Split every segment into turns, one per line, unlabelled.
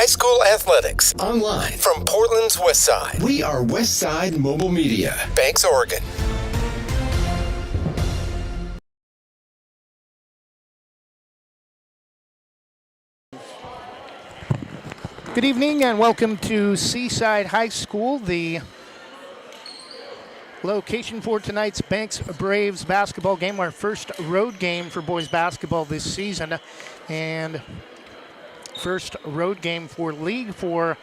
high school athletics.
Online.
From Portland's West Side.
We are Westside Mobile Media.
Banks, Oregon.
Good evening and welcome to Seaside High School. The location for tonight's Banks Braves basketball game, our first road game for boys basketball this season, and first road game for league for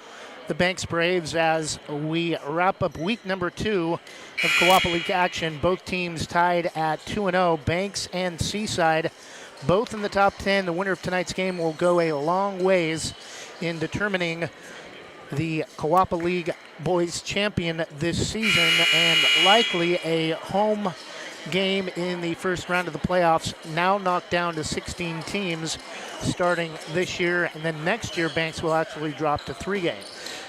the Banks Braves as we wrap up week number 2 of Co-op League action. Both teams tied at 2-0, Banks and Seaside, both in the top 10. The winner of tonight's game will go a long ways in determining the Co-op League boys champion this season and likely a home game in the first round of the playoffs, now knocked down to 16 teams starting this year, and then next year Banks will actually drop to 3 games.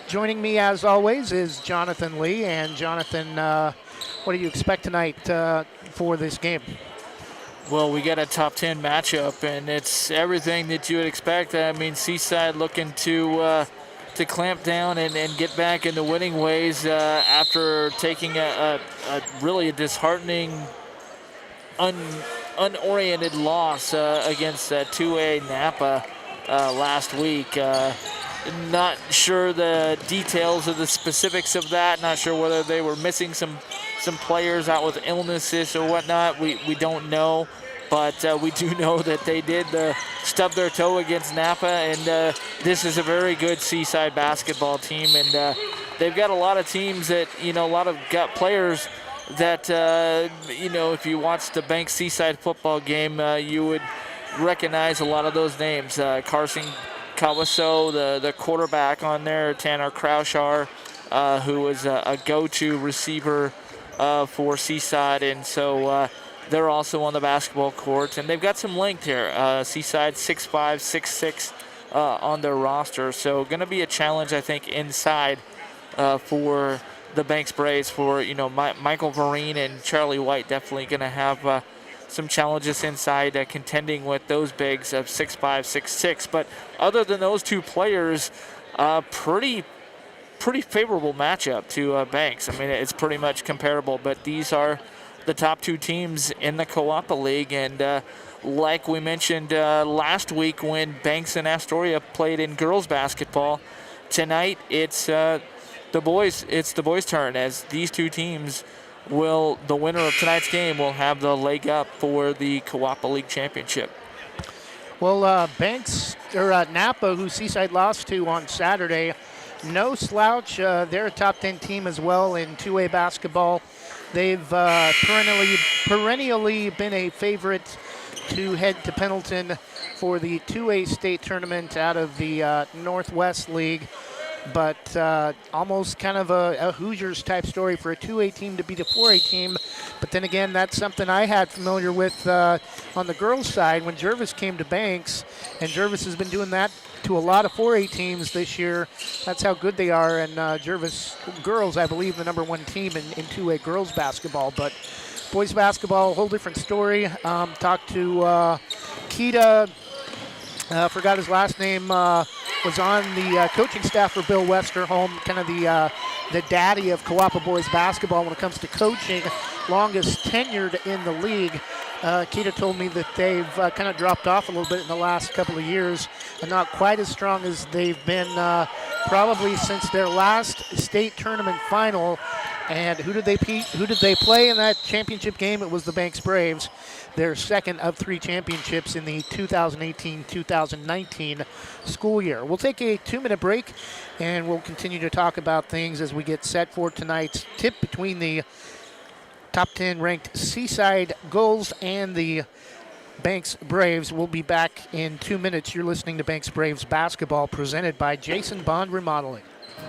Joining me as always is Jonathan Lee. And Jonathan, what do you expect tonight for this game?
Well, we got a top 10 matchup, and it's everything that you would expect. I mean, Seaside looking to clamp down and get back in the winning ways after taking a really disheartening, unoriented loss against 2A Napa last week. Not sure the details of the specifics of that. Not sure whether they were missing some players out with illnesses or whatnot. We don't know. But we do know that they did stub their toe against Napa, and this is a very good Seaside basketball team. And they've got a lot of teams that, got players that, if you watch the Banks Seaside football game, you would recognize a lot of those names. Carson Kawaso, the quarterback on there, Tanner Kraushar, who was a go-to receiver for Seaside, and so they're also on the basketball court, and they've got some length here. Seaside 6'5", 6'6" on their roster, so going to be a challenge, I think, inside for the Banks Braves. For Michael Vereen and Charlie White definitely going to have some challenges inside, contending with those bigs of 6'5", 6'6". But other than those two players, pretty favorable matchup to Banks. I mean, it's pretty much comparable, but these are the top two teams in the Co-op League, and like we mentioned last week when Banks and Astoria played in girls basketball, tonight it's the boys' turn, as these two teams the winner of tonight's game will have the leg up for the Co-op League championship.
Well, Napa, who Seaside lost to on Saturday, no slouch. They're a top 10 team as well in 2A basketball. They've perennially been a favorite to head to Pendleton for the 2A state tournament out of the Northwest League, but almost kind of a Hoosiers type story for a 2A team to beat a 4A team. But then again, that's something I had familiar with on the girls' side when Jervis came to Banks, and Jervis has been doing that to a lot of 4A teams this year. That's how good they are, and Jervis girls, I believe, the number 1 team in 2A girls basketball. But boys basketball, a whole different story. Talked to Keita, forgot his last name, was on the coaching staff for Bill Westerholm, kind of the daddy of Co-op boys basketball when it comes to coaching, longest tenured in the league. Keita told me that they've kind of dropped off a little bit in the last couple of years and not quite as strong as they've been probably since their last state tournament final. And who did they play in that championship game? It was the Banks Braves, their second of 3 championships in the 2018-2019 school year. We'll take a 2-minute break, and we'll continue to talk about things as we get set for tonight's tip between the top 10 ranked Seaside Gulls and the Banks Braves. We'll be back in 2 minutes. You're listening to Banks Braves basketball, presented by Jason Bond Remodeling.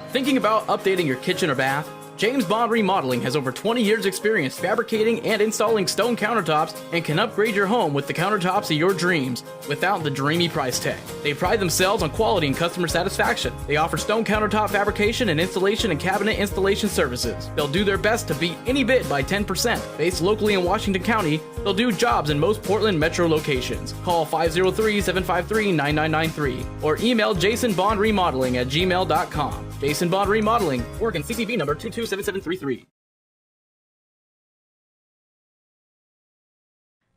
Thinking about updating your kitchen or bath? James Bond Remodeling has over 20 years experience fabricating and installing stone countertops and can upgrade your home with the countertops of your dreams without the dreamy price tag. They pride themselves on quality and customer satisfaction. They offer stone countertop fabrication and installation and cabinet installation services. They'll do their best to beat any bid by 10%. Based locally in Washington County, they'll do jobs in most Portland metro locations. Call 503-753-9993 or email jasonbondremodeling@gmail.com. Jason Bond Remodeling, Oregon CCV number 227733.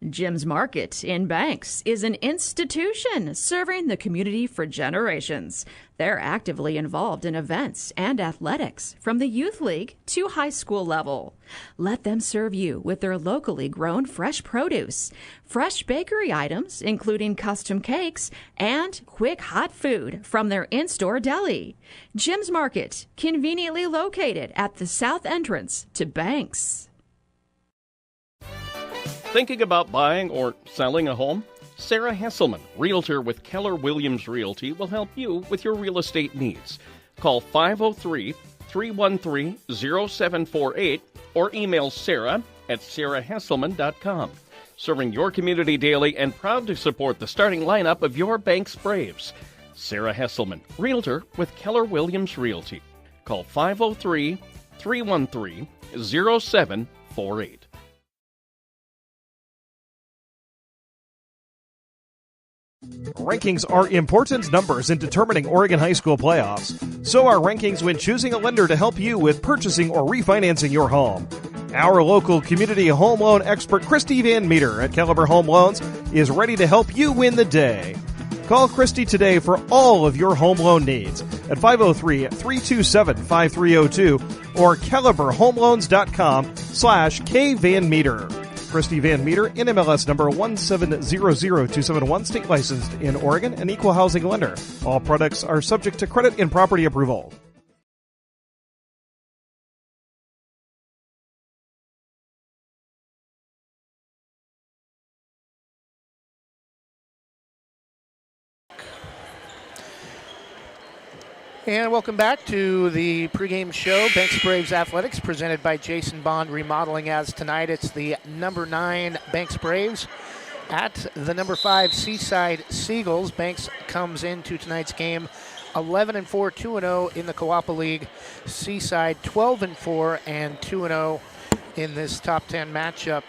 Jim's Market in Banks is an institution serving the community for generations. They're actively involved in events and athletics from the youth league to high school level. Let them serve you with their locally grown fresh produce, fresh bakery items, including custom cakes, and quick hot food from their in-store deli. Jim's Market, conveniently located at the south entrance to Banks.
Thinking about buying or selling a home? Sarah Hesselman, Realtor with Keller Williams Realty, will help you with your real estate needs. Call 503-313-0748 or email Sarah at sarahhesselman.com. Serving your community daily and proud to support the starting lineup of your Banks Braves. Sarah Hesselman, Realtor with Keller Williams Realty. Call 503-313-0748.
Rankings are important numbers in determining Oregon high school playoffs. So are rankings when choosing a lender to help you with purchasing or refinancing your home. Our local community home loan expert, Christy Van Meter at Caliber Home Loans, is ready to help you win the day. Call Christy today for all of your home loan needs at 503-327-5302 or caliberhomeloans.com/kvanmeter. Christy Van Meter, NMLS number 1700271, state licensed in Oregon, an equal housing lender. All products are subject to credit and property approval.
And welcome back to the pregame show, Banks Braves Athletics, presented by Jason Bond Remodeling. As tonight, it's the number 9 Banks Braves at the number 5 Seaside Seagulls. Banks comes into tonight's game 11-4, 2-0 in the Coapa League. Seaside 12-4 and 2-0 in this top 10 matchup.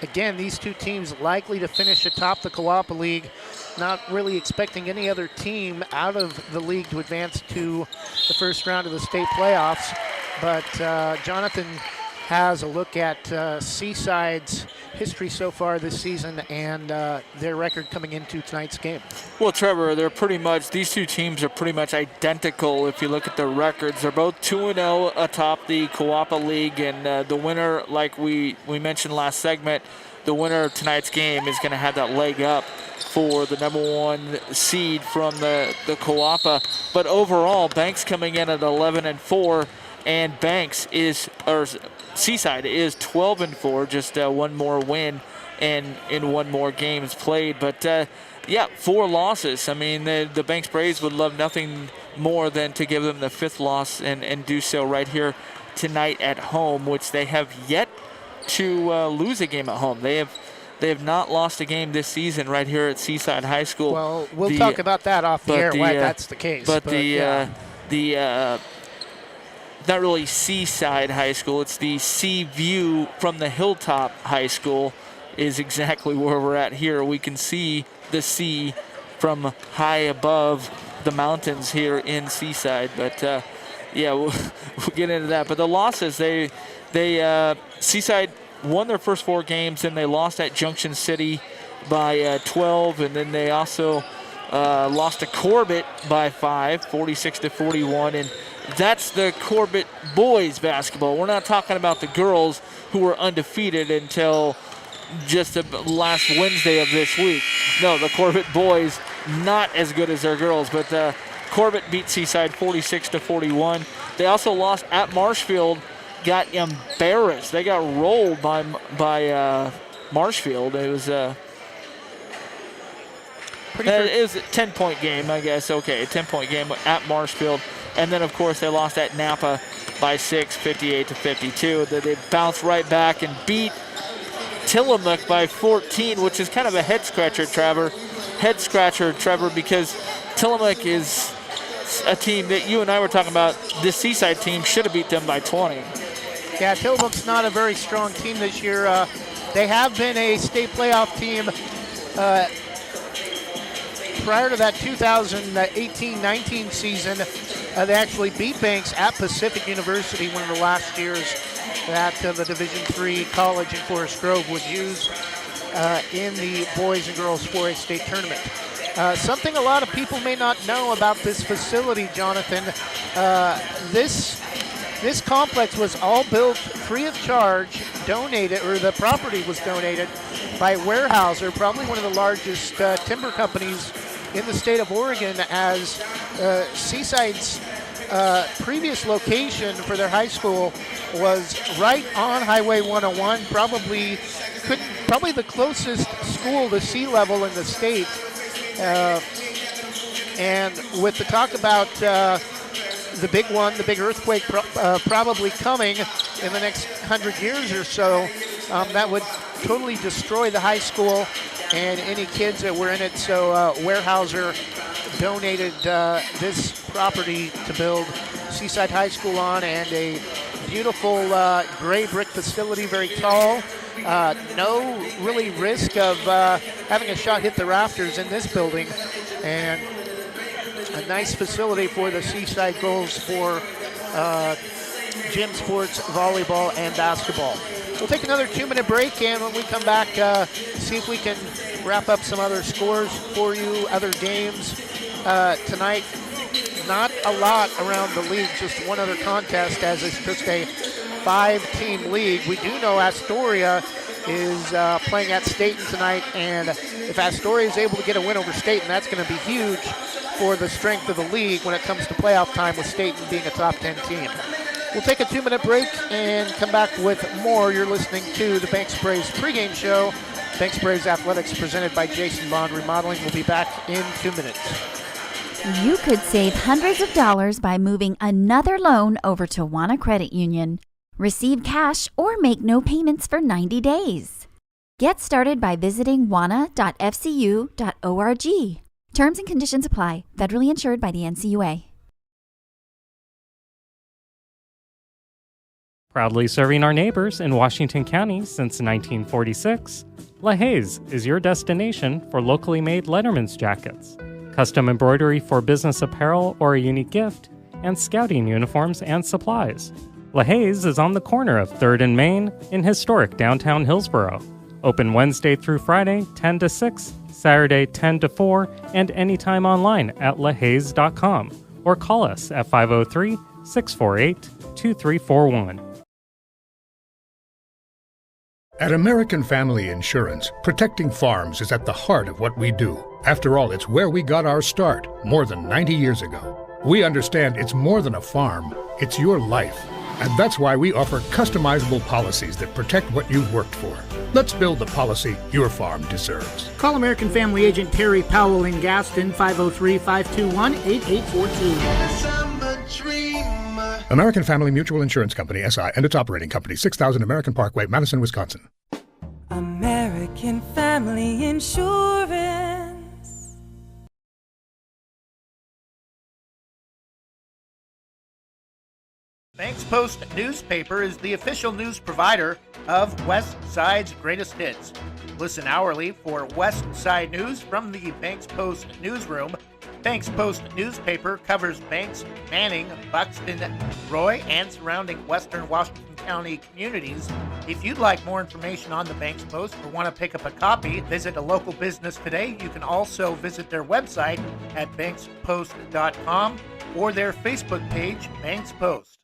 Again, these two teams likely to finish atop the Coapa League. Not really expecting any other team out of the league to advance to the first round of the state playoffs. But Jonathan has a look at Seaside's history so far this season and their record coming into tonight's game.
Well, Trevor, these two teams are pretty much identical if you look at their records. They're both 2-0 atop the Coapa League, and the winner, like we mentioned last segment, the winner of tonight's game is going to have that leg up for the number 1 seed from the Coapa. But overall, Banks coming in at 11-4, and Seaside is 12-4, just one more win and in one more games played. But 4 losses. I mean, the Banks Braves would love nothing more than to give them the 5th loss and do so right here tonight at home, which they have yet to lose a game at home. They have not lost a game this season right here at Seaside High School.
Well, we'll talk about that off the air, why that's the case.
But not really Seaside High School, it's the Sea View from the Hilltop High School is exactly where we're at here. We can see the sea from high above the mountains here in Seaside. But we'll get into that. But the losses, Seaside won their first 4 games, and they lost at Junction City by 12, and then they also lost to Corbett by 5, 46-41, and that's the Corbett boys basketball. We're not talking about the girls who were undefeated until just the last Wednesday of this week. No, the Corbett boys not as good as their girls, but Corbett beat Seaside 46-41. They also lost at Marshfield. Got embarrassed. They got rolled by Marshfield. It was a 10-point game, I guess. Okay, a 10-point game at Marshfield. And then, of course, they lost at Napa by 6, 58-52. Then they bounced right back and beat Tillamook by 14, which is kind of a head scratcher, Trevor, because Tillamook is a team that you and I were talking about. This Seaside team should have beat them by 20.
Yeah, Tillamook's not a very strong team this year. They have been a state playoff team prior to that 2018-19 season. They actually beat Banks at Pacific University, one of the last years that the Division III college in Forest Grove would use in the boys and girls 4A state tournament. Something a lot of people may not know about this facility, Jonathan, this complex was all built free of charge, donated, or the property was donated by Weyerhaeuser, probably one of the largest timber companies in the state of Oregon, as Seaside's previous location for their high school was right on Highway 101, probably the closest school to sea level in the state. And with the talk about the big earthquake probably coming in the next 100 years or so, that would totally destroy the high school and any kids that were in it. So Weyerhaeuser donated this property to build Seaside High School on, and a beautiful gray brick facility, very tall. No really risk of having a shot hit the rafters in this building, and a nice facility for the Seaside Gulls for gym sports, volleyball, and basketball. We'll take another 2-minute break, and when we come back, see if we can wrap up some other scores for you, other games tonight. Not a lot around the league, just one other contest, as it's just a 5-team league. We do know Astoria is playing at Staten tonight, and if Astoria is able to get a win over Staten, that's going to be huge for the strength of the league when it comes to playoff time, with Staten being a top 10 team. We'll take a 2-minute break and come back with more. You're listening to the Banks Braves pregame show. Banks Braves Athletics, presented by Jason Bond Remodeling. We'll be back in 2 minutes.
You could save hundreds of dollars by moving another loan over to Wana Credit Union. Receive cash or make no payments for 90 days. Get started by visiting wana.fcu.org. Terms and conditions apply. Federally insured by the NCUA.
Proudly serving our neighbors in Washington County since 1946, LaHaye's is your destination for locally made Letterman's jackets, custom embroidery for business apparel or a unique gift, and scouting uniforms and supplies. LaHaye's is on the corner of 3rd and Main in historic downtown Hillsboro. Open Wednesday through Friday, 10 to 6, Saturday, 10 to 4, and anytime online at lahayes.com, or call us at 503-648-2341.
At American Family Insurance, protecting farms is at the heart of what we do. After all, it's where we got our start more than 90 years ago. We understand it's more than a farm, it's your life. And that's why we offer customizable policies that protect what you've worked for. Let's build the policy your farm deserves.
Call American Family Agent Terry Powell in Gaston, 503-521-8842.
American Family Mutual Insurance Company, SI, and its operating company, 6000 American Parkway, Madison, Wisconsin.
American Family Insurance.
Banks Post newspaper is the official news provider of West Side's greatest hits. Listen hourly for West Side news from the Banks Post newsroom. Banks Post newspaper covers Banks, Manning, Buxton, Roy, and surrounding western Washington County communities. If you'd like more information on the Banks Post or want to pick up a copy, visit a local business today. You can also visit their website at bankspost.com or their Facebook page, Banks Post.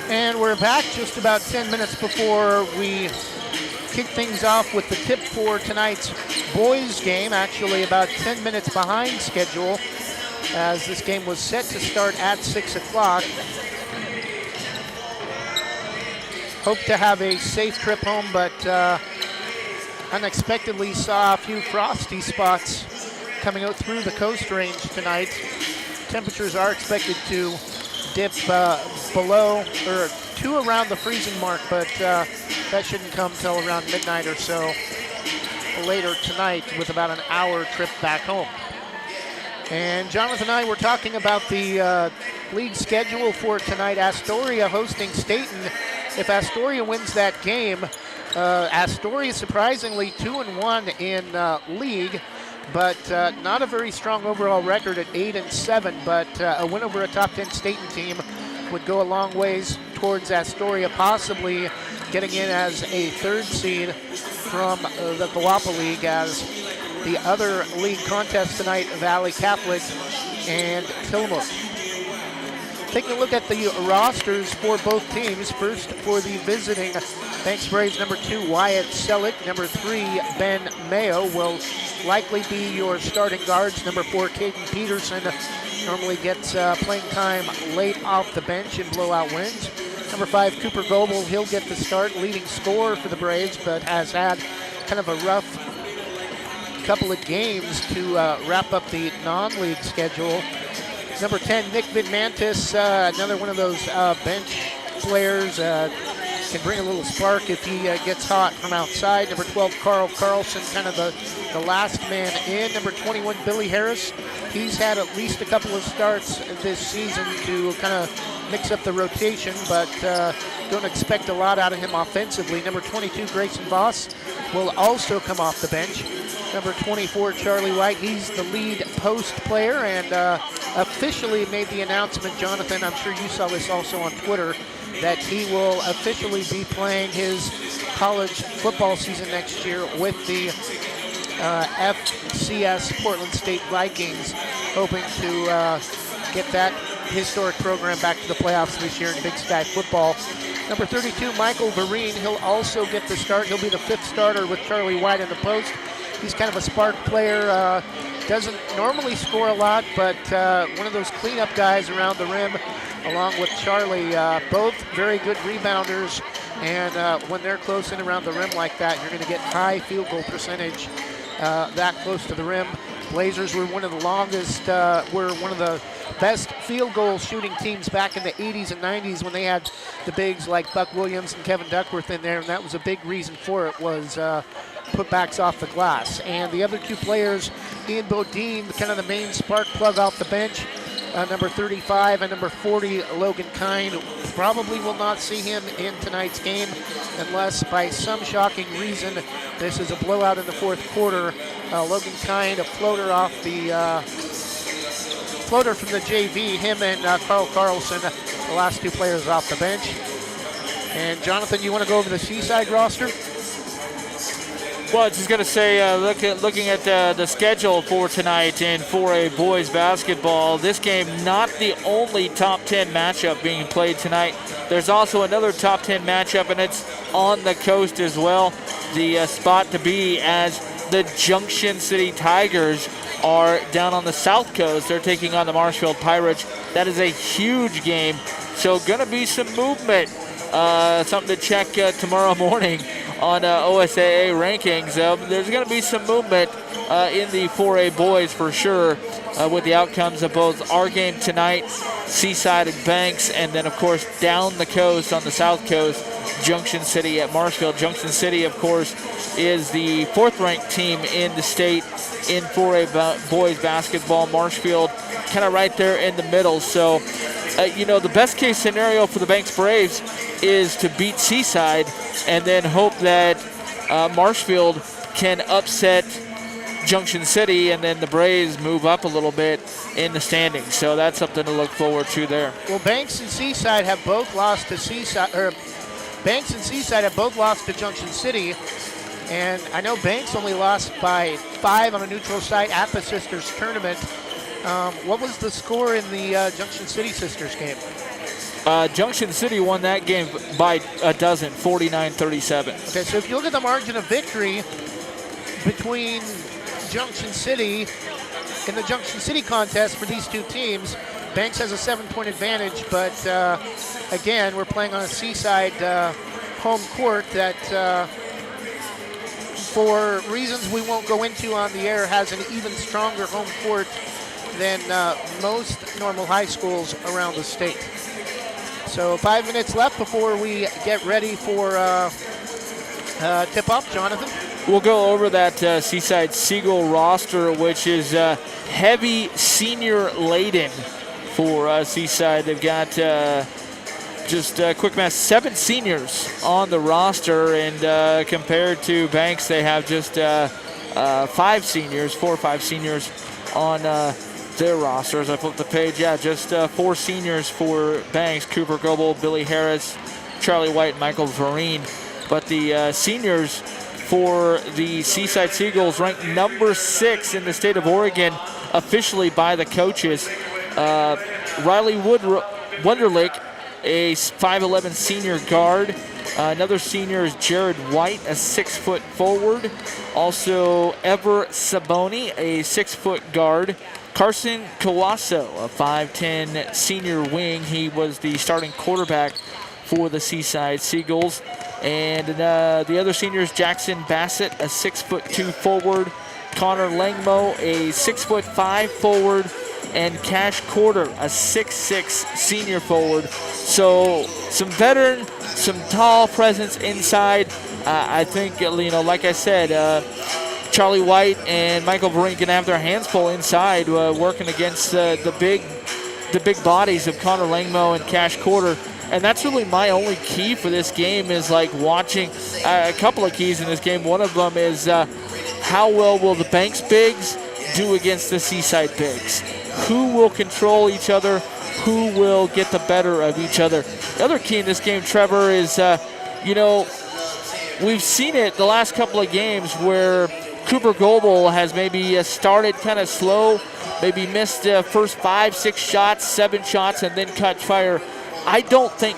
And we're back just about 10 minutes before we kick things off with the tip for tonight's boys game. Actually, about 10 minutes behind schedule, as this game was set to start at 6 o'clock. Hope to have a safe trip home, but unexpectedly saw a few frosty spots coming out through the Coast Range tonight. Temperatures are expected to dip below or to around the freezing mark, but that shouldn't come till around midnight or so later tonight, with about an hour trip back home. And Jonathan and I were talking about the league schedule for tonight. Astoria hosting Staten. If Astoria wins that game, Astoria surprisingly 2-1 in league, but not a very strong overall record at 8-7. But a win over a top 10 Staten team would go a long ways towards Astoria possibly getting in as a third seed from the Guapa League, as the other league contest tonight, Valley Catholic and Tillamook. Taking a look at the rosters for both teams. First, for the visiting Banks Braves, number 2, Wyatt Selleck. Number 3, Ben Mayo will likely be your starting guards. Number 4, Caden Peterson normally gets playing time late off the bench in blowout wins. Number 5, Cooper Goebel, he'll get the start, leading scorer for the Braves, but has had kind of a rough couple of games to wrap up the non-league schedule. Number 10, Nick Vidmantis, another one of those bench players, can bring a little spark if he gets hot from outside. Number 12, Carl Carlson, kind of the last man in. Number 21, Billy Harris. He's had at least a couple of starts this season to kind of mix up the rotation, but don't expect a lot out of him offensively. Number 22, Grayson Voss, will also come off the bench. Number 24, Charlie White, he's the lead post player and officially made the announcement, Jonathan, I'm sure you saw this also on Twitter, that he will officially be playing his college football season next year with the FCS Portland State Vikings, hoping to get that historic program back to the playoffs this year in Big Sky football. Number 32, Michael Vereen, he'll also get the start. He'll be the 5th starter with Charlie White in the post. He's kind of a spark player, doesn't normally score a lot, but one of those cleanup guys around the rim, along with Charlie, both very good rebounders, and when they're close in around the rim like that, you're going to get high field goal percentage that close to the rim. Blazers were one of the best field goal shooting teams back in the 80s and 90s when they had the bigs like Buck Williams and Kevin Duckworth in there, and that was a big reason for it, was putbacks off the glass. And the other two players, Ian Bodine, kind of the main spark plug off the bench, number 35 and number 40, Logan Kine. Probably will not see him in tonight's game unless by some shocking reason this is a blowout in the fourth quarter. Logan Kine, a floater off the floater from the JV, him and Carl Carlson, the last two players off the bench. And Jonathan, you want to go over the Seaside roster?
Well, I was just going to say, looking at the schedule for tonight in 4A boys basketball, this game not the only top 10 matchup being played tonight. There's also another top 10 matchup, and it's on the coast as well. The spot to be, as the Junction City Tigers are down on the south coast. They're taking on the Marshfield Pirates. That is a huge game, so going to be some movement. Something to check tomorrow morning on OSAA rankings. There's going to be some movement in the 4A boys for sure with the outcomes of both our game tonight, Seaside and Banks, and then, of course, down the coast on the south coast, Junction City at Marshfield. Junction City, of course, is the 4th-ranked team in the state in 4A boys basketball. Marshfield kind of right there in the middle. So, the best-case scenario for the Banks Braves is to beat Seaside and then hope that Marshfield can upset Junction City, and then the Braves move up a little bit in the standings. So that's something to look forward to there.
Well, Banks and Seaside have both lost to Junction City, and I know Banks only lost by 5 on a neutral site at the Sisters tournament. What was the score in the Junction City Sisters game?
Junction City won that game by a dozen, 49-37.
Okay, so if you look at the margin of victory between Junction City in the Junction City contest for these two teams, Banks has a 7-point advantage, but again, we're playing on a Seaside home court that for reasons we won't go into on the air, has an even stronger home court than most normal high schools around the state. So 5 minutes left before we get ready for tip-off. Jonathan?
We'll go over that Seaside Seagull roster, which is heavy senior laden for Seaside. They've got just quick math, 7 seniors on the roster, and compared to Banks, they have just 5 seniors, 4 or 5 seniors on their rosters. I flipped the page. Yeah, just 4 seniors for Banks: Cooper Goebel, Billy Harris, Charlie White, and Michael Vereen. But the seniors for the Seaside Seagulls ranked number 6 in the state of Oregon officially by the coaches. Riley Wunderlich, a 5'11" senior guard. Another senior is Jared White, a 6-foot forward. Also, Ever Saboni, a 6-foot guard. Carson Kawaso, a 5'10" senior wing. He was the starting quarterback for the Seaside Seagulls. And the other seniors, Jackson Bassett, a 6'2" forward. Connor Langmo, a 6'5" forward. And Cash Corder, a 6'6" senior forward. So some veteran, some tall presence inside. I think, like I said, Charlie White and Michael Vereen going to have their hands full inside, working against the big bodies of Connor Langmo and Cash Corder. And that's really my only key for this game, is like watching a couple of keys in this game. One of them is how well will the Banks bigs do against the Seaside bigs? Who will control each other? Who will get the better of each other? The other key in this game, Trevor, is, we've seen it the last couple of games where Cooper Goebel has maybe started kind of slow, maybe missed the first 5, 6 shots, 7 shots, and then caught fire. I don't think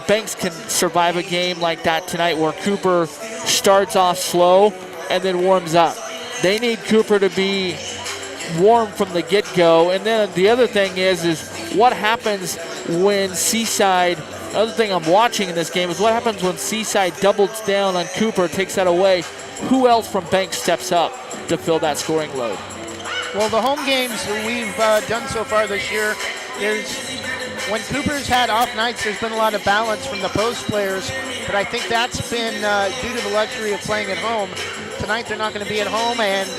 Banks can survive a game like that tonight where Cooper starts off slow and then warms up. They need Cooper to be warm from the get-go. And then the other thing is what happens when Seaside, the other thing I'm watching in this game is what happens when Seaside doubles down on Cooper, takes that away. Who else from Banks steps up to fill that scoring load?
Well, the home games that we've done so far this year, when Cooper's had off nights, there's been a lot of balance from the post players, but I think that's been due to the luxury of playing at home. Tonight they're not going to be at home, and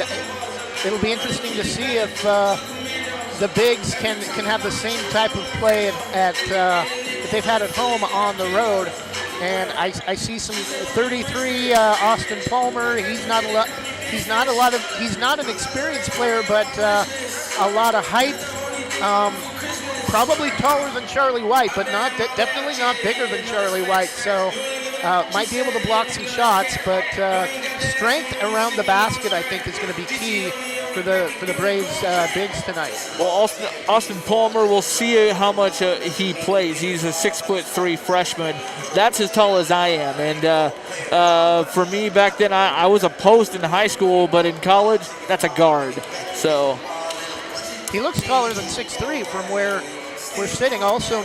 it'll be interesting to see if the bigs can have the same type of play that they've had at home on the road. And I see some 33 Austin Palmer. He's not an experienced player, but a lot of height. Probably taller than Charlie White, but definitely not bigger than Charlie White. So might be able to block some shots, but strength around the basket, I think, is going to be key for the Braves bigs tonight.
Well, Austin Palmer, we'll see how much he plays. He's a 6'3" freshman. That's as tall as I am. And for me back then, I was a post in high school, but in college, that's a guard. So
he looks taller than 6'3" from where we're sitting. Also,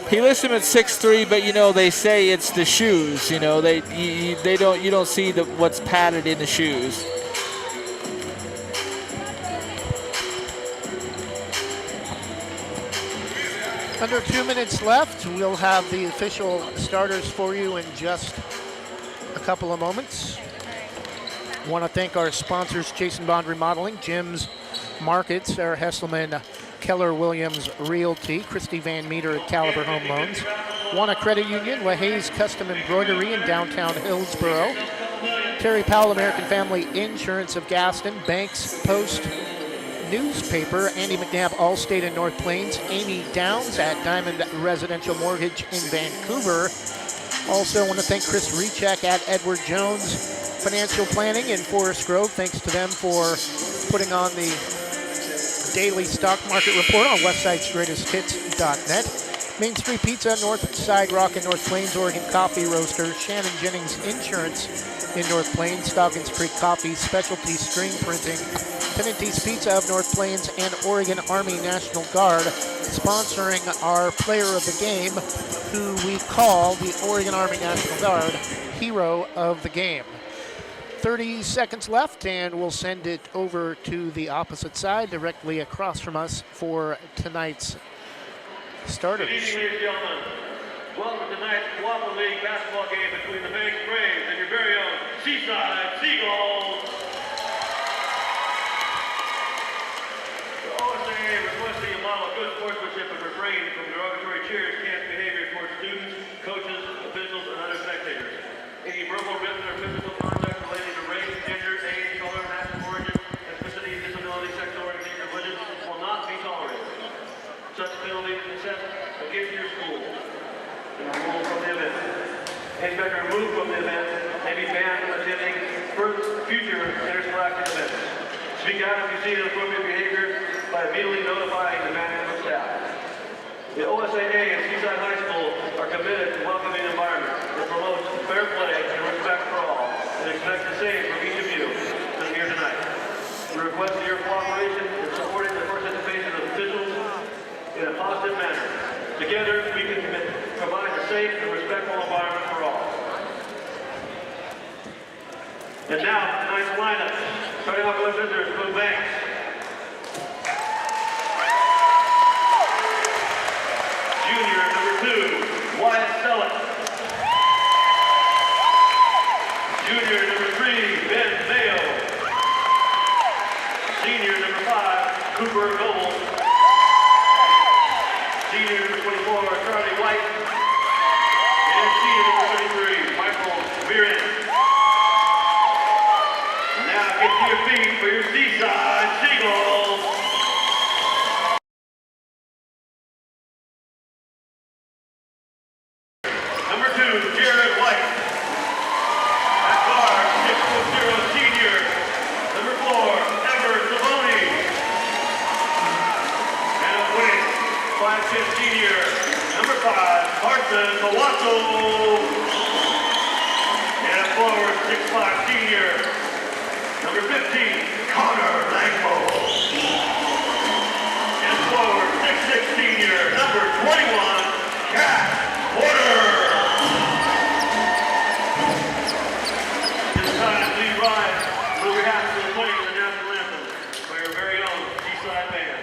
he lists him at 6'3", but they say it's the shoes. You don't see what's padded in the shoes.
Under 2 minutes left. We'll have the official starters for you in just a couple of moments. I want to thank our sponsors, Jason Bond Remodeling, Jim's Markets, Sarah Hesselman, Keller Williams Realty, Christy Van Meter at Caliber Home Loans, Wana Credit Union, LaHaye's Custom Embroidery in downtown Hillsboro, Terry Powell American Family Insurance of Gaston, Banks Post Newspaper, Andy McNabb Allstate in North Plains, Amy Downs at Diamond Residential Mortgage in Vancouver. Also want to thank Chris Rechek at Edward Jones Financial Planning in Forest Grove. Thanks to them for putting on the daily stock market report on westsidesgreatesthits.net. Main Street Pizza, North Side Rock in North Plains, Oregon Coffee Roaster, Shannon Jennings Insurance, in North Plains, Dawkins Creek Coffee, Specialty Screen Printing, Penalty's Pizza of North Plains, and Oregon Army National Guard sponsoring our player of the game, who we call the Oregon Army National Guard Hero of the Game. 30 seconds left, and we'll send it over to the opposite side, directly across from us for tonight's starters.
Good evening, ladies and gentlemen. Welcome to tonight's Cooperative League basketball game between the Banks Braves and your very own Seaside Gulls. The OSA requesting a model of good sportsmanship and refrain from derogatory cheers, cant behavior towards students, coaches, officials, and other spectators. Any verbal, written, or physical contact relating to race, gender, age, color, national origin, ethnicity, disability, sexual orientation, or religion will not be tolerated. Such penalties assessed against your school and removed from the event. Inspector removed from the event may be banned from attending future interscholastic events. Speak out if you see inappropriate behavior by immediately notifying the management staff. The OSAA and Seaside High School are committed to welcoming an environment that promotes fair play and respect for all, and expect the same from each of you that are here tonight. We request your cooperation in supporting the participation of officials in a positive manner. Together, we can provide a safe and respectful environment for all. And now, tonight's lineup. Starting off with visitors, Blue Banks. Junior, number 2, Wyatt Selleck. Junior, number 3, Ben Mayo. Senior, number 5, Cooper Goble. Senior, number 24, Charlie White. And senior, number 33, Michael Viren. Now get to your feet for your Seaside Seagulls. Number 2, Jared White. At guard, 6'0" senior. Number 4, Ever Savoni. And up wing, 5'10" senior. Number 5, Carson Mawato. And forward, 6'5" senior. Number 15, Connor Langbo. And forward, 6'6" senior. Number 21, Cat Porter. This time, please rise for the behalf of the playing the national anthem by your very own Seaside band.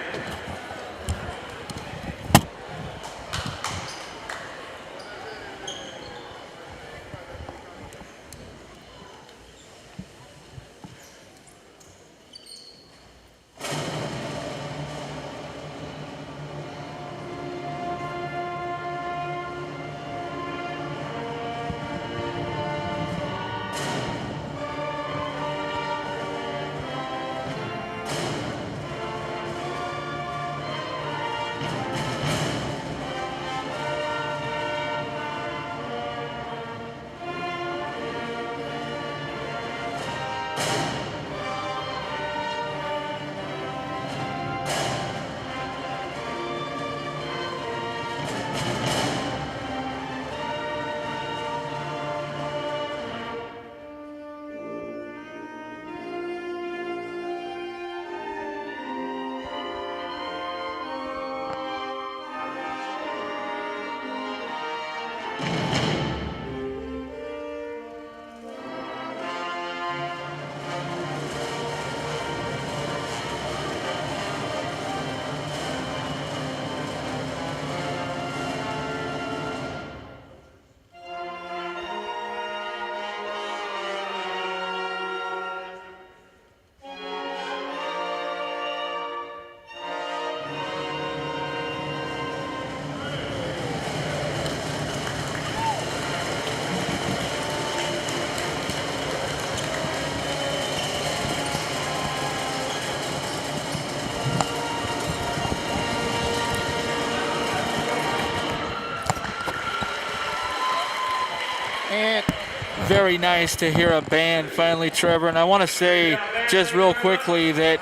Very nice to hear a band finally, Trevor. And I want to say just real quickly that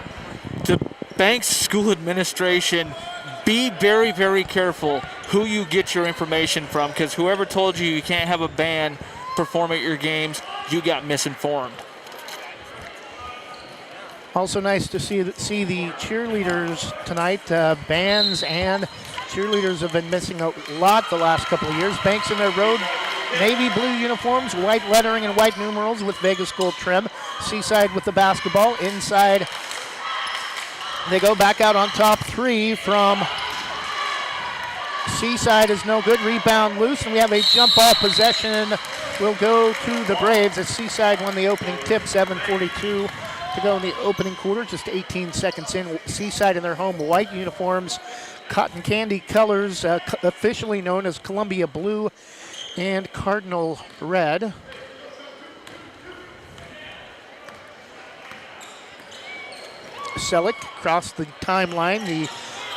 the Banks School Administration, be very, very careful who you get your information from, because whoever told you you can't have a band perform at your games, you got misinformed.
Also nice to see the cheerleaders tonight. Bands and cheerleaders have been missing a lot the last couple of years. Banks in their road navy blue uniforms, white lettering and white numerals with Vegas gold trim. Seaside with the basketball. Inside, they go back out on top. 3 from Seaside is no good. Rebound loose, and we have a jump ball possession. Will go to the Braves as Seaside won the opening tip. 7:42 to go in the opening quarter. Just 18 seconds in. Seaside in their home white uniforms, cotton candy colors, officially known as Columbia blue and cardinal red. Selleck across the timeline,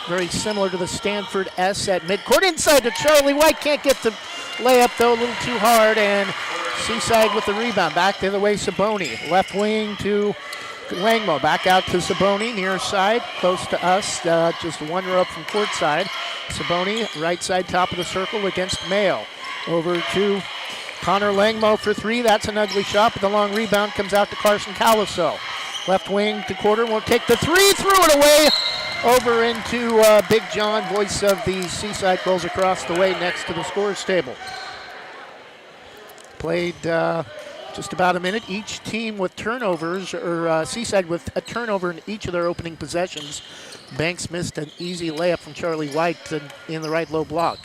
very similar to the Stanford S at midcourt. Inside to Charlie White, can't get the layup though, a little too hard, and Seaside with the rebound. Back the other way, Saboni. Left wing to Langmo, back out to Saboni, near side, close to us, just 1 row up from court side. Saboni, right side, top of the circle against Mayo. Over to Connor Langmo for 3. That's an ugly shot, but the long rebound comes out to Carson Calaso. Left wing to Quarter, won't take the 3, threw it away. Over into Big John, voice of the Seaside Gulls across the way next to the scorer's table. Played just about a minute. Each team with turnovers, or Seaside with a turnover in each of their opening possessions. Banks missed an easy layup from Charlie White in the right low block.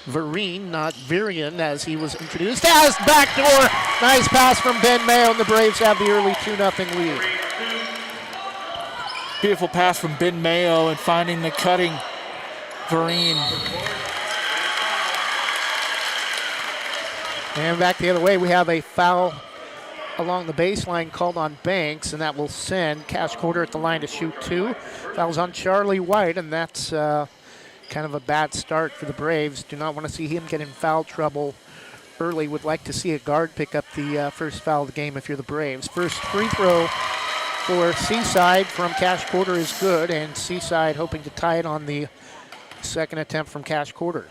Vereen, not Virian, as he was introduced. Has backdoor. Nice pass from Ben Mayo, and the Braves have the early 2-0 lead.
Beautiful pass from Ben Mayo and finding the cutting Vereen.
And back the other way, we have a foul along the baseline called on Banks, and that will send Cash Quarter at the line to shoot 2. Fouls on Charlie White, and that's kind of a bad start for the Braves. Do not want to see him get in foul trouble early. Would like to see a guard pick up the first foul of the game if you're the Braves. First free throw for Seaside from Cash Quarter is good, and Seaside hoping to tie it on the second attempt from Cash Quarter.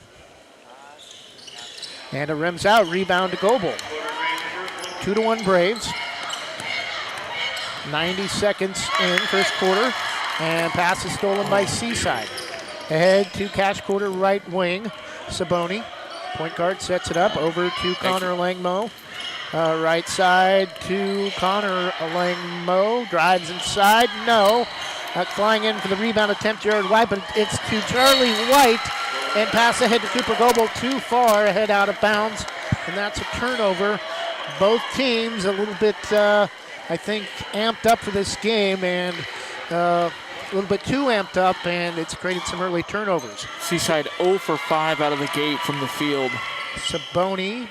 And it rims out, rebound to Goebel. 2-1 Braves. 90 seconds in first quarter, and pass is stolen by Seaside. Ahead to Cash Quarter right wing, Saboni. Point guard sets it up over to Connor Langmo. Right side to Connor Langmo. Drives inside, no. Flying in for the rebound attempt, Jared White, but it's to Charlie White. And pass ahead to Cooper Goebel, too far ahead out of bounds. And that's a turnover. Both teams a little bit, I think, amped up for this game, and a little bit too amped up, and it's created some early turnovers.
Seaside 0 for 5 out of the gate from the field.
Saboni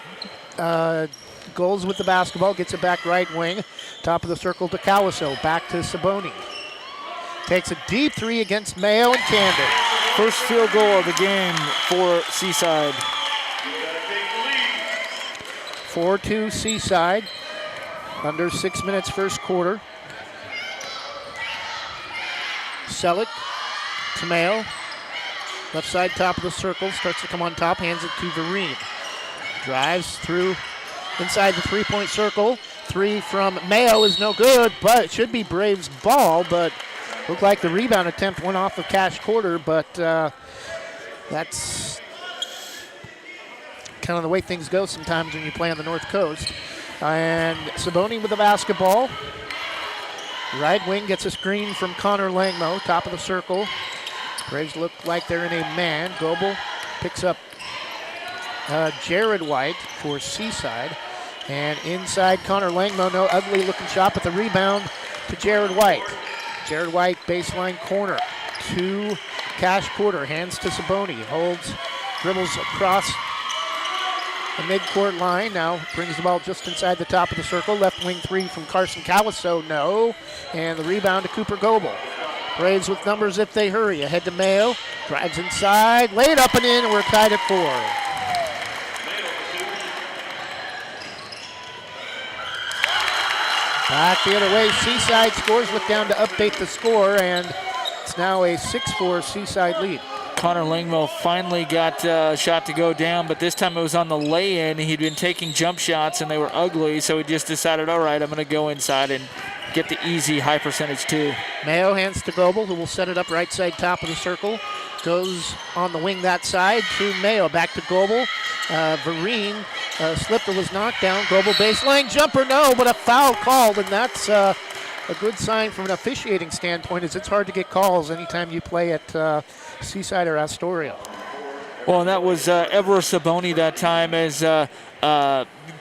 goals with the basketball, gets it back right wing. Top of the circle to Calaso, back to Saboni. Takes a deep 3 against Mayo and Camden.
First field goal of the game for Seaside.
4-2 Seaside. Under 6 minutes first quarter. Selleck to Mayo. Left side top of the circle. Starts to come on top. Hands it to Vereen. Drives through inside the three-point circle. 3 from Mayo is no good, but it should be Braves ball, but looked like the rebound attempt went off of Cash Quarter, but that's kind of the way things go sometimes when you play on the North Coast. And Saboni with the basketball. Right wing gets a screen from Connor Langmo, top of the circle. Braves look like they're in a man. Goebel picks up Jared White for Seaside. And inside Connor Langmo, no ugly looking shot, but the rebound to Jared White. Jared White, baseline corner to Cash Quarter, hands to Saboni, holds, dribbles across the midcourt line, now brings the ball just inside the top of the circle. Left wing 3 from Carson Calaso, no. And the rebound to Cooper Goebel. Braves with numbers if they hurry. Ahead to Mayo, drives inside, laid up and in, and we're tied at 4. Back the other way, Seaside scores. Look down to update the score, and it's now a 6-4 Seaside lead.
Connor Langmo finally got a shot to go down, but this time it was on the lay-in. He'd been taking jump shots, and they were ugly, so he just decided, all right, I'm going to go inside and get the easy high percentage two.
Mayo hands to Goebel, who will set it up right side top of the circle. Goes on the wing that side to Mayo. Back to Goebel. Vereen slipped or was knocked down. Goebel baseline jumper, no, but a foul called, and that's a good sign from an officiating standpoint, as it's hard to get calls anytime you play at Seaside or Astoria.
Well, and that was Ever Saboni that time, as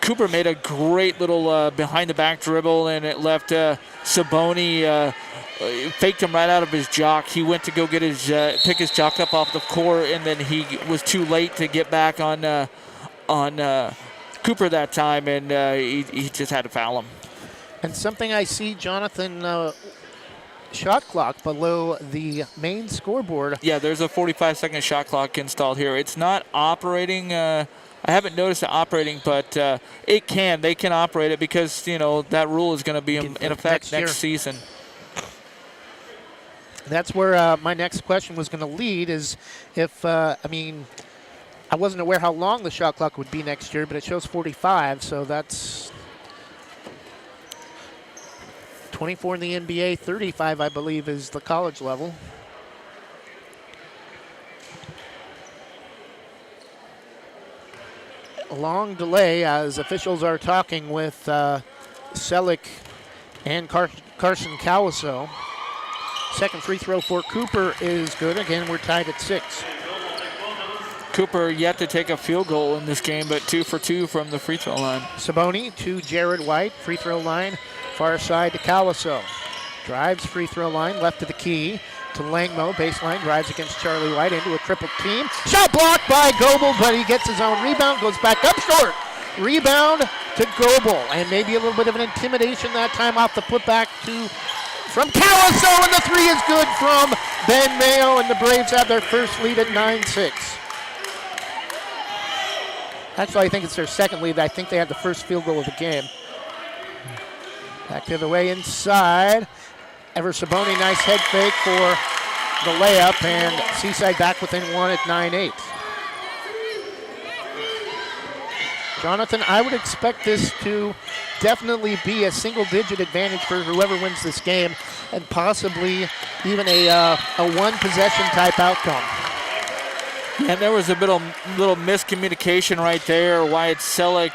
Cooper made a great little behind-the-back dribble, and it left Saboni faked him right out of his jock. He went to go get his pick his jock up off the court, and then he was too late to get back on Cooper that time, and he just had to foul him.
And something I see, Jonathan, shot clock below the main scoreboard.
Yeah, there's a 45-second shot clock installed here. It's not operating. I haven't noticed it operating, but they can operate it because, that rule is going to be in effect next season.
That's where my next question was going to lead, is if, I wasn't aware how long the shot clock would be next year, but it shows 45, so that's 24 in the NBA, 35, I believe, is the college level. A long delay as officials are talking with Selleck and Carson Cawaso. Second free throw for Cooper is good. Again, we're tied at 6.
Cooper yet to take a field goal in this game, but 2 for 2 from the free throw line.
Saboni to Jared White, free throw line, far side to Cawaso. Drives free throw line, left to the key to Langmo, baseline, drives against Charlie White into a triple team. Shot blocked by Goebel, but he gets his own rebound, goes back up short. Rebound to Goebel, and maybe a little bit of an intimidation that time off the putback from Cawaso, and the three is good from Ben Mayo, and the Braves have their first lead at 9-6. Actually, I think it's their second lead. I think they had the first field goal of the game. Back the other way inside. Ever Saboni, nice head fake for the layup, and Seaside back within 1 at 9-8. Jonathan, I would expect this to definitely be a single-digit advantage for whoever wins this game, and possibly even a one-possession type outcome.
And there was a little miscommunication right there. Wyatt Selleck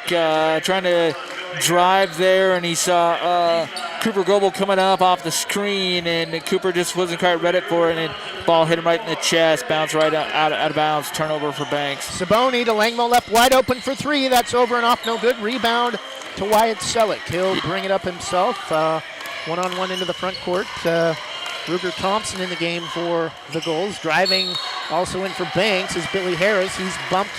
trying to drive there, and he saw Cooper Goebel coming up off the screen, and Cooper just wasn't quite ready for it, and ball hit him right in the chest, bounced right out of bounds, turnover for Banks.
Saboni to Langmo, left wide open for 3. That's over and off, no good. Rebound to Wyatt Selleck. He'll bring it up himself. One-on-one into the front court. Ruger Thompson in the game for the Gulls. Driving also in for Banks is Billy Harris. He's bumped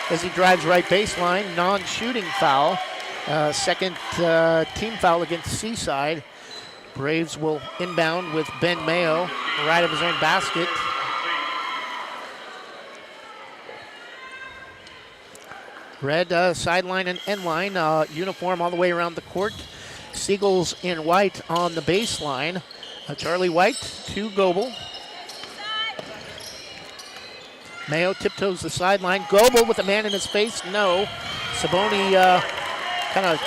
as he drives right baseline. Non-shooting foul. Second team foul against Seaside. Braves will inbound with Ben Mayo right of his own basket. Red sideline and end line uniform all the way around the court. Seagulls in white on the baseline. Charlie White to Goebel. Mayo tiptoes the sideline. Goebel with a man in his face. No. Saboni kind of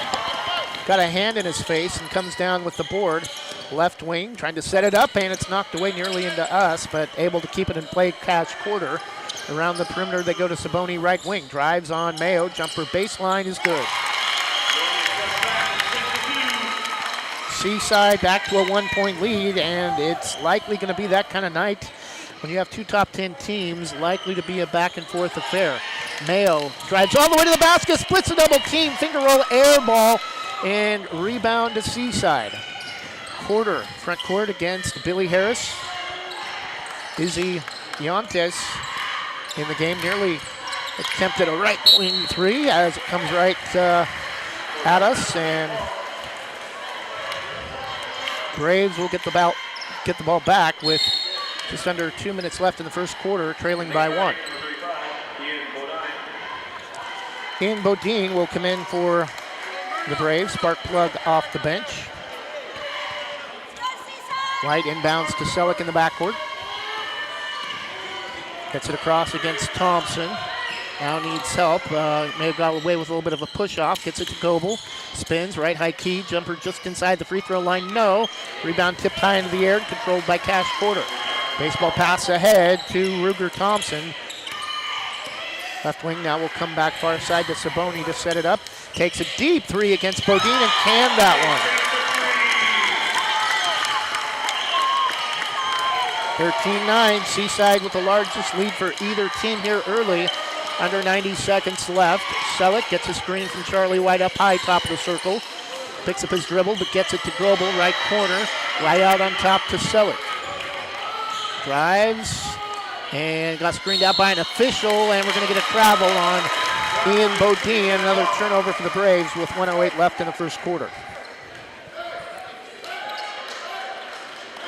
got a hand in his face and comes down with the board. Left wing trying to set it up, and it's knocked away nearly into us, but able to keep it in play cash quarter. Around the perimeter they go to Saboni right wing. Drives on Mayo. Jumper baseline is good. Seaside back to a 1-point lead, and it's likely going to be that kind of night when you have two top 10 teams, likely to be a back and forth affair. Mayo drives all the way to the basket, splits a double team, finger roll, air ball, and rebound to Seaside. Quarter, front court against Billy Harris. Izzy Yontes in the game, nearly attempted a right wing 3 as it comes right at us, and Braves will get the ball back with just under 2 minutes left in the first quarter, trailing by 1. Ian Bodine will come in for the Braves. Spark plug off the bench. White inbounds to Selleck in the backcourt. Gets it across against Thompson. Now needs help. May have got away with a little bit of a push-off. Gets it to Goebel. Spins, right high key. Jumper just inside the free throw line. No. Rebound tipped high into the air, controlled by Cash Porter. Baseball pass ahead to Ruger Thompson. Left wing now will come back far side to Saboni to set it up. Takes a deep three against Bodine and can that one. 13-9, Seaside with the largest lead for either team here early. Under 90 seconds left. Selleck gets a screen from Charlie White up high, top of the circle. Picks up his dribble, but gets it to Goebel, right corner. Right out on top to Selleck. Drives and got screened out by an official, and we're going to get a travel on Ian Bodine. Another turnover for the Braves with 1:08 left in the first quarter.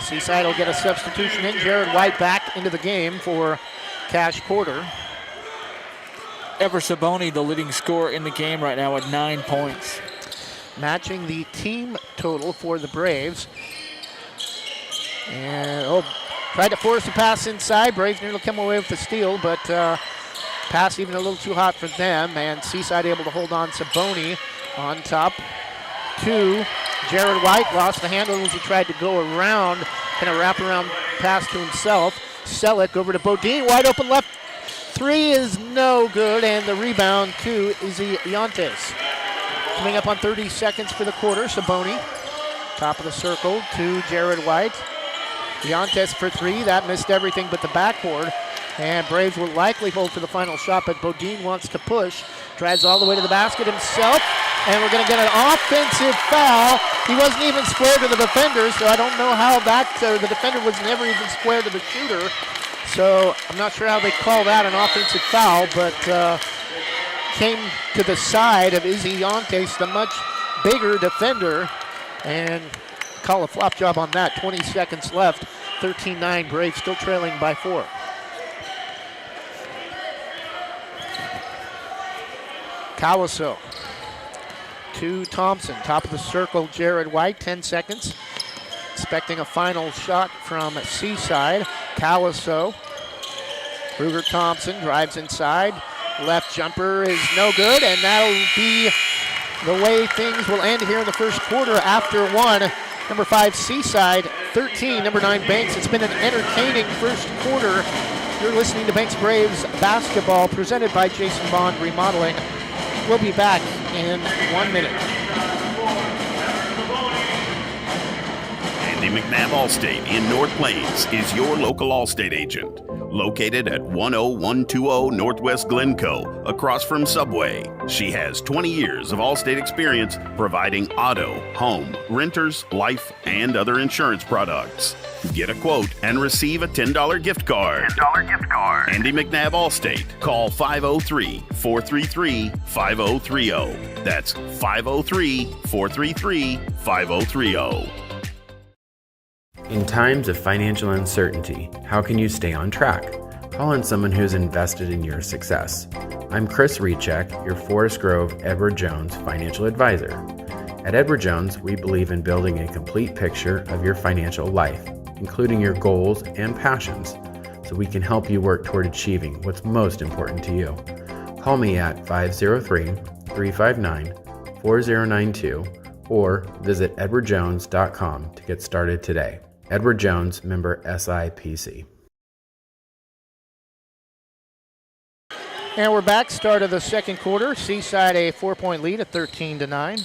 Seaside will get a substitution in. Jared White back into the game for Cash Porter.
Ever Saboni, the leading scorer in the game right now at 9 points.
Matching the team total for the Braves. And, tried to force a pass inside. Braves nearly come away with the steal, but pass even a little too hot for them. And Seaside able to hold on. Saboni on top to Jared White. Lost the handle as he tried to go around. Kind of wrap around pass to himself. Selleck over to Bodine. Wide open left. Three is no good, and the rebound to Izzy Leontes. Coming up on 30 seconds for the quarter, Saboni. Top of the circle to Jared White. Leontes for three. That missed everything but the backboard. And Braves will likely hold for the final shot, but Bodine wants to push. Drives all the way to the basket himself, and we're going to get an offensive foul. He wasn't even square to the defender, so I don't know how the defender was never even square to the shooter. So I'm not sure how they call that an offensive foul, but came to the side of Izzy Leontes, the much bigger defender, and call a flop job on that. 20 seconds left. 13-9, Braves still trailing by 4. Kawaso to Thompson. Top of the circle, Jared White, 10 seconds. Expecting a final shot from Seaside. Kawaso. Ruger Thompson drives inside. Left jumper is no good, and that'll be the way things will end here in the first quarter after one. Number 5, Seaside, 13, number 9, Banks. It's been an entertaining first quarter. You're listening to Banks Braves basketball presented by Jason Bond Remodeling. We'll be back in 1 minute.
Andy McNabb Allstate in North Plains is your local Allstate agent. Located at 10120 Northwest Glencoe, across from Subway. She has 20 years of Allstate experience providing auto, home, renters, life, and other insurance products. Get a quote and receive a $10 gift card. Andy McNabb Allstate. Call 503-433-5030. That's 503-433-5030.
In times of financial uncertainty, how can you stay on track? Call on someone who's invested in your success. I'm Chris Recheck, your Forest Grove Edward Jones financial advisor. At Edward Jones, we believe in building a complete picture of your financial life, including your goals and passions, so we can help you work toward achieving what's most important to you. Call me at 503-359-4092 or visit edwardjones.com to get started today. Edward Jones, member SIPC.
And we're back, start of the second quarter. Seaside a 4-point lead at 13-9.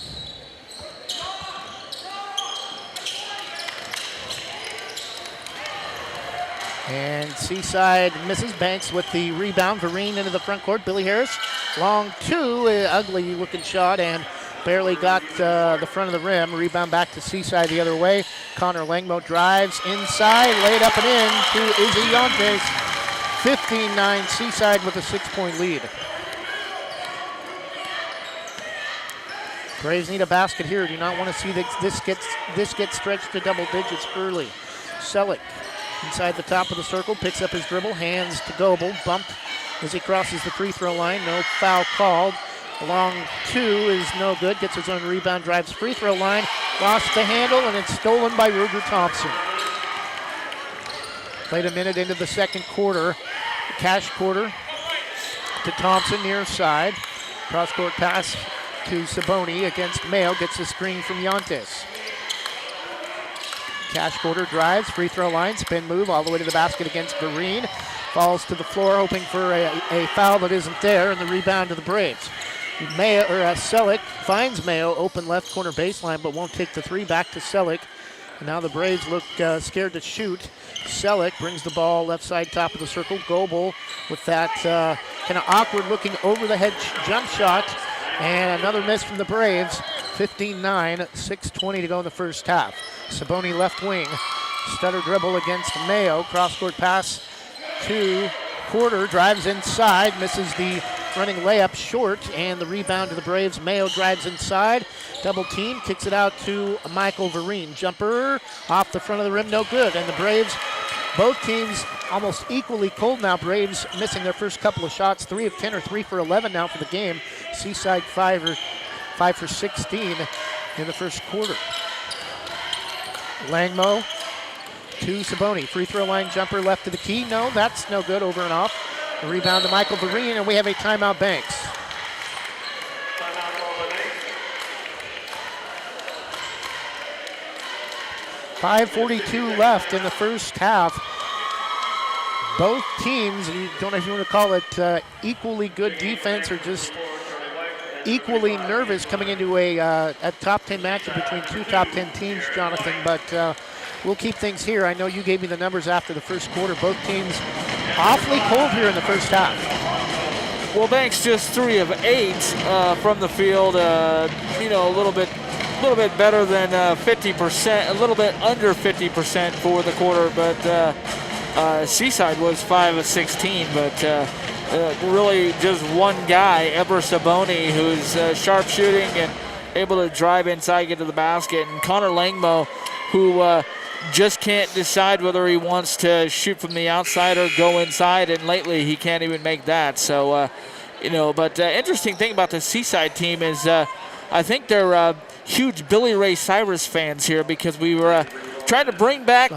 And Seaside misses. Banks with the rebound. Vereen into the front court. Billy Harris, long two, ugly looking shot, and barely got the front of the rim. Rebound back to Seaside the other way. Connor Langmo drives inside, laid up and in to Izzy Leontes. 15-9, Seaside with a 6-point lead. Braves need a basket here. Do not want to see this get stretched to double digits early. Selleck inside the top of the circle, picks up his dribble, hands to Goebel, bumped as he crosses the free throw line. No foul called. Long two is no good. Gets his own rebound, drives free throw line, lost the handle, and it's stolen by Ruger Thompson. Played a minute into the second quarter. Cash quarter to Thompson near side. Cross-court pass to Saboni against Mayo. Gets the screen from Yontes. Cash quarter drives, free throw line, spin move all the way to the basket against Vereen. Falls to the floor, hoping for a foul that isn't there, and the rebound to the Braves. Selleck finds Mayo, open left corner baseline, but won't take the three. Back to Selleck. And now the Braves look scared to shoot. Selleck brings the ball left side, top of the circle. Goebel with that kind of awkward looking over the head jump shot. And another miss from the Braves. 15-9, 6:20 to go in the first half. Saboni left wing. Stutter dribble against Mayo. Cross-court pass to Porter. Drives inside. Misses the running layup short. And the rebound to the Braves. Mayo drives inside. Double team. Kicks it out to Michael Vereen. Jumper off the front of the rim. No good. And the Braves, both teams almost equally cold now. Braves missing their first couple of shots. 3 of 10 or 3 for 11 now for the game. Seaside 5 for 16 in the first quarter. Langmo to Saboni. Free throw line jumper left to the key. No, that's no good. Over and off. The rebound to Michael Vereen, and we have a timeout, Banks. .5:42 left in the first half. Both teams, you don't know if you want to call it equally good defense or just equally nervous coming into a top 10 matchup between two top 10 teams, Jonathan, but we'll keep things here. I know you gave me the numbers after the first quarter. Both teams awfully cold here in the first half.
Well, Banks just 3 of 8 from the field, a little bit better than 50%, a little bit under 50% for the quarter, but Seaside was 5 of 16, but really just one guy, Eber Saboni, who's sharp shooting and able to drive inside, get to the basket, and Connor Langmo, who just can't decide whether he wants to shoot from the outside or go inside, and lately he can't even make that. So, but interesting thing about the Seaside team is I think they're huge Billy Ray Cyrus fans here, because we were trying to bring back,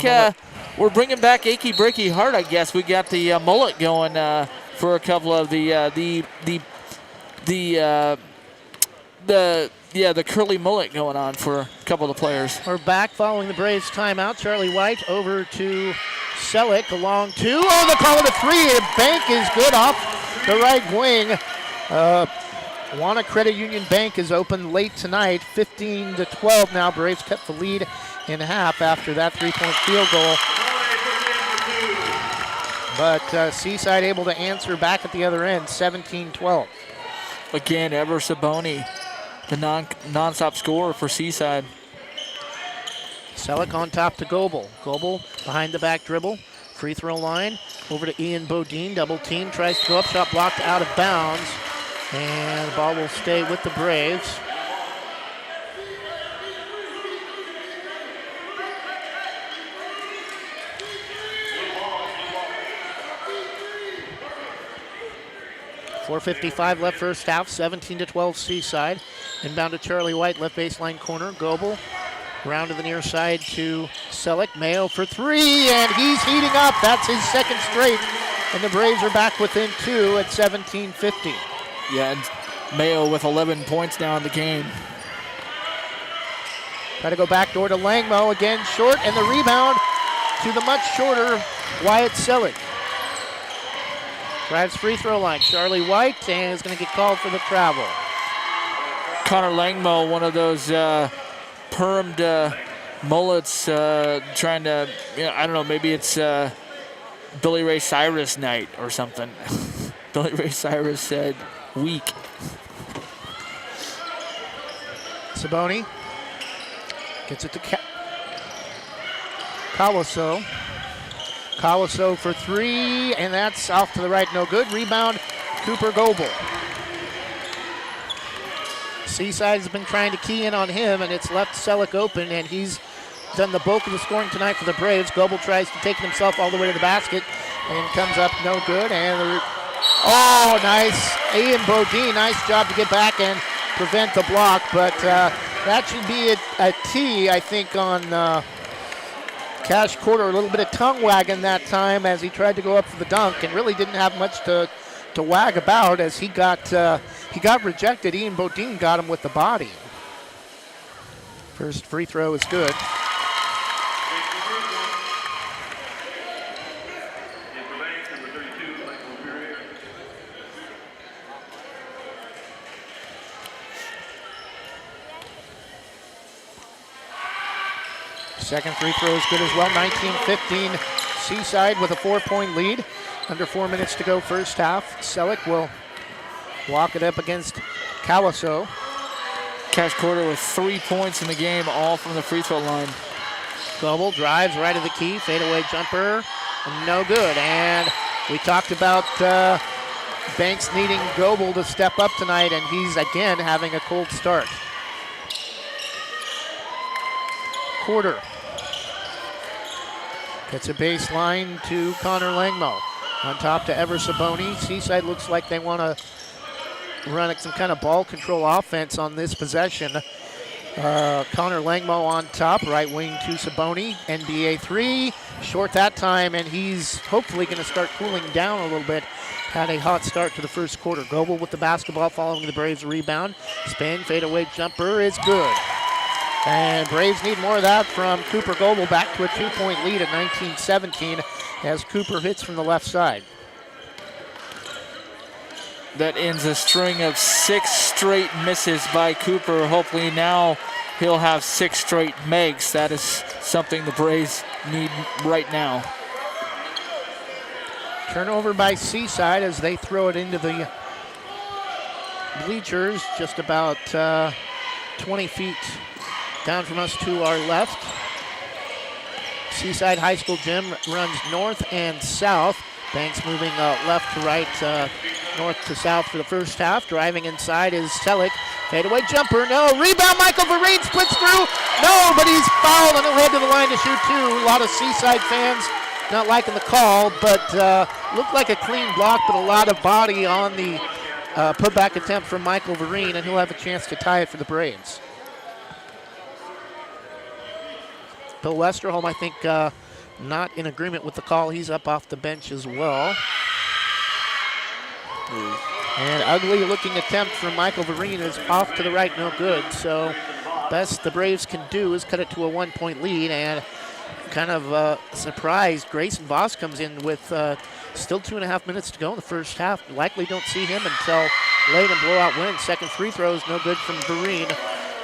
we're bringing back Achy Breaky Heart, I guess. We got the mullet going for a couple of the curly mullet going on for a couple of the players.
We're back following the Braves timeout. Charlie White over to Selleck, along 2. Oh, the call of the 3. Bank is good off the right wing. Wanna Credit Union Bank is open late tonight, 15-12 now. Braves cut the lead in half after that 3-point field goal. But Seaside able to answer back at the other end, 17-12.
Again, Eber Saboni, the non-stop scorer for Seaside.
Selleck on top to Goebel. Goebel behind the back dribble. Free throw line. Over to Ian Bodine. Double team. Tries to go up. Shot blocked out of bounds. And the ball will stay with the Braves. .455 left first half, 17-12 Seaside. Inbound to Charlie White, left baseline corner. Goebel round to the near side to Selleck. Mayo for 3, and he's heating up. That's his second straight. And the Braves are back within 2 at 17-50.
Yeah, and Mayo with 11 points now in the game.
Try to go back door to Langmo, again short, and the rebound to the much shorter Wyatt Selleck. Drives free throw line. Charlie White, and is going to get called for the travel.
Connor Langmo, one of those permed mullets, trying to, I don't know, maybe it's Billy Ray Cyrus night or something. Billy Ray Cyrus said weak.
Saboni gets it to Kawaso. Kawaso for 3, and that's off to the right, no good. Rebound, Cooper Goebel. Seaside has been trying to key in on him, and it's left Selleck open, and he's done the bulk of the scoring tonight for the Braves. Goebel tries to take himself all the way to the basket, and comes up no good. And nice. Ian Bodine, nice job to get back and prevent the block, but that should be a T, I think, on Cash Quarter a little bit of tongue wagging that time as he tried to go up for the dunk and really didn't have much to wag about as he got rejected. Ian Bodine got him with the body. First free throw is good. Second free throw is good as well. 19-15 Seaside with a 4-point lead. Under 4 minutes to go first half. Selleck will walk it up against Calaso.
Cash Quarter with 3 points in the game, all from the free throw line.
Goebel drives right of the key. Fadeaway jumper. No good. And we talked about Banks needing Goebel to step up tonight, and he's again having a cold start. Quarter. Gets a baseline to Connor Langmo. On top to Ever Saboni. Seaside looks like they want to run some kind of ball control offense on this possession. Connor Langmo on top, right wing to Saboni. NBA 3, short that time, and he's hopefully going to start cooling down a little bit. Had a hot start to the first quarter. Goebel with the basketball following the Braves rebound. Spin, fadeaway jumper is good. And Braves need more of that from Cooper Goebel, back to a 2-point lead at 19-17 as Cooper hits from the left side.
That ends a string of 6 straight misses by Cooper. Hopefully now he'll have 6 straight makes. That is something the Braves need right now.
Turnover by Seaside as they throw it into the bleachers, just about 20 feet down from us to our left. Seaside High School gym runs north and south. Banks moving left to right, north to south for the first half. Driving inside is Selleck. Fadeaway jumper, no. Rebound, Michael Vereen splits through. No, but he's fouled and he'll head to the line to shoot two. A lot of Seaside fans not liking the call, but looked like a clean block, but a lot of body on the putback attempt from Michael Vereen, and he'll have a chance to tie it for the Braves. Bill Westerholm, I think, not in agreement with the call. He's up off the bench as well. And ugly looking attempt from Michael Vereen is off to the right, no good. So best the Braves can do is cut it to a 1-point lead, and kind of surprised Grayson Voss comes in with still 2.5 minutes to go in the first half. Likely don't see him until late in blowout win. Second free throw is no good from Vereen,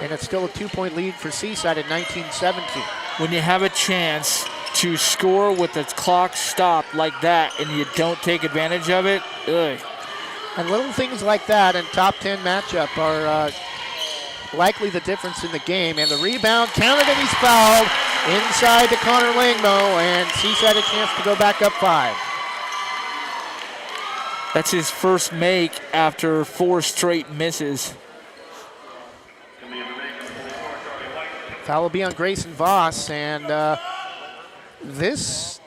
and it's still a 2-point lead for Seaside at 19-17.
When you have a chance to score with the clock stopped like that and you don't take advantage of it, ugh.
And little things like that in top 10 matchup are likely the difference in the game. And the rebound counted and he's fouled inside to Connor Langmo, and Seaside a chance to go back up 5.
That's his first make after 4 straight misses.
Foul will be on Grayson Voss, and this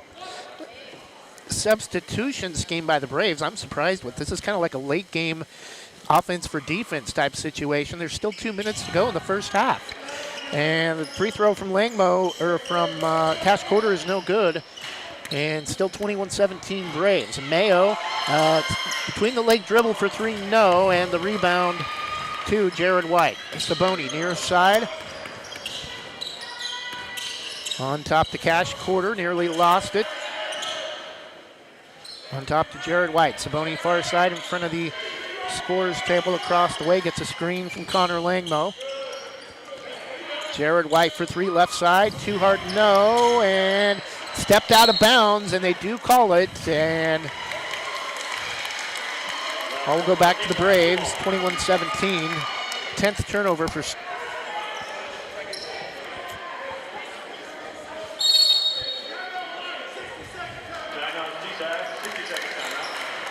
substitution scheme by the Braves, I'm surprised with. This is kind of like a late game offense for defense type situation. There's still 2 minutes to go in the first half. And the free throw from Langmo, or from Cash Quarter, is no good. And still 21-17 Braves. Mayo, between the leg dribble for 3, no, and the rebound to Jared White. Saboni near side. On top to Cash Quarter, nearly lost it. On top to Jared White. Saboni far side in front of the scorers table across the way. Gets a screen from Connor Langmo. Jared White for 3 left side. Too hard, no, and stepped out of bounds, and they do call it. And all will go back to the Braves, 21-17. 10th turnover for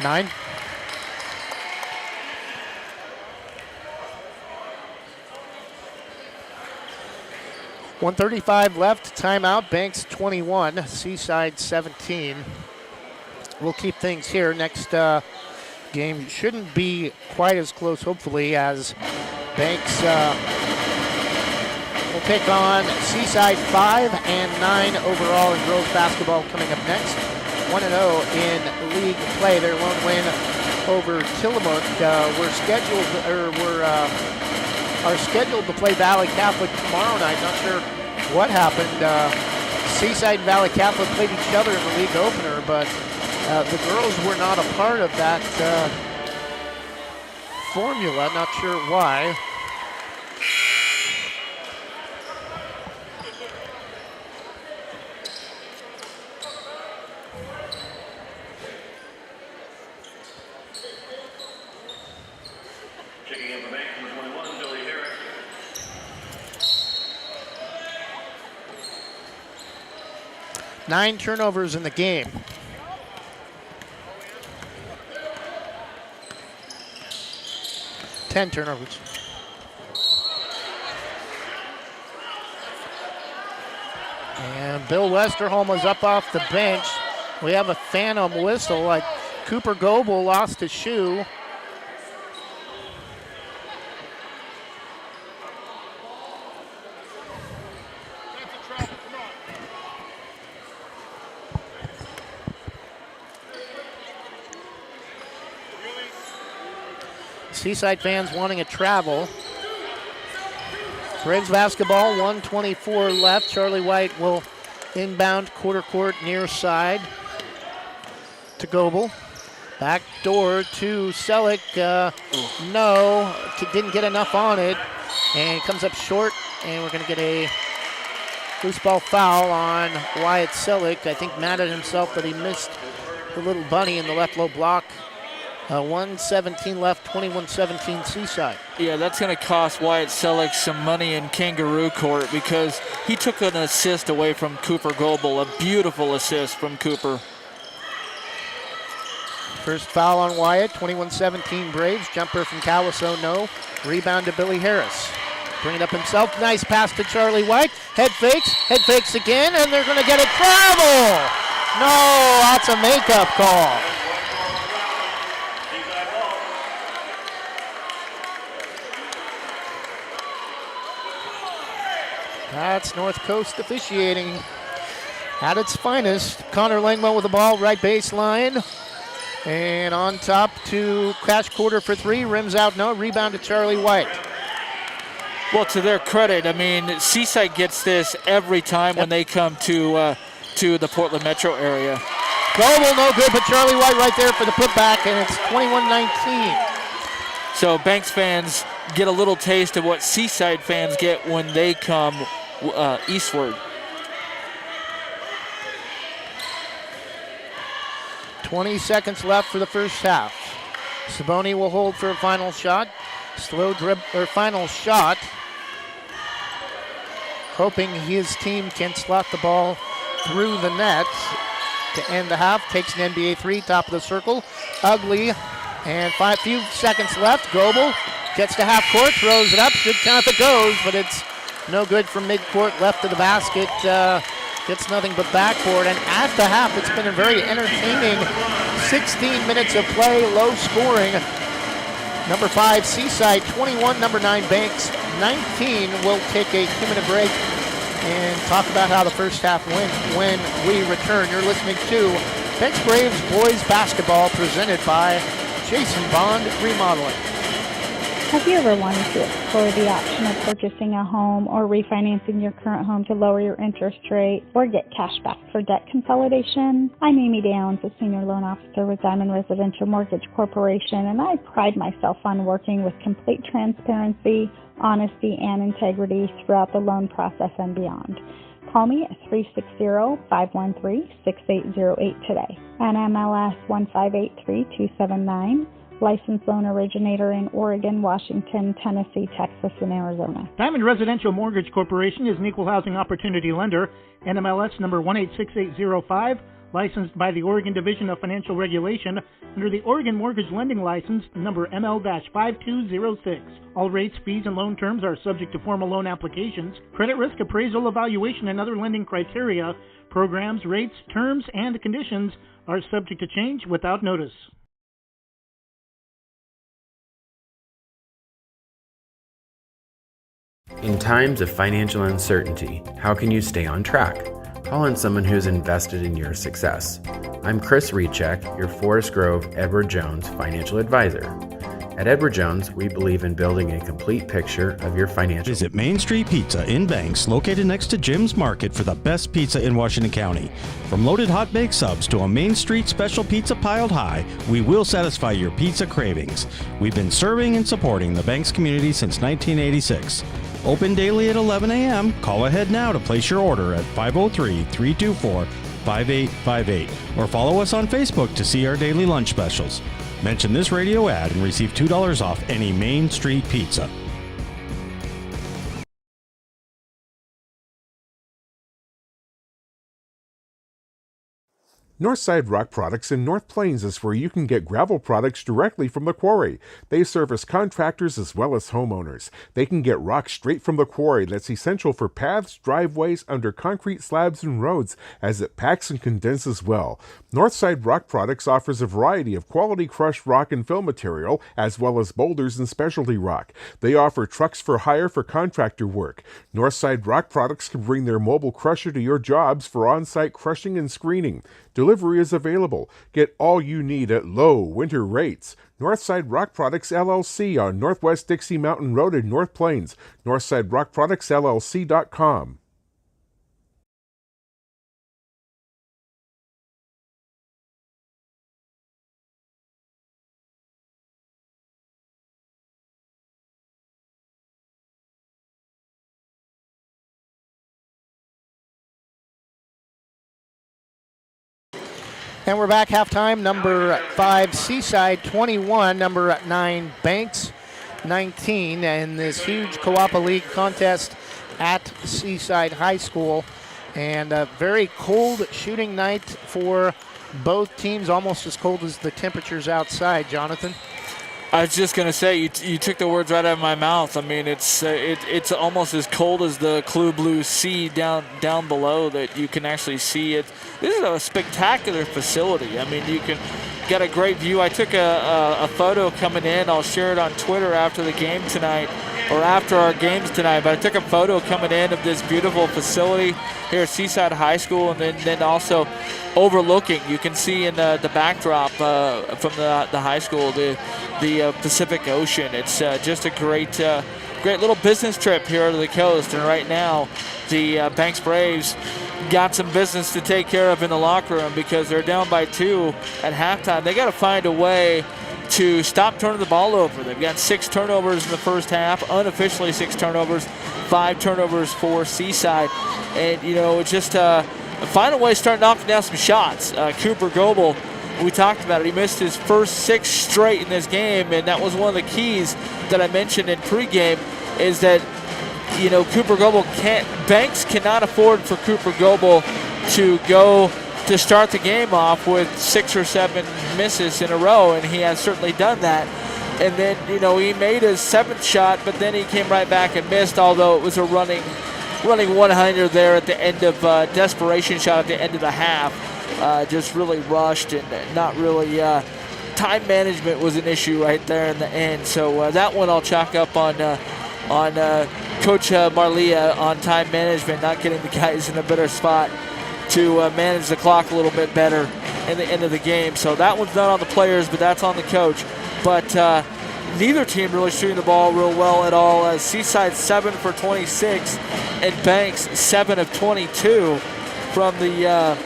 9. .135 left, timeout. Banks 21, Seaside 17. We'll keep things here. Next game shouldn't be quite as close, hopefully, as Banks. Hold pick on Seaside 5 and 9 overall in girls basketball coming up next. 1-0 in league play. Their lone win over Tillamook. Are scheduled to play Valley Catholic tomorrow night. Not sure what happened. Seaside and Valley Catholic played each other in the league opener, but the girls were not a part of that formula. Not sure why.
Checking in for bank number 21, Billy Harris.
Nine turnovers in the game. Ten turnovers. And Bill Westerholm is up off the bench. We have a phantom whistle, like Cooper Goebel lost his shoe. Seaside fans wanting a travel. Braves basketball, 1:24 left. Charlie White will inbound quarter court near side to Goebel. Back door to Selleck. No, didn't get enough on it. And comes up short, and we're going to get a loose ball foul on Wyatt Selleck. I think mad at himself that he missed the little bunny in the left low block. 1:17 left, 21-17 Seaside.
Yeah, that's going to cost Wyatt Selleck some money in Kangaroo Court because he took an assist away from Cooper Goebel, a beautiful assist from Cooper.
First foul on Wyatt, 21-17 Braves. Jumper from Caliso, no. Rebound to Billy Harris. Bring it up himself. Nice pass to Charlie White. Head fakes again, and they're going to get a travel. No, that's a makeup call. That's North Coast officiating at its finest. Connor Langwell with the ball, right baseline. And on top to Cash Quarter for three. Rims out, no. Rebound to Charlie White.
Well, to their credit, I mean, Seaside gets this every time when they come to the Portland metro area.
Goebel, no good, but Charlie White right there for the putback, and it's 21-19.
So Banks fans get a little taste of what Seaside fans get when they come eastward.
20 seconds left for the first half. Saboni will hold for a final shot. Final shot. Hoping his team can slot the ball through the net to end the half. Takes an NBA three, top of the circle. Ugly. And few seconds left. Goebel gets to half court, throws it up. Should count if it goes, but it's no good from midcourt, left of the basket. Gets nothing but backboard. And at the half, it's been a very entertaining 16 minutes of play, low scoring. Number 5, Seaside 21, number 9, Banks 19. We'll take a 2-minute break and talk about how the first half went when we return. You're listening to Banks Braves Boys Basketball presented by Jason Bond Remodeling.
Have you ever wanted to explore the option of purchasing a home or refinancing your current home to lower your interest rate or get cash back for debt consolidation? I'm Amy Downs, a Senior Loan Officer with Diamond Residential Mortgage Corporation, and I pride myself on working with complete transparency, honesty, and integrity throughout the loan process and beyond. Call me at 360-513-6808 today. NMLS 1583279. Licensed loan originator in Oregon, Washington, Tennessee, Texas, and Arizona.
Diamond Residential Mortgage Corporation is an equal housing opportunity lender. NMLS number 186805. Licensed by the Oregon Division of Financial Regulation under the Oregon Mortgage Lending License number ML-5206. All rates, fees, and loan terms are subject to formal loan applications, credit risk appraisal, evaluation, and other lending criteria. Programs, rates, terms, and conditions are subject to change without notice.
In times of financial uncertainty, how can you stay on track? Call on someone who's invested in your success. I'm Chris Recheck, your Forest Grove Edward Jones financial advisor. At Edward Jones, we believe in building a complete picture of your financial.
Visit Main Street Pizza in Banks, located next to Jim's Market, for the best pizza in Washington County. From loaded hot baked subs to a Main Street special pizza piled high, we will satisfy your pizza cravings. We've been serving and supporting the Banks community since 1986. Open daily at 11 a.m. Call ahead now to place your order at 503-324-5858 or follow us on Facebook to see our daily lunch specials. Mention this radio ad and receive $2 off any Main Street pizza.
Northside Rock Products in North Plains is where you can get gravel products directly from the quarry. They service contractors as well as homeowners. They can get rock straight from the quarry that's essential for paths, driveways, under concrete slabs and roads, as it packs and condenses well. Northside Rock Products offers a variety of quality crushed rock and fill material, as well as boulders and specialty rock. They offer trucks for hire for contractor work. Northside Rock Products can bring their mobile crusher to your jobs for on-site crushing and screening. Delivery is available. Get all you need at low winter rates. Northside Rock Products LLC on Northwest Dixie Mountain Road in North Plains. NorthsideRockProductsLLC.com.
And we're back halftime. Number 5, Seaside 21. Number 9, Banks 19. And this huge Coapa League contest at Seaside High School. And a very cold shooting night for both teams, almost as cold as the temperatures outside, Jonathan.
I was just going to say, you took the words right out of my mouth. I mean, it's almost as cold as the Clue Blue Sea down below that you can actually see it. This is a spectacular facility. I mean, you can get a great view. I took a photo coming in. I'll share it on Twitter after the game tonight, or after our games tonight. But I took a photo coming in of this beautiful facility here at Seaside High School, and then also overlooking. You can see in the backdrop from the high school the Pacific Ocean. It's just a great little business trip here to the coast. And right now, the Banks Braves got some business to take care of in the locker room because they're down by 2 at halftime. They got to find a way to stop turning the ball over. They've got 6 turnovers in the first half, unofficially 6 turnovers, 5 turnovers for Seaside. And, it's just find a way to start knocking down some shots. Cooper Goebel, we talked about it. He missed his first 6 straight in this game, and that was one of the keys that I mentioned in pregame is that, Cooper Goebel Banks cannot afford for Cooper Goebel to go to start the game off with 6 or 7 misses in a row, and he has certainly done that. And then, he made his 7th shot, but then he came right back and missed, although it was a running one-hander there at the end of desperation shot at the end of the half. Just really rushed and not really time management was an issue right there in the end. So that one I'll chalk up on Coach Marlia on time management, not getting the guys in a better spot to manage the clock a little bit better in the end of the game. So that one's not on the players, but that's on the coach. But neither team really shooting the ball real well at all. As Seaside 7 for 26 and Banks 7 of 22 from the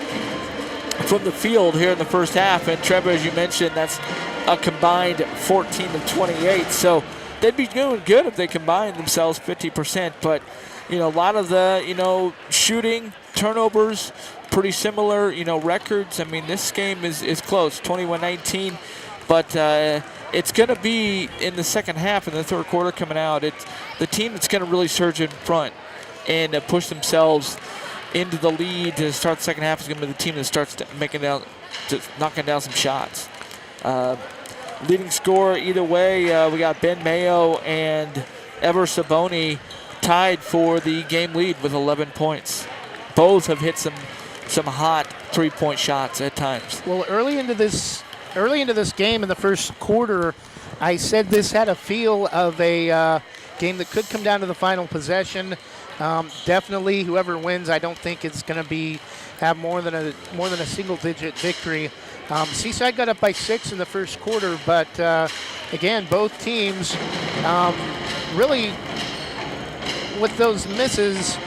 field here in the first half. And Trevor, as you mentioned, that's a combined 14 of 28. So they'd be doing good if they combined themselves 50%. But, a lot of the, shooting, turnovers, pretty similar, records. I mean, this game is close, 21-19. But it's going to be in the second half, in the third quarter coming out. It's the team that's going to really surge in front and push themselves into the lead to start the second half is going to be the team that starts knocking down some shots. Leading scorer either way, we got Ben Mayo and Ever Saboni tied for the game lead with 11 points. Both have hit some hot 3-point shots at times.
Well, early into this game in the first quarter, I said this had a feel of a game that could come down to the final possession. Definitely, whoever wins, I don't think it's going to have more than a single-digit victory. Seaside got up by 6 in the first quarter, but again, both teams really, with those misses,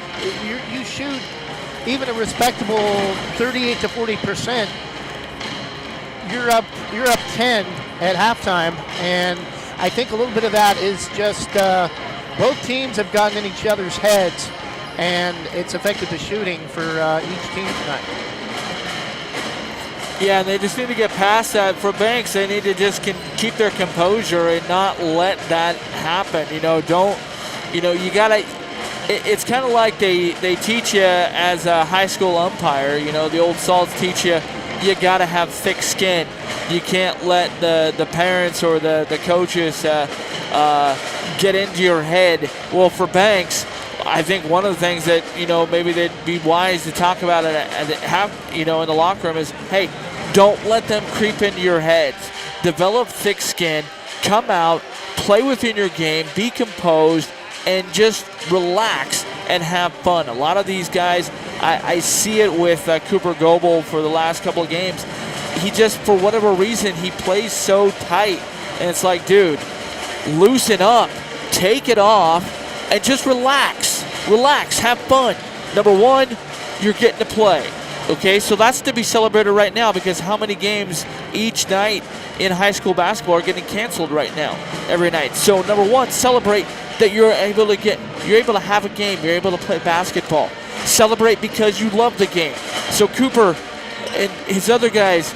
you shoot even a respectable 38 to 40%. You're up 10 at halftime, and I think a little bit of that is just both teams have gotten in each other's heads, and it's affected the shooting for each team tonight.
Yeah, and they just need to get past that. For Banks, they need to just keep their composure and not let that happen. You gotta. It's kind of like they teach you as a high school umpire. The old salts teach you gotta have thick skin. You can't let the parents or the coaches get into your head. Well, for Banks, I think one of the things that maybe they'd be wise to talk about in the locker room is, hey, don't let them creep into your heads. Develop thick skin. Come out, play within your game, be composed, and just relax and have fun. A lot of these guys, I see it with Cooper Goebel for the last couple of games. He just, for whatever reason, he plays so tight. And it's like, dude, loosen up, take it off, and just relax. Relax, have fun. Number one, you're getting to play. Okay, so that's to be celebrated right now, because how many games each night in high school basketball are getting canceled right now, every night? So number one, celebrate that you're able to have a game, you're able to play basketball. Celebrate because you love the game. So Cooper and his other guys,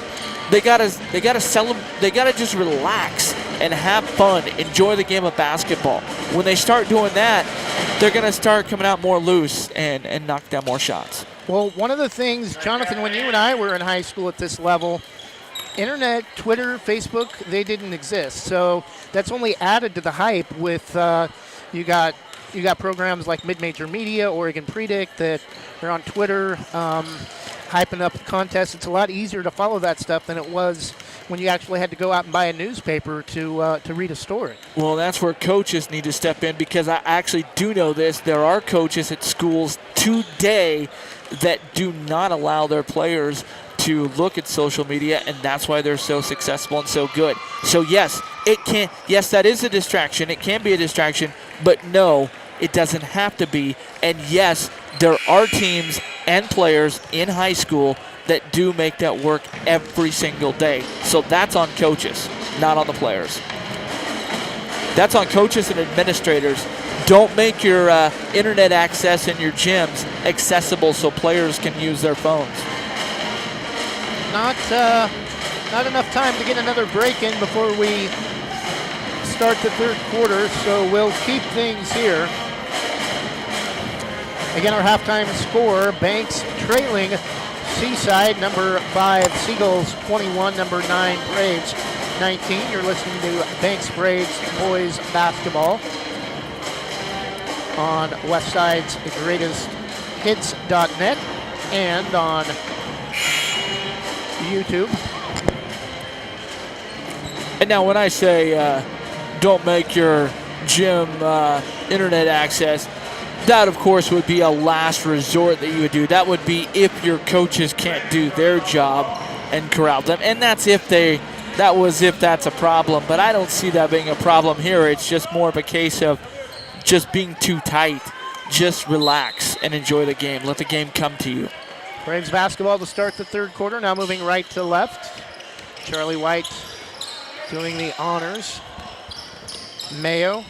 they gotta just relax and have fun, enjoy the game of basketball. When they start doing that, they're gonna start coming out more loose and knock down more shots.
Well, one of the things, Jonathan, when you and I were in high school at this level, internet, Twitter, Facebook, they didn't exist. So that's only added to the hype with you got programs like Mid-Major Media, Oregon Predict that are on Twitter hyping up contests. It's a lot easier to follow that stuff than it was when you actually had to go out and buy a newspaper to read a story.
Well, that's where coaches need to step in, because I actually do know this. There are coaches at schools today that do not allow their players to look at social media, and that's why they're so successful and so good. So yes, that is a distraction. It can be a distraction, but no, it doesn't have to be. And yes, there are teams and players in high school that do make that work every single day. So that's on coaches, not on the players. That's on coaches and administrators. Don't make your internet access in your gyms accessible so players can use their phones.
Not enough time to get another break in before we start the third quarter, so we'll keep things here. Again, our halftime score, Banks trailing Seaside, number 5 Seagulls 21, number 9 Braves 19. You're listening to Banks Braves boys basketball on Westside's Greatest Hits.net and on YouTube.
And now when I say don't make your gym internet access, that of course would be a last resort that you would do. That would be if your coaches can't do their job and corral them. And that's if that's a problem. But I don't see that being a problem here. It's just more of a case of just being too tight. Just relax and enjoy the game. Let the game come to you.
Braves basketball to start the third quarter. Now moving right to left. Charlie White doing the honors. Mayo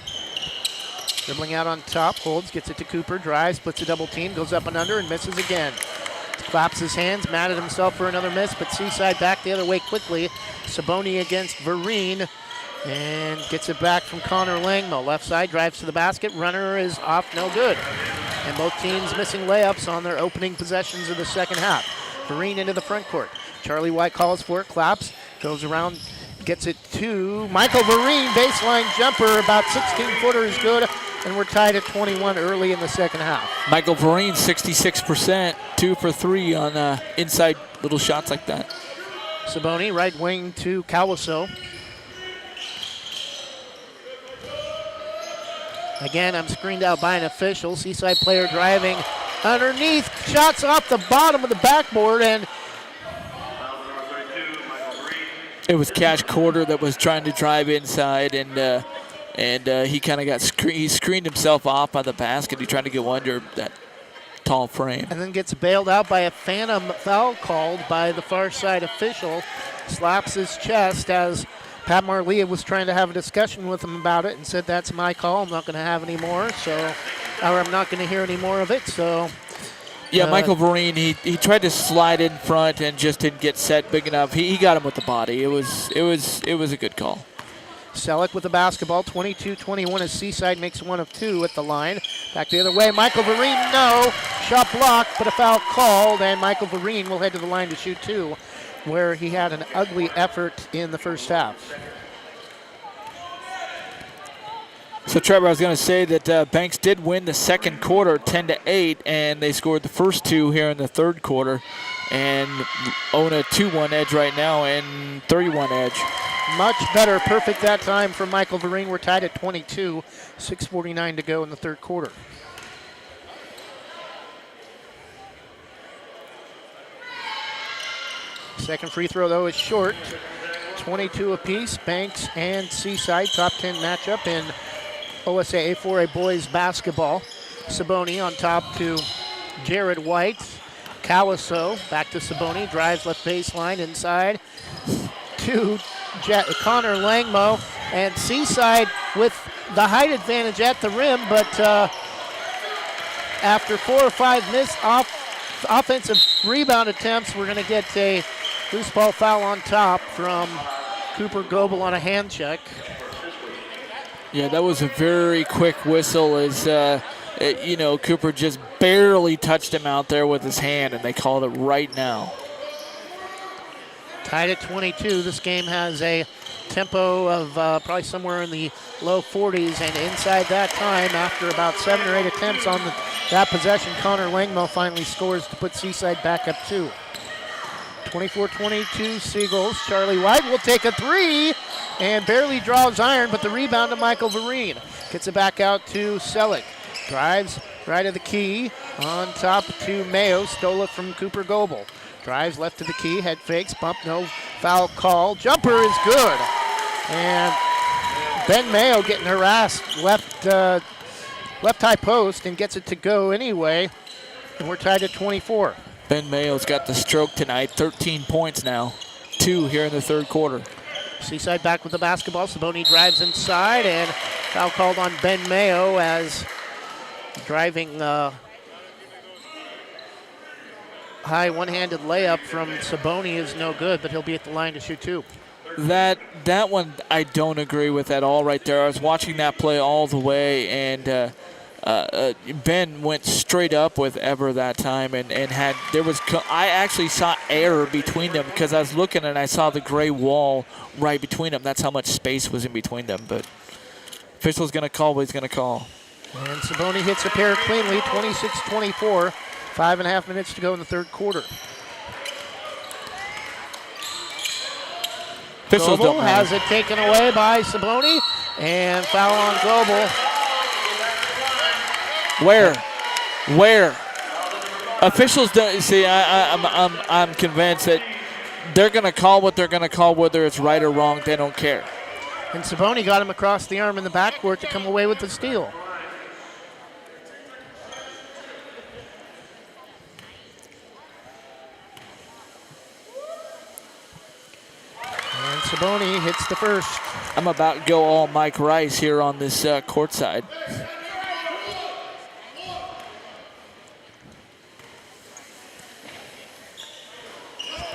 dribbling out on top, holds, gets it to Cooper, drives, splits a double team, goes up and under and misses again. Claps his hands, mad at himself for another miss, but Seaside back the other way quickly. Saboni against Vereen and gets it back from Connor Langmo. Left side, drives to the basket, runner is off, no good. And both teams missing layups on their opening possessions of the second half. Vereen into the front court. Charlie White calls for it, claps, goes around, gets it to Michael Vereen, baseline jumper, about 16-footer is good, and we're tied at 21 early in the second half.
Michael Vereen, 66%, 2 for 3 on inside little shots like that.
Saboni, right wing to Kawaso. Again, I'm screened out by an official. Seaside player driving underneath. Shots off the bottom of the backboard, and
it was Cash Quarter that was trying to drive inside, and he kind of got he screened himself off by the basket. He tried to go under that tall frame.
And then gets bailed out by a phantom foul called by the far side official. Slaps his chest as Pat Marlia was trying to have a discussion with him about it and said, that's my call. I'm not going to have any more, or I'm not going to hear any more of it. So,
yeah, Michael Vereen, he tried to slide in front and just didn't get set big enough. He got him with the body. It was a good call.
Selleck with the basketball, 22-21 as Seaside makes one of two at the line. Back the other way, Michael Vereen, no. Shot blocked, but a foul called, and Michael Vereen will head to the line to shoot two, where he had an ugly effort in the first half.
So, Trevor, I was going to say that Banks did win the second quarter 10-8, and they scored the first two here in the third quarter and own a 2-1 edge right now and 31 edge.
Much better, perfect that time for Michael Vereen. We're tied at 22, 6:49 to go in the third quarter. Second free throw, though, is short. 22 apiece, Banks and Seaside, top 10 matchup in OSA A4A boys basketball. Saboni on top to Jared White. Caliso back to Saboni, drives left baseline inside to Connor Langmo, and Seaside with the height advantage at the rim, but after 4 or 5 missed offensive rebound attempts, we're going to get a loose ball foul on top from Cooper Goebel on a hand check.
Yeah, that was a very quick whistle as, Cooper just barely touched him out there with his hand, and they called it right now.
Tied at 22. This game has a tempo of probably somewhere in the low 40s, and inside that time, after about 7 or 8 attempts on that possession, Connor Langmo finally scores to put Seaside back up 2. 24-22 Seagulls. Charlie White will take a three and barely draws iron, but the rebound to Michael Vereen. Gets it back out to Selleck. Drives right of the key on top to Mayo. Stole it from Cooper Goebel. Drives left to the key, head fakes, bump, no foul call. Jumper is good. And Ben Mayo getting harassed left high post and gets it to go anyway. And we're tied at 24.
Ben Mayo's got the stroke tonight, 13 points now, 2 here in the third quarter.
Seaside back with the basketball. Saboni drives inside, and foul called on Ben Mayo as driving high one-handed layup from Saboni is no good, but he'll be at the line to shoot 2.
That one I don't agree with at all right there. I was watching that play all the way, and Ben went straight up with Ever that time, and I actually saw air between them because I was looking and I saw the gray wall right between them. That's how much space was in between them. But official's going to call what he's going to call.
And Saboni hits a pair cleanly, 26-24. 5.5 minutes to go in the third quarter. Goebel has it taken away by Saboni, and foul on Goebel.
Where? Officials don't see. I'm convinced that they're going to call what they're going to call, whether it's right or wrong. They don't care.
And Saboni got him across the arm in the backcourt to come away with the steal. And Saboni hits the first.
I'm about to go all Mike Rice here on this court side.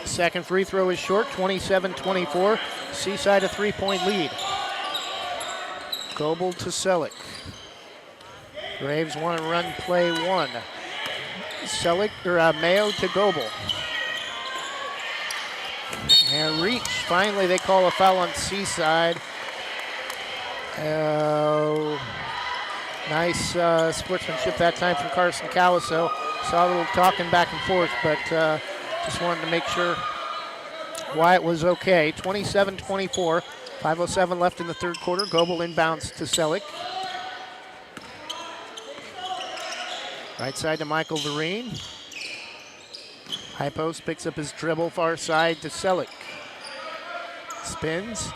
Second free throw is short, 27-24. Seaside a 3-point lead. Goebel to Selleck. Braves want to run play 1. Mayo to Goebel. And reach. Finally, they call a foul on Seaside. Nice sportsmanship that time from Carson Caliso. Saw a little talking back and forth, but just wanted to make sure why it was okay. 27-24. 5:07 left in the third quarter. Goebel inbounds to Selleck. Right side to Michael Vereen. High post picks up his dribble, far side to Selleck. Spins.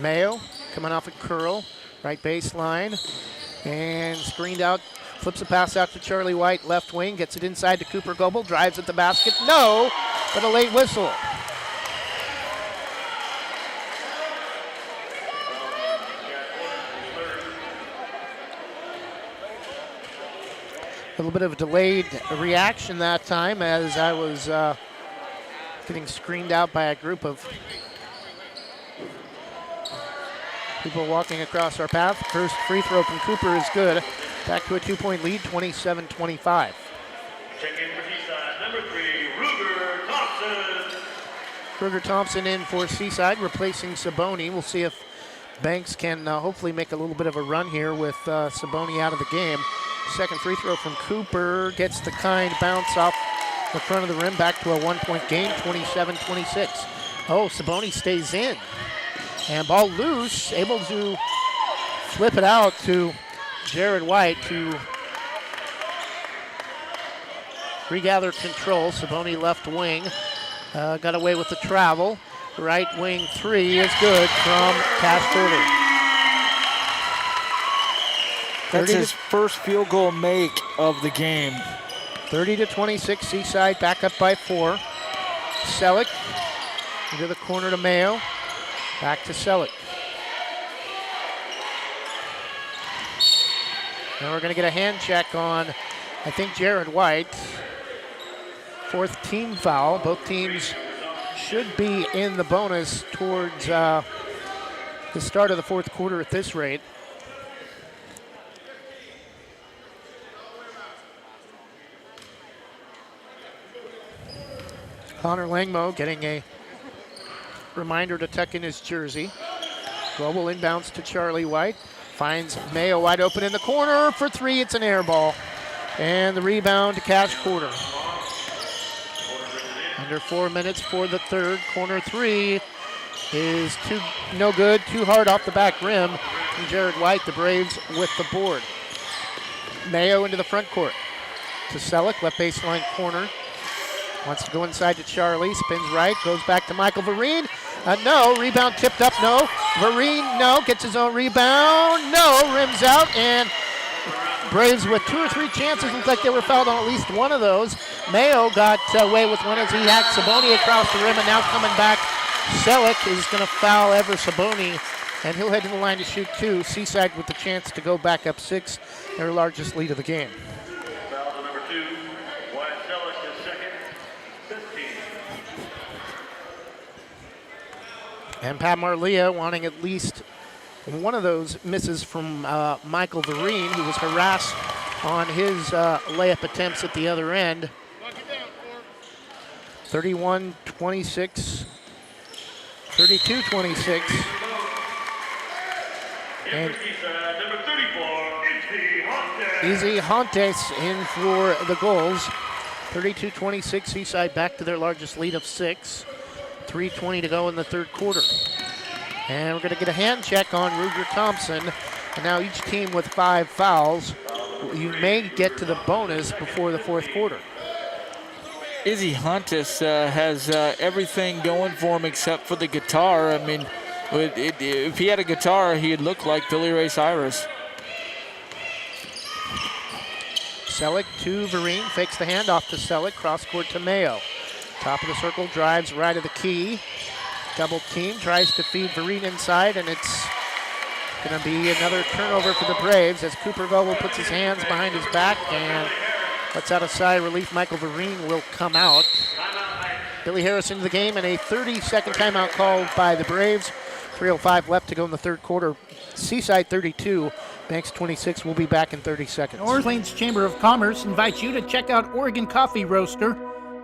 Mayo coming off a curl. Right baseline. And screened out. Flips a pass out to Charlie White, left wing. Gets it inside to Cooper Goebel. Drives at the basket. No, but a late whistle. A little bit of a delayed reaction that time as I was getting screened out by a group of people walking across our path. First free throw from Cooper is good. Back to a 2-point lead, 27-25.
Check in for Seaside, number 3, Ruger Thompson.
Ruger Thompson in for Seaside, replacing Saboni. We'll see if Banks can hopefully make a little bit of a run here with Saboni out of the game. Second free throw from Cooper gets the kind bounce off the front of the rim, back to a 1-point game, 27-26. Oh, Saboni stays in. And ball loose, able to flip it out to Jared White to regather control. Saboni left wing, got away with the travel. Right wing three is good from Cash Porter.
That's his first field goal make of the game.
30-26, Seaside back up by 4. Selleck into the corner to Mayo. Back to Selleck. Now we're going to get a hand check on, I think, Jared White. Fourth team foul. Both teams should be in the bonus towards the start of the fourth quarter at this rate. Connor Langmo getting a reminder to tuck in his jersey. Global inbounds to Charlie White. Finds Mayo wide open in the corner for three. It's an air ball. And the rebound to Cash Porter. Under 4 minutes for the third. Corner three is no good. Too hard off the back rim. And Jared White, the Braves, with the board. Mayo into the front court. To Selleck, left baseline corner. Wants to go inside to Charlie, spins right, goes back to Michael Vereen. No, rebound tipped up, no. Vereen, no, gets his own rebound, no, rims out, and Braves with 2 or 3 chances. Looked like they were fouled on at least one of those. Mayo got away with one as he hacked Saboni across the rim, and now coming back, Selleck is going to foul Ever Saboni, and he'll head to the line to shoot 2. Seaside with the chance to go back up 6, their largest lead of the game.
Foul to number 2, Wyatt Selleck is second, 15.
And Pat Marlia wanting at least one of those misses from Michael Vereen, who was harassed on his layup attempts at the other end. 31-26, 32-26. And
number 34,
Izzy Hontes in for the Gulls. 32-26, Seaside back to their largest lead of 6. 3:20 to go in the third quarter. And we're going to get a hand check on Ruger Thompson. And now each team with 5 fouls. You may get to the bonus before the fourth quarter.
Izzy Hontes has everything going for him except for the guitar. I mean, if he had a guitar, he'd look like Billy Ray Cyrus.
Selleck to Vereen, fakes the handoff to Selleck, cross court to Mayo. Top of the circle, drives right of the key. Double team, tries to feed Vereen inside, and it's going to be another turnover for the Braves as Cooper Goebel puts his hands behind his back and lets out a sigh of relief. Michael Vereen will come out. Billy Harris into the game, and a 30-second timeout called by the Braves. 3:05 left to go in the third quarter. Seaside 32, Banks 26. We'll be back in 30 seconds.
Orange Plains Chamber of Commerce invites you to check out Oregon Coffee Roaster.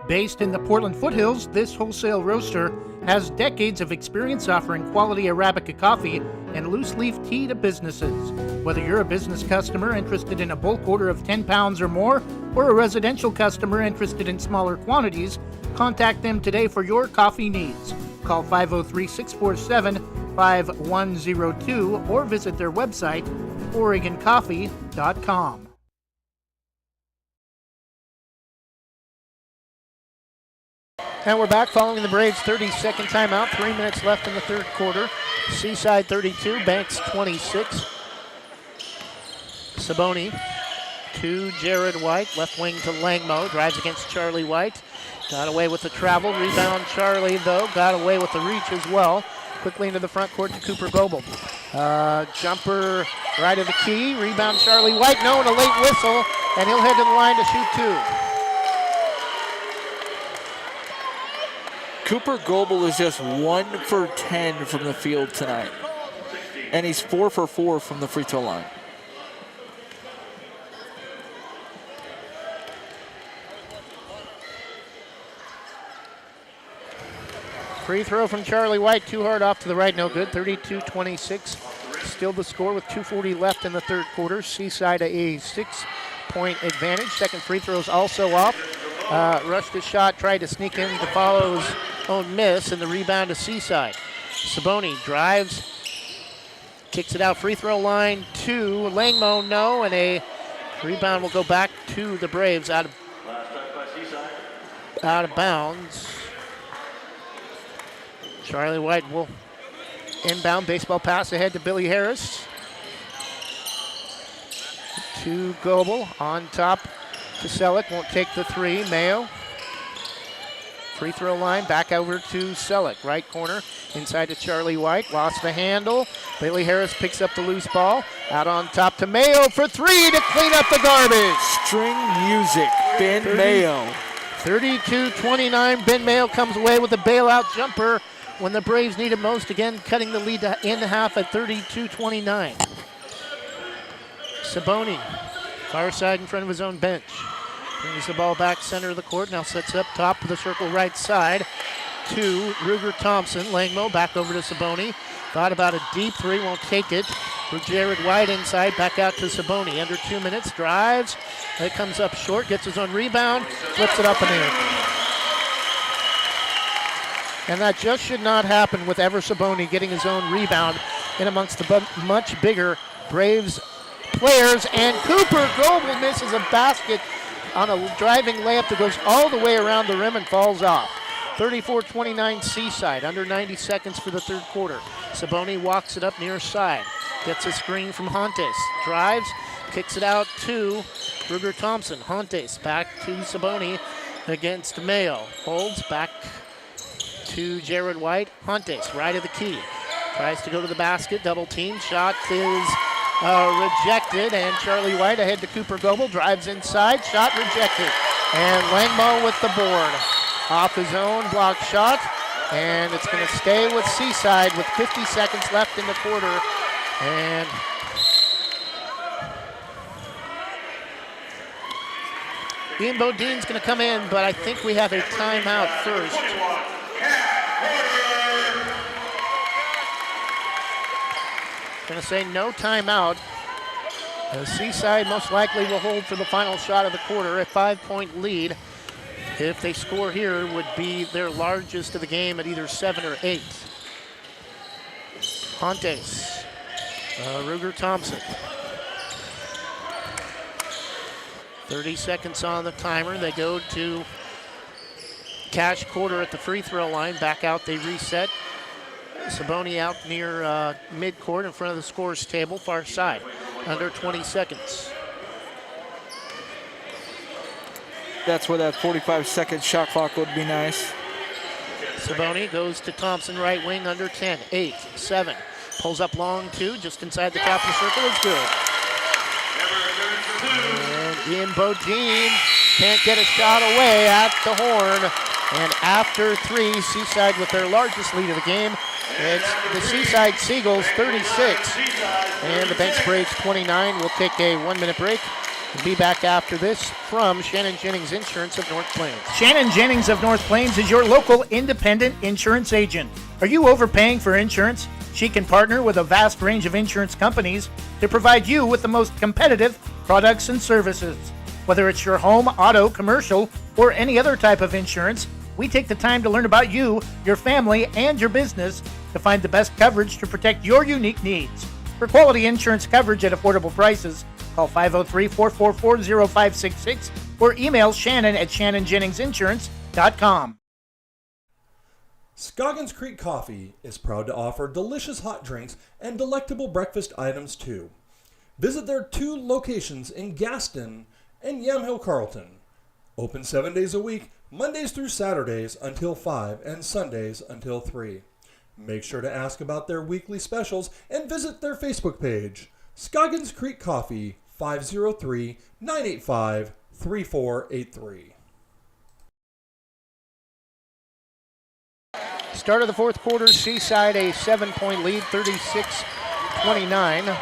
Based in the Portland foothills, this wholesale roaster has decades of experience offering quality Arabica coffee and loose leaf tea to businesses. Whether you're a business customer interested in a bulk order of 10 pounds or more, or a residential customer interested in smaller quantities, contact them today for your coffee needs. Call 503-647-5102 or visit their website, OregonCoffee.com.
And we're back following the Braves' 32nd timeout. 3 minutes left in the third quarter. Seaside 32, Banks 26. Saboni to Jared White, left wing to Langmo, drives against Charlie White. Got away with the travel, rebound Charlie though, got away with the reach as well. Quickly into the front court to Cooper Goebel. Jumper right of the key, rebound Charlie White, no, and a late whistle, and he'll head to the line to shoot two.
Cooper Goebel is just 1 for 10 from the field tonight. And he's 4 for 4 from the free throw line.
Free throw from Charlie White, too hard off to the right, no good. 32-26. Still the score with 2:40 left in the third quarter. Seaside a 6-point advantage. Second free throw is also off. Rushed his shot, tried to sneak in to follow his own miss, and the rebound to Seaside. Saboni drives, kicks it out, free throw line to Langmo, no, and a rebound will go back to the Braves out of bounds. Charlie White will inbound, baseball pass ahead to Billy Harris. To Goebel, on top to Selleck, won't take the three. Mayo, free throw line, back over to Selleck, right corner, inside to Charlie White, lost the handle. Billy Harris picks up the loose ball, out on top to Mayo for three to clean up the garbage.
String music, Ben Mayo.
32-29, Ben Mayo comes away with a bailout jumper when the Braves need it most, again cutting the lead in half at 32-29. Saboni, far side in front of his own bench. Brings the ball back center of the court, now sets up top of the circle right side to Ruger Thompson. Langmo back over to Saboni. Thought about a deep three, won't take it. For Jared White inside, back out to Saboni. Under 2 minutes, drives. It comes up short, gets his own rebound, flips it up and in. And that just should not happen with Ever Saboni getting his own rebound in amongst the much bigger Braves players. And Cooper Goebel misses a basket on a driving layup that goes all the way around the rim and falls off. 34-29 Seaside, under 90 seconds for the third quarter. Saboni walks it up near side, gets a screen from Hontes, drives, kicks it out to Ruger Thompson. Hontes back to Saboni against Mayo, holds back to Jared White. Hontes, right of the key, tries to go to the basket, double team, shot is rejected, and Charlie White ahead to Cooper Goebel, drives inside, shot rejected. And Langmo with the board. Off his own block shot, and it's going to stay with Seaside with 50 seconds left in the quarter. And Ian Bodine's going to come in, but I think we have a timeout first. Going to say no timeout. Seaside most likely will hold for the final shot of the quarter. A 5-point lead, if they score here, would be their largest of the game at either 7 or 8. Hontes, Ruger Thompson. 30 seconds on the timer. They go to Cash Quarter at the free throw line. Back out, they reset. Saboni out near midcourt in front of the scorer's table, far side. Under 20 seconds.
That's where that 45-second shot clock would be nice.
Saboni goes to Thompson, right wing, under 10, 8, 7. Pulls up long two, just inside the top of the circle, is good. And Ian Bodine can't get a shot away at the horn. And after three, Seaside with their largest lead of the game. It's the Seaside Seagulls 36 and the Banks Braves 29. We'll take a 1-minute break and be back after this from Shannon Jennings Insurance of North Plains.
Shannon Jennings of North Plains is your local independent insurance agent. Are you overpaying for insurance? She can partner with a vast range of insurance companies to provide you with the most competitive products and services. Whether it's your home, auto, commercial, or any other type of insurance, we take the time to learn about you, your family, and your business to find the best coverage to protect your unique needs. For quality insurance coverage at affordable prices, call 503-444-0566 or email Shannon at shannonjenningsinsurance.com.
Scoggins Creek Coffee is proud to offer delicious hot drinks and delectable breakfast items too. Visit their 2 locations in Gaston and Yamhill Carlton. Open 7 days a week, Mondays through Saturdays until 5 and Sundays until 3. Make sure to ask about their weekly specials and visit their Facebook page. Scoggins Creek Coffee, 503-985-3483.
Start of the fourth quarter, Seaside a 7-point lead, 36-29.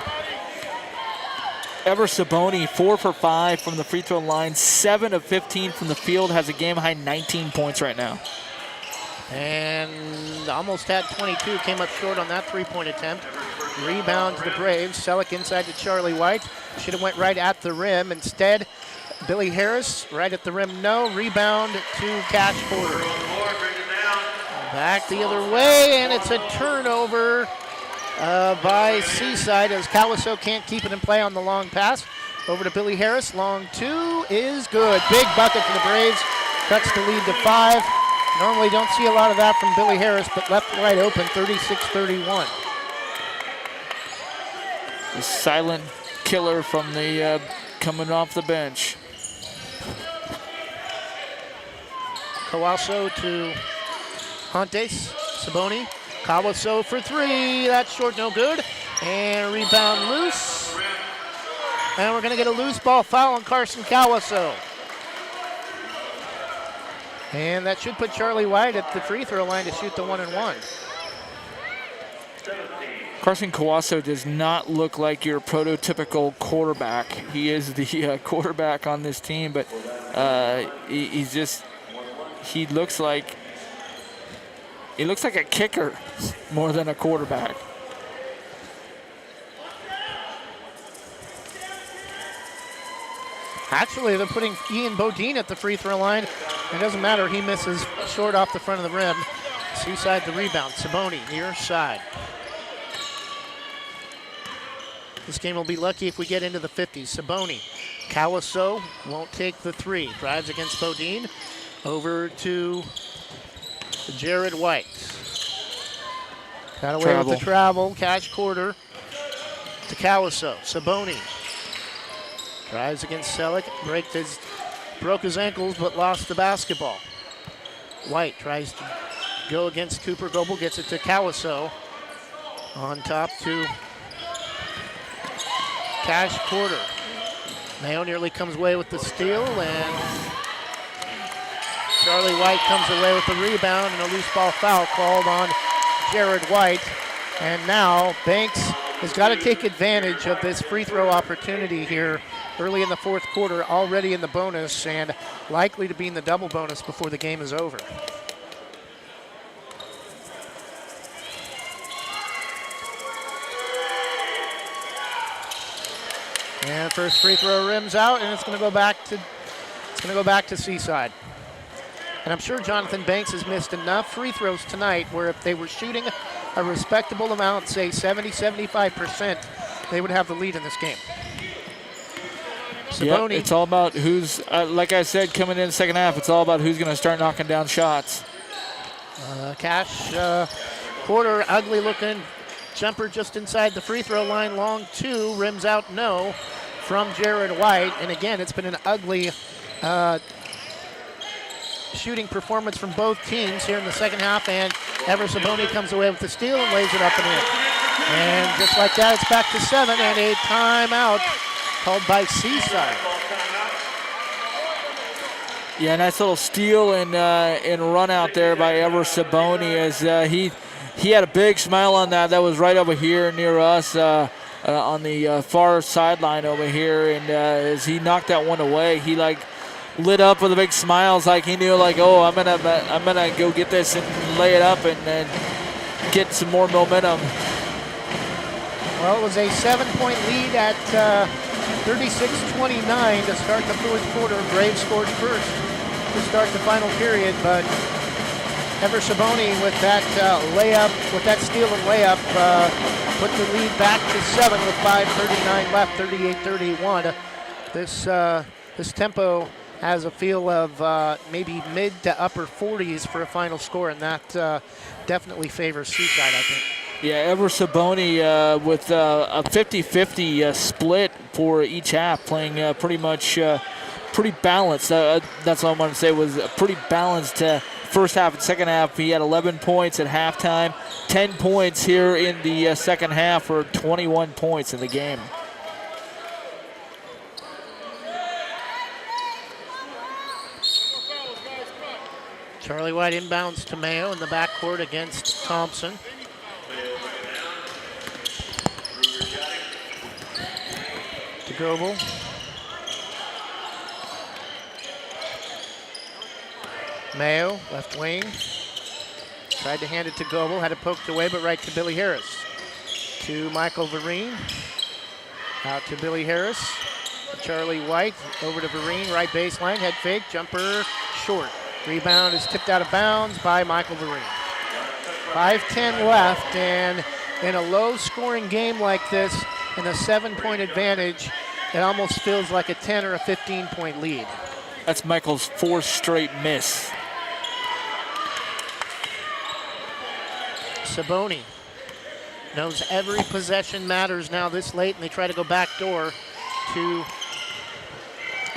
Ever Saboni, 4 for 5 from the free throw line, 7 of 15 from the field, has a game-high 19 points right now.
And almost had 22, came up short on that three-point attempt. Rebound to the Braves. Selleck inside to Charlie White. Should have went right at the rim. Instead, Billy Harris right at the rim. No. Rebound to Cash Porter. Back the other way, and it's a turnover by Seaside as Caliso can't keep it in play on the long pass. Over to Billy Harris. Long 2 is good. Big bucket for the Braves. Cuts the lead to 5. Normally don't see a lot of that from Billy Harris, but left wide open, 36-31.
The silent killer from the coming off the bench.
Kawaso to Hontes, Saboni. Kawaso for 3, that's short, no good. And rebound loose. And we're gonna get a loose ball foul on Carson Kawaso. And that should put Charlie White at the free throw line to shoot the 1-and-1.
Carson Kawaso does not look like your prototypical quarterback. He is the quarterback on this team, but he looks like a kicker more than a quarterback.
Actually, they're putting Ian Bodine at the free throw line. It doesn't matter, he misses short off the front of the rim. Seaside the rebound, Saboni near side. This game will be lucky if we get into the 50s. Saboni, Kawaso won't take the 3. Drives against Bodine. Over to Jared White. Got away with the travel. Cash Porter to Kawaso. Saboni drives against Selleck. Broke his ankles but lost the basketball. White tries to go against Cooper Goebel. Gets it to Kawaso. On top to Cash Porter. Mayo nearly comes away with the steal, and Charlie White comes away with the rebound, and a loose ball foul called on Jared White. And now Banks has got to take advantage of this free throw opportunity here early in the fourth quarter, already in the bonus and likely to be in the double bonus before the game is over. And first free throw rims out, and it's going to go back to Seaside. And I'm sure Jonathan Banks has missed enough free throws tonight where if they were shooting a respectable amount, say 70-75%, they would have the lead in this game.
Yep, it's all about who's, like I said, coming in the second half, it's all about who's going to start knocking down shots.
Cash Porter, ugly looking jumper just inside the free throw line, long 2, rims out no from Jared White. And again, it's been an ugly shooting performance from both teams here in the second half, and Ever Saboni comes away with the steal and lays it up and in. And just like that, it's back to 7 and a timeout called by Seaside.
Yeah, nice little steal and run out there by Ever Saboni as he had a big smile on that. That was right over here near us on the far sideline over here, and as he knocked that one away, he lit up with a big smile. It's like he knew, oh, I'm gonna go get this and lay it up and get some more momentum.
Well, it was a 7-point lead at 36-29 to start the fourth quarter. Braves scored first to start the final period, but Ever Saboni with that layup, with that steal and layup, put the lead back to 7 with 5:39 left, 38-31. This tempo has a feel of maybe mid to upper 40s for a final score, and that definitely favors Seaside, I think.
Yeah, Ever Saboni with a 50-50 split for each half, playing pretty much pretty balanced. That's all I want to say, was a pretty balanced first half and second half. He had 11 points at halftime, 10 points here in the second half for 21 points in the game.
Charlie White inbounds to Mayo in the backcourt against Thompson. To Goebel. Mayo, left wing. Tried to hand it to Goebel, had it poked away, but right to Billy Harris. To Michael Vereen. Out to Billy Harris. To Charlie White, over to Vereen, right baseline, head fake, jumper, short. Rebound is tipped out of bounds by Michael Vereen. 5:10 left, and in a low-scoring game like this, in a 7-point advantage, it almost feels like a 10 or a 15-point lead.
That's Michael's fourth straight miss.
Saboni knows every possession matters now this late, and they try to go backdoor to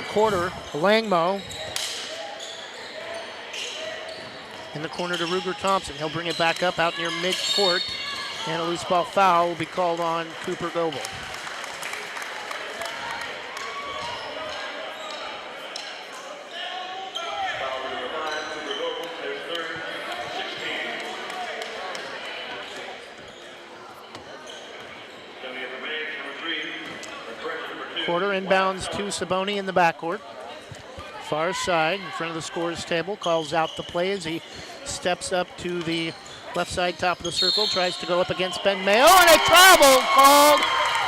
Quarter. Langmo in the corner to Ruger Thompson. He'll bring it back up out near mid-court, and a loose ball foul will be called on Cooper Goebel. Quarter inbounds to Saboni in the backcourt. Far side, in front of the scorer's table, calls out the play as he steps up to the left side top of the circle, tries to go up against Ben Mayo, and a travel called.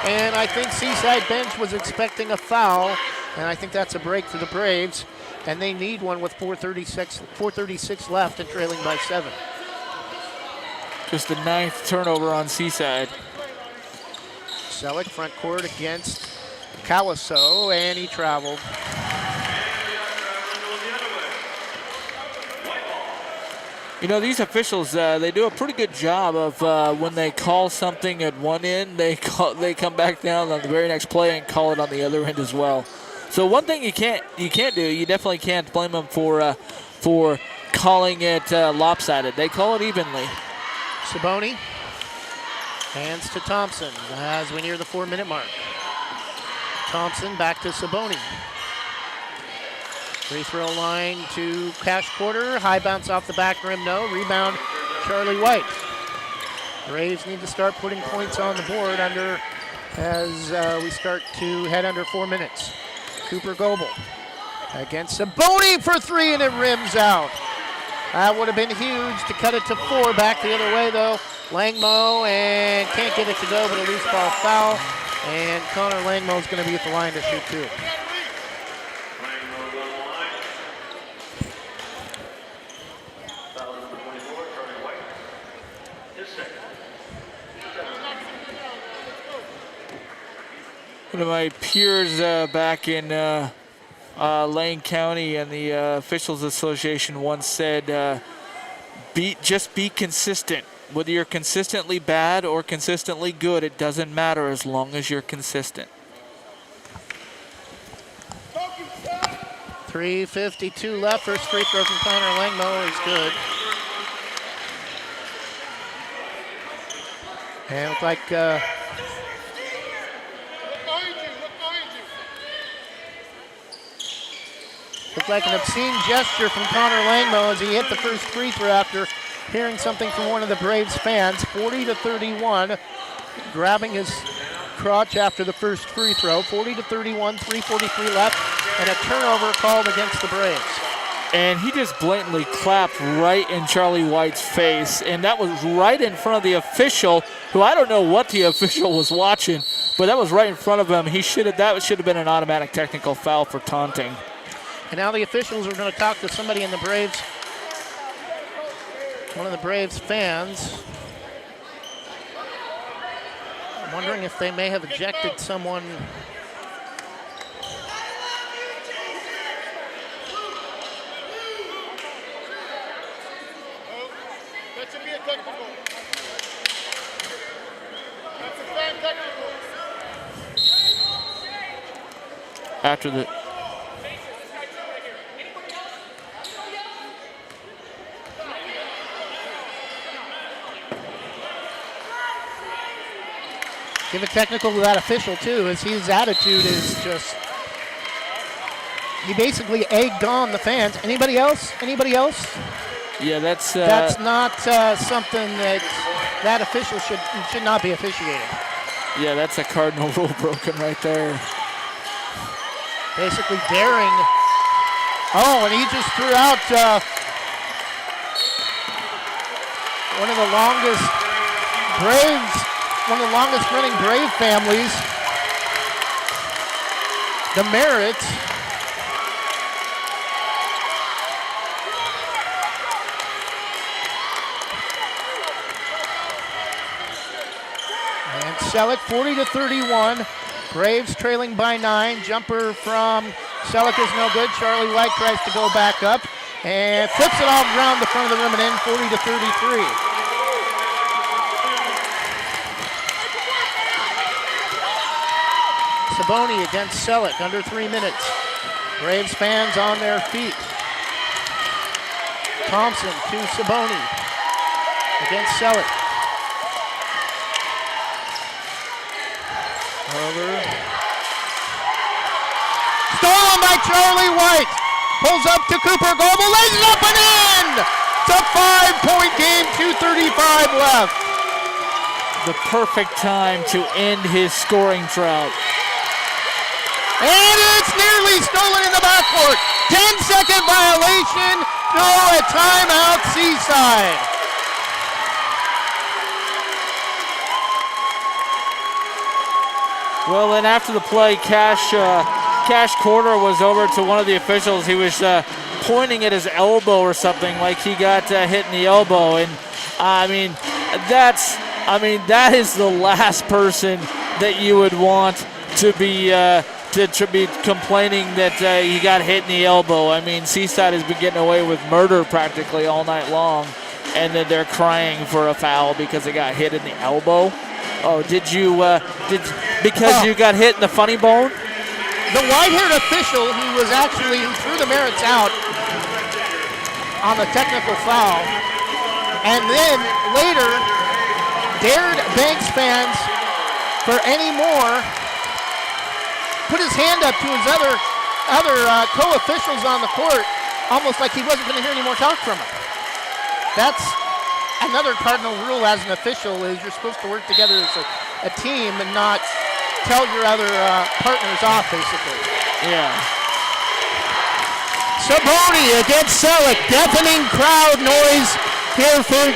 And I think Seaside bench was expecting a foul, and I think that's a break for the Braves, and they need one with 4:36 left and trailing by 7.
Just the 9th turnover on Seaside.
Selleck front court against Calaso, and he traveled.
You know, these officials, they do a pretty good job of when they call something at one end, they come back down on the very next play and call it on the other end as well. So one thing you can't do, you definitely can't blame them for calling it lopsided. They call it evenly.
Saboni hands to Thompson as we near the 4-minute mark. Thompson back to Saboni. Free throw line to Cash Quarter. High bounce off the back rim, no. Rebound, Charlie White. Braves need to start putting points on the board as we start to head under 4 minutes. Cooper Goebel against Saboni for 3, and it rims out. That would have been huge to cut it to 4. Back the other way, though. Langmo, and can't get it to go, but a loose ball foul. And Connor Langmo is going to be at the line to shoot 2.
One of my peers back in Lane County and the Officials Association once said, just be consistent. Whether you're consistently bad or consistently good, it doesn't matter as long as you're consistent.
3:52 left. First free throw from Connor Langmo is good. And it looked like an obscene gesture from Connor Langmo as he hit the first free throw after hearing something from one of the Braves fans. 40-31, grabbing his crotch after the first free throw. 40-31, 3:43 left, and a turnover called against the Braves.
And he just blatantly clapped right in Charlie White's face, and that was right in front of the official, who I don't know what the official was watching, but that was right in front of him. That should have been an automatic technical foul for taunting.
And now the officials are going to talk to somebody in the Braves, one of the Braves fans. I'm wondering if they may have ejected someone.
After the
give a technical to that official too, as his attitude is just, he basically egged on the fans. Anybody else? Anybody else?
Yeah, that's
not something that official should not be officiating.
Yeah, that's a cardinal rule broken right there.
Basically daring. Oh, and he just threw out one of the longest running Brave families, the Merritts. And Selleck 40-31. Braves trailing by 9. Jumper from Selleck is no good. Charlie White tries to go back up and flips it off around the front of the rim and in, 40-33. Saboni against Selleck, under 3 minutes. Braves fans on their feet. Thompson to Saboni against Selleck. Over. Stolen by Charlie White. Pulls up to Cooper Goebel, lays it up and in! It's a 5-point game, 2:35 left.
The perfect time to end his scoring drought.
And it's nearly stolen in the backcourt. 10-second violation. No, a timeout, Seaside.
Well, then after the play, Cash Corder was over to one of the officials. He was pointing at his elbow or something, like he got hit in the elbow. And that is the last person that you would want to be complaining that he got hit in the elbow. I mean, Seaside has been getting away with murder practically all night long, and then they're crying for a foul because they got hit in the elbow. Oh, you got hit in the funny bone?
The white-haired official who threw the Merritts out on the technical foul, and then later dared Banks fans for any more, put his hand up to his other co-officials on the court, almost like he wasn't going to hear any more talk from him. That's another cardinal rule as an official, is you're supposed to work together as a team and not tell your other partners off, basically.
Yeah.
Saboni against Selleck. Deafening crowd noise here for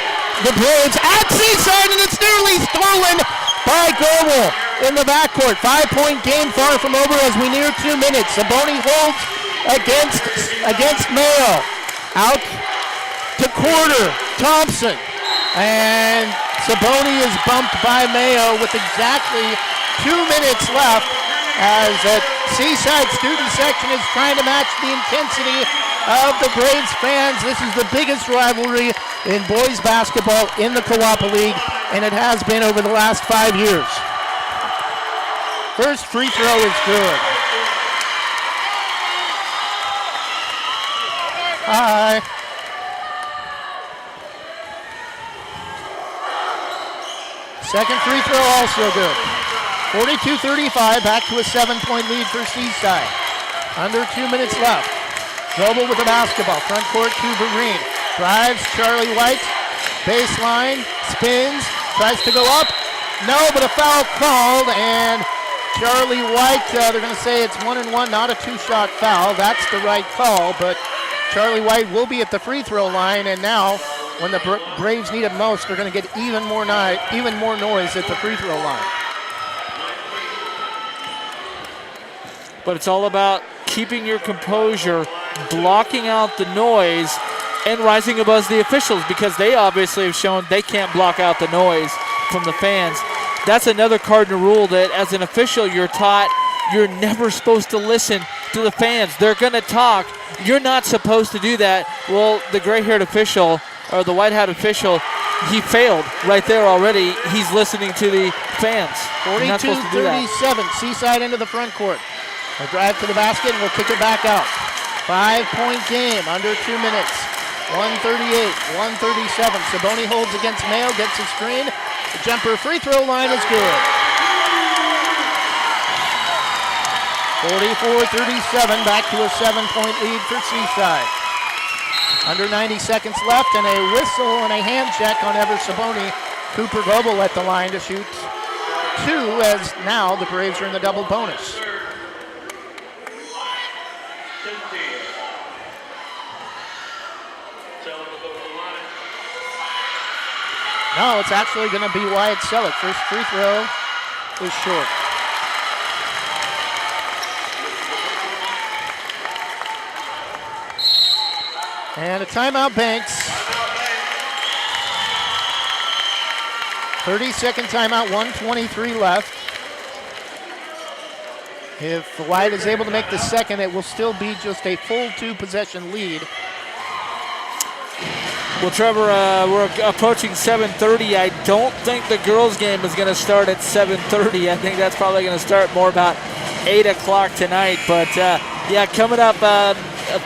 the Braves at Seaside, and it's nearly stolen by Goebel in the backcourt. 5-point game, far from over as we near 2 minutes. Saboni holds against Mayo. Out to Corder. Thompson. And Saboni is bumped by Mayo with exactly 2 minutes left as the Seaside student section is trying to match the intensity of the Braves fans. This is the biggest rivalry in boys basketball in the Kawapa League, and it has been over the last 5 years. First free throw is good. Hi. Second free throw also good. 42-35, back to a 7-point lead for Seaside. Under 2 minutes left. Goebel with the basketball, front court to Vereen. Drives Charlie White, baseline, spins, tries to go up. No, but a foul called, and Charlie White, they're going to say it's 1-1, not a 2-shot foul. That's the right call, but Charlie White will be at the free throw line, and now when the Braves need it most, they're going to get even more noise at the free throw line.
But it's all about keeping your composure, blocking out the noise, and rising above the officials, because they obviously have shown they can't block out the noise from the fans. That's another cardinal rule, that as an official you're taught you're never supposed to listen to the fans. They're going to talk. You're not supposed to do that. Well, the gray-haired official, or the white-hat official, he failed right there already. He's listening to the fans. You're not supposed to do that.
42-37, Seaside into the front court. A drive to the basket, and we'll kick it back out. 5-point game, under 2 minutes. 138, 137. Saboni holds against Mayo, gets a screen. The jumper free throw line is good. 44-37, back to a 7-point lead for Seaside. Under 90 seconds left, and a whistle and a hand check on Ever Saboni. Cooper Goebel at the line to shoot 2, as now the Braves are in the double bonus. No, it's actually going to be Wyatt Selleck. First free throw is short. And a timeout, Banks. 30-second timeout, 1:23 left. If Wyatt is able to make the second, it will still be just a full 2-possession lead.
Well, Trevor, we're approaching 7:30. I don't think the girls' game is going to start at 7:30. I think that's probably going to start more about 8 o'clock tonight. But, yeah, coming up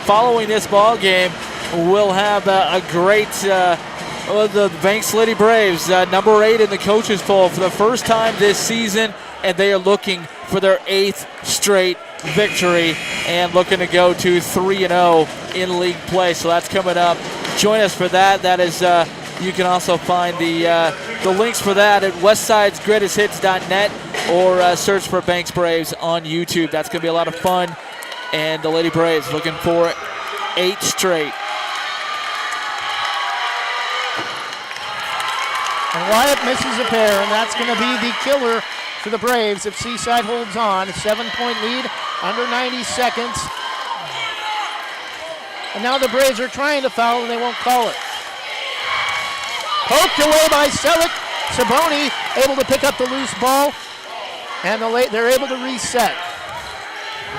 following this ball game, we'll have a great the Banks Lady Braves, number 8 in the coaches poll for the first time this season, and they are looking for their 8th straight victory and looking to go to 3-0 in league play. So that's coming up. Join us for that. That is, you can also find the links for that at westsidesgreatesthits.net or search for Banks Braves on YouTube. That's going to be a lot of fun. And the Lady Braves looking for 8 straight.
And Wyatt misses a pair, and that's going to be the killer for the Braves if Seaside holds on. A 7-point lead, under 90 seconds. And now the Braves are trying to foul, and they won't call it. Poked away by Selleck. Saboni able to pick up the loose ball, and they're able to reset.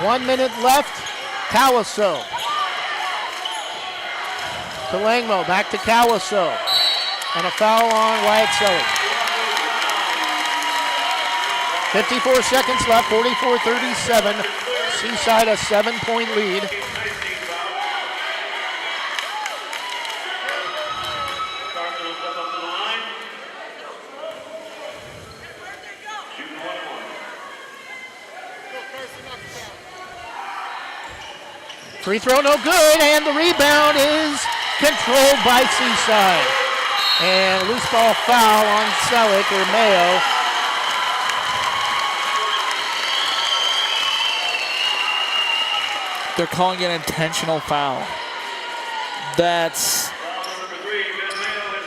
1 minute left. Kawaso. To Langmo, back to Kawaso. And a foul on Wyatt Selleck. 54 seconds left, 44-37. Seaside a 7-point lead. Free throw no good, and the rebound is controlled by Seaside. And loose ball foul on Selleck or Mayo.
They're calling an intentional foul. That's...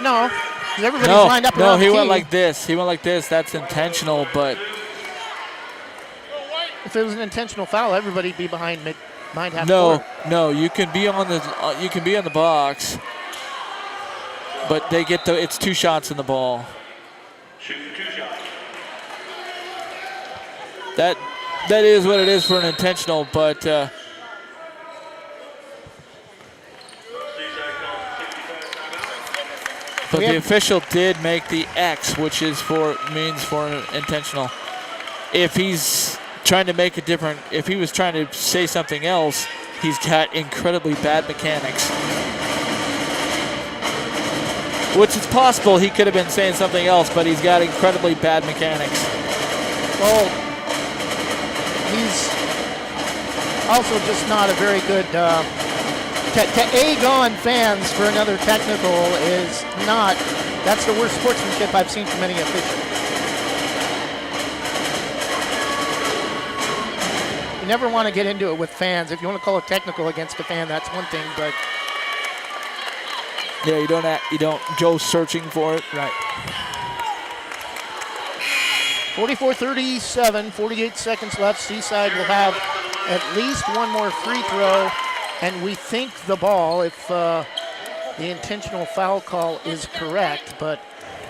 No, because everybody's lined up around
No, he
the
went
key.
like this. He went like this. That's intentional, but...
If it was an intentional foul, everybody'd be behind half court.
No, you can be on the box, but they get it's 2 shots in the ball. That is what it is for an intentional, but the official did make the X, which is means for an intentional. If he's trying to make if he was trying to say something else, he's got incredibly bad mechanics. Which is possible he could have been saying something else, but he's got incredibly bad mechanics.
Well, he's also just not a very good... to egg on fans for another technical is not... That's the worst sportsmanship I've seen from any official. You never want to get into it with fans. If you want to call a technical against a fan, that's one thing, but...
Yeah, you don't go searching for it.
Right. 44-37, 48 seconds left. Seaside will have at least one more free throw, and we think the ball, if the intentional foul call is correct, but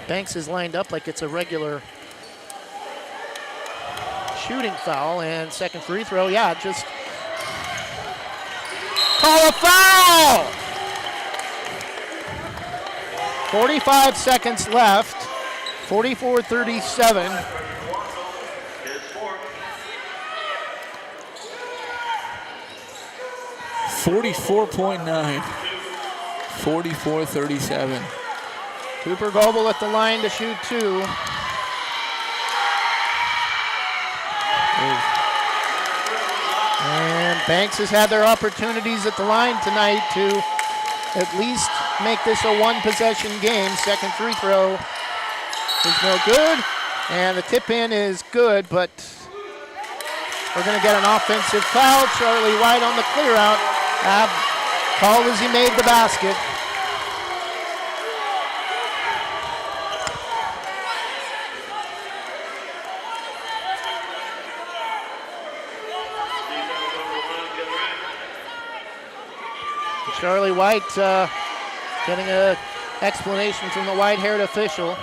Banks is lined up like it's a regular shooting foul, and second free throw, just call a foul! 45 seconds left. 44-37.
His fourth.
44.9. 44-37.
Cooper Goebel at the line to shoot 2. And Banks has had their opportunities at the line tonight to at least make this a one-possession game. Second free throw is no good, and the tip-in is good, but we're going to get an offensive foul. Charlie White on the clear-out. Called as he made the basket. Charlie White getting an explanation from the white-haired official.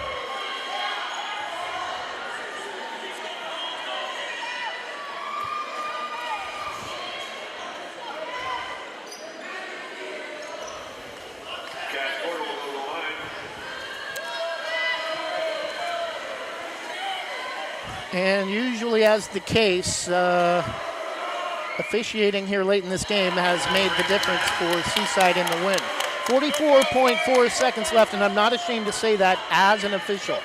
And usually, as the case, officiating here late in this game has made the difference for Seaside in the win. 44.4 seconds left, and I'm not ashamed to say that as an official.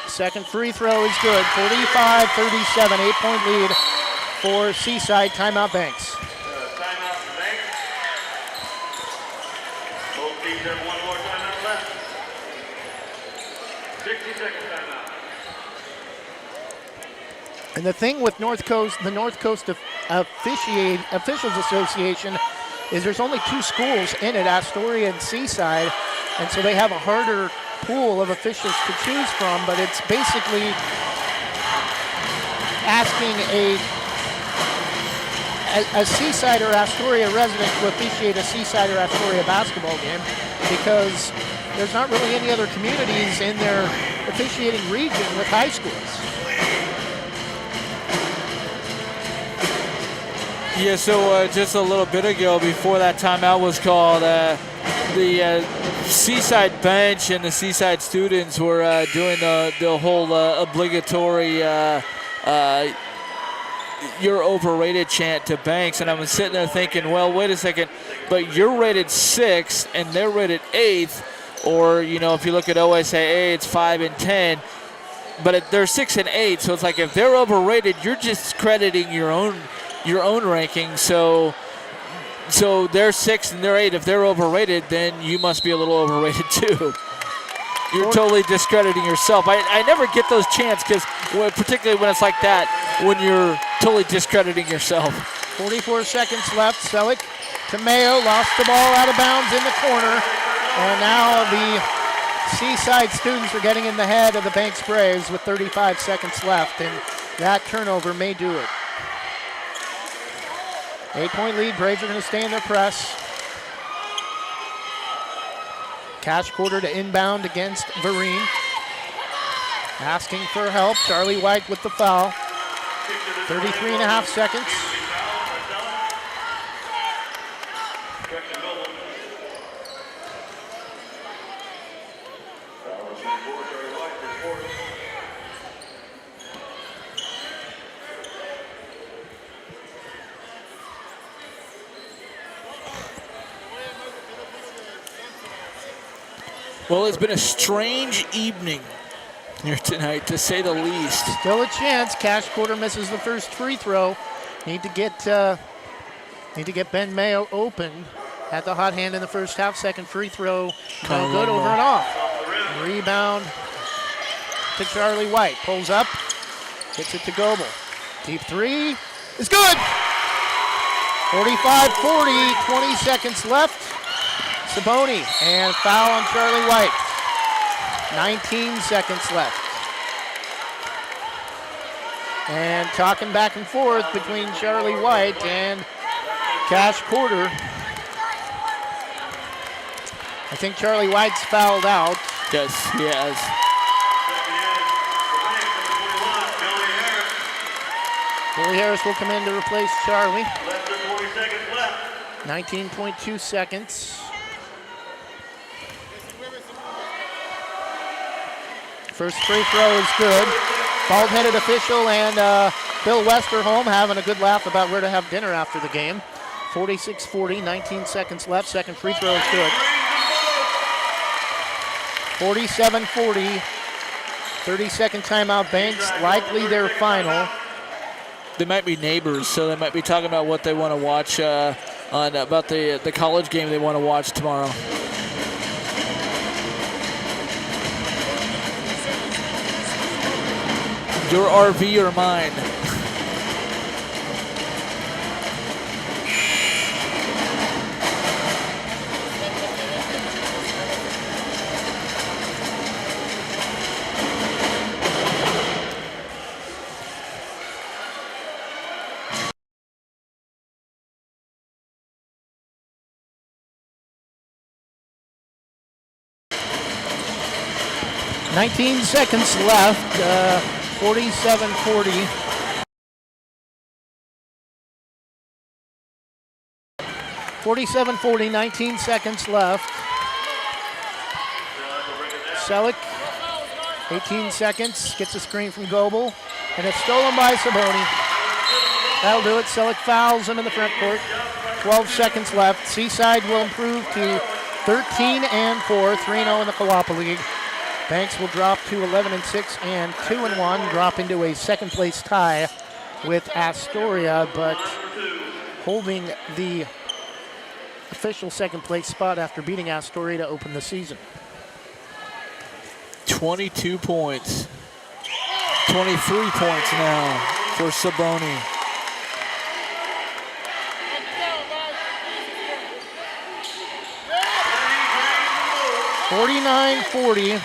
Second free throw is good. 45-37, 8-point lead for Seaside. Timeout Banks.
Timeout Banks. Both teams have one more timeout left. 60-second timeout.
And the thing with the North Coast Officials Association is there's only 2 schools in it, Astoria and Seaside, and so they have a harder pool of officials to choose from, but it's basically asking a Seaside or Astoria resident to officiate a Seaside or Astoria basketball game, because there's not really any other communities in their officiating region with high schools.
Yeah, so just a little bit ago, before that timeout was called, the Seaside bench and the Seaside students were doing the whole obligatory "you're overrated" chant to Banks, and I was sitting there thinking, well, wait a second, but you're rated 6th and they're rated 8th, or if you look at OSAA, it's 5 and 10, but they're 6 and 8, so it's like if they're overrated, you're just crediting your own ranking. So they're 6 and they're 8. If they're overrated, then you must be a little overrated too. You're totally discrediting yourself. I never get those chants, because particularly when it's like that, when you're totally discrediting yourself.
44 seconds left. Selleck to Mayo, lost the ball out of bounds in the corner, and now the Seaside students are getting in the head of the Banks Braves with 35 seconds left, and that turnover may do it. 8-point lead. Braves are going to stay in their press. Cash quarter to inbound against Vereen. Asking for help. Charlie White with the foul. 33.5 seconds.
Well, it's been a strange evening here tonight, to say the least.
Still a chance. Cash quarter misses the first free throw. Need to get Ben Mayo open. Had the hot hand in the first half. Second free throw, no good, over and off. Rebound to Charlie White. Pulls up, gets it to Goebel. Deep three is good. 45-40, 20 seconds left. Saboni, and foul on Charlie White. 19 seconds left. And talking back and forth between Charlie White and Cash Quarter. I think Charlie White's fouled out.
Yes, he has.
Billy Harris will come in to replace Charlie.
Less than 40 seconds left.
19.2 seconds. First free throw is good. Bald-headed official and Bill Westerholm having a good laugh about where to have dinner after the game. 46-40, 19 seconds left. Second free throw is good. 47-40, 30-second timeout. Banks, likely their final.
They might be neighbors, so they might be talking about what they want to watch about the college game they want to watch tomorrow. Your RV or mine?
19 seconds left, 47-40. 47-40, 19 seconds left. Selleck, 18 seconds, gets a screen from Goebel, and it's stolen by Saboni. That'll do it. Selleck fouls him in the front court. 12 seconds left. Seaside will improve to 13-4, 3-0 in the Co-op League. Banks will drop to 11-6 and 2-1, drop into a second-place tie with Astoria, but holding the official second-place spot after beating Astoria to open the season.
22 points. 23 points now for Saboni. .40,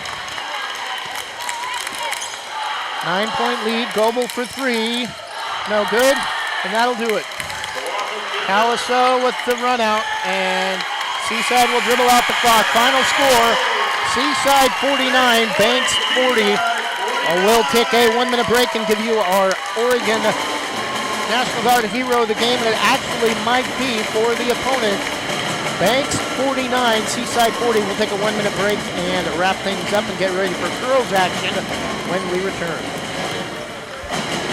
9-point lead. Goebel for three. No good, and that'll do it. Calaso with the run out, and Seaside will dribble out the clock. Final score, Seaside 49, Banks 40. We'll take a 1-minute break and give you our Oregon National Guard hero of the game, and it actually might be for the opponent. Banks 49, Seaside 40. We'll take a 1-minute break and wrap things up and get ready for girls action when we return.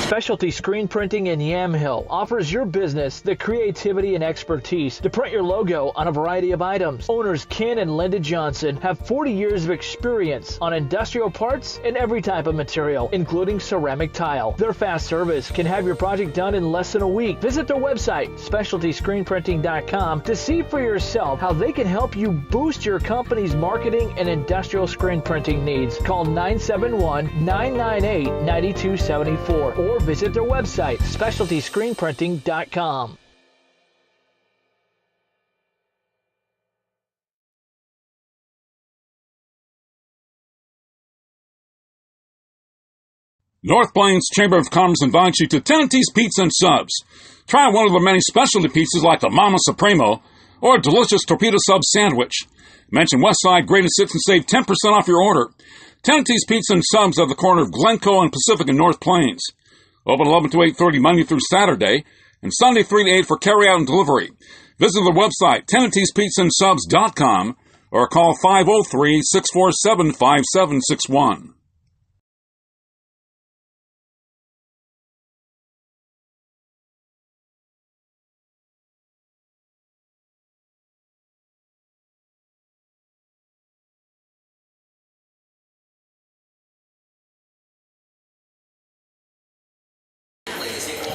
Specialty Screen Printing in Yamhill offers your business the creativity and expertise to print your logo on a variety of items. Owners Ken and Linda Johnson have 40 years of experience on industrial parts and every type of material, including ceramic tile. Their fast service can have your project done in less than a week. Visit their website, specialtyscreenprinting.com, to see for yourself how they can help you boost your company's marketing and industrial screen printing needs. Call 971-998-9274 or visit their website, specialtyscreenprinting.com.
North Plains Chamber of Commerce invites you to Tenante's Pizza and Subs. Try one of the many specialty pizzas like the Mama Supremo or a delicious torpedo sub sandwich. Mention Westside Greatest Hits and save 10% off your order. Tenante's Pizza and Subs at the corner of Glencoe and Pacific in North Plains. Open 11 to 8:30 Monday through Saturday, and Sunday 3 to 8 for carry-out and delivery. Visit the website, Tenante'sPizzaAndSubs.com, or call 503-647-5761.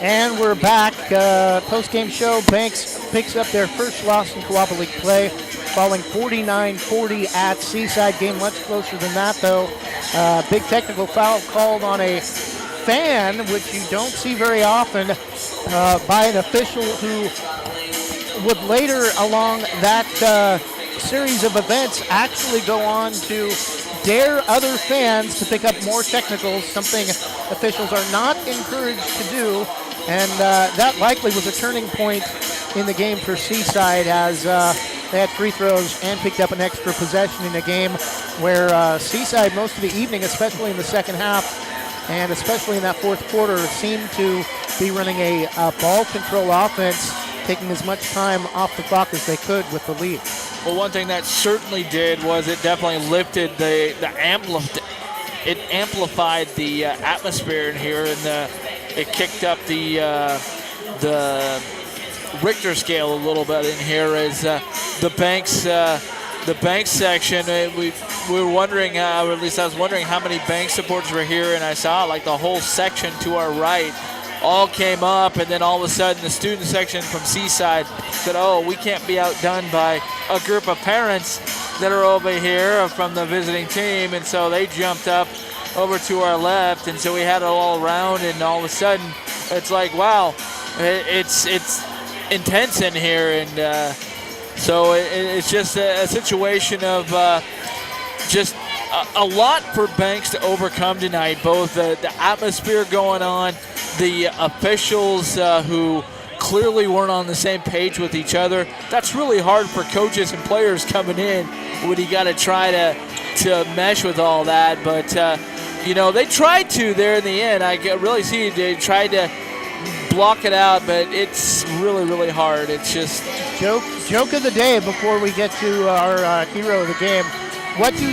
And we're back. Post-game show. Banks picks up their first loss in Co-op League play, falling 49-40 at Seaside. Game much closer than that, though. Big technical foul called on a fan, which you don't see very often, by an official who would later, along that series of events, actually go on to dare other fans to pick up more technicals, something officials are not encouraged to do. And that likely was a turning point in the game for Seaside, as they had free throws and picked up an extra possession in a game where Seaside, most of the evening, especially in the second half, and especially in that fourth quarter, seemed to be running a ball control offense, taking as much time off the clock as they could with the lead.
Well, one thing that certainly did was it definitely lifted the it amplified the atmosphere in here, and it kicked up the Richter scale a little bit in here as the Banks section. We were wondering, or at least I was wondering, how many Banks supporters were here, and I saw like the whole section to our right all came up, and then all of a sudden the student section from Seaside said, "Oh, we can't be outdone by a group of parents that are over here from the visiting team," and so they jumped up over to our left, and so we had it all around, and all of a sudden it's like, wow, it's intense in here, and so it's just a situation of just a lot for Banks to overcome tonight, both the atmosphere going on, the officials who clearly weren't on the same page with each other. That's really hard for coaches and players coming in when you got to try to mesh with all that, but they tried to there in the end. I really see they tried to block it out, but it's really, really hard. It's just
joke of the day before we get to our hero of the game. What do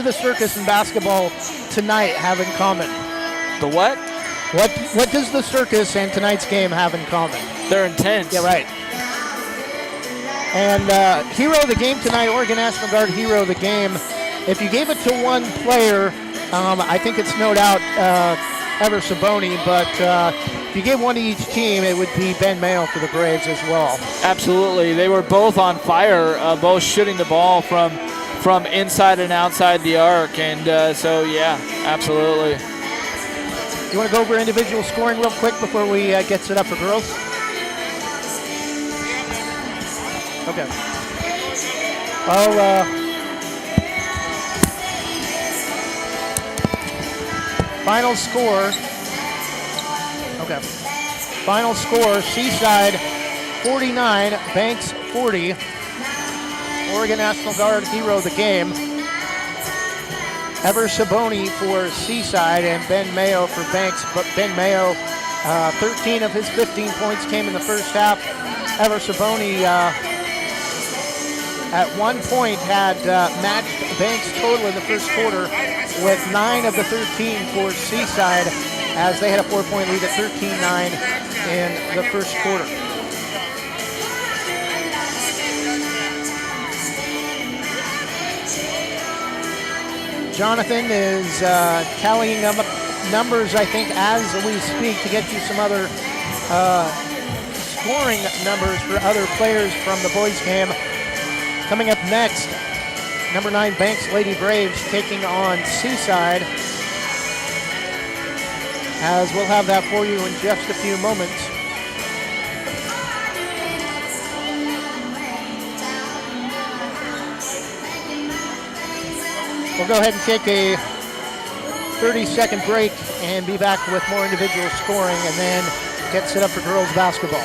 the circus and basketball tonight have in common?
The what?
What does the circus and tonight's game have in common?
They're intense.
Yeah, right. And hero of the game tonight, Oregon National Guard hero of the game. If you gave it to one player, I think it's no doubt Ever Saboni, but if you gave one to each team, it would be Ben Mayo for the Braves as well.
Absolutely. They were both on fire, both shooting the ball from inside and outside the arc, and so yeah, absolutely.
You want to go over individual scoring real quick before we get set up for girls? Okay. Well, final score. Okay. Final score, Seaside 49, Banks 40. Oregon National Guard hero of the game, Ever Saboni for Seaside and Ben Mayo for Banks. But Ben Mayo, 13 of his 15 points came in the first half. Ever Saboni at one point had matched Banks' total in the first quarter with 9 of the 13 for Seaside, as they had a 4-point lead at 13-9 in the first quarter. Jonathan is tallying up numbers, I think, as we speak, to get you some other scoring numbers for other players from the boys' game. Coming up next, number 9 Banks Lady Braves taking on Seaside, as we'll have that for you in just a few moments. We'll go ahead and take a 30-second break and be back with more individual scoring, and then get set up for girls basketball.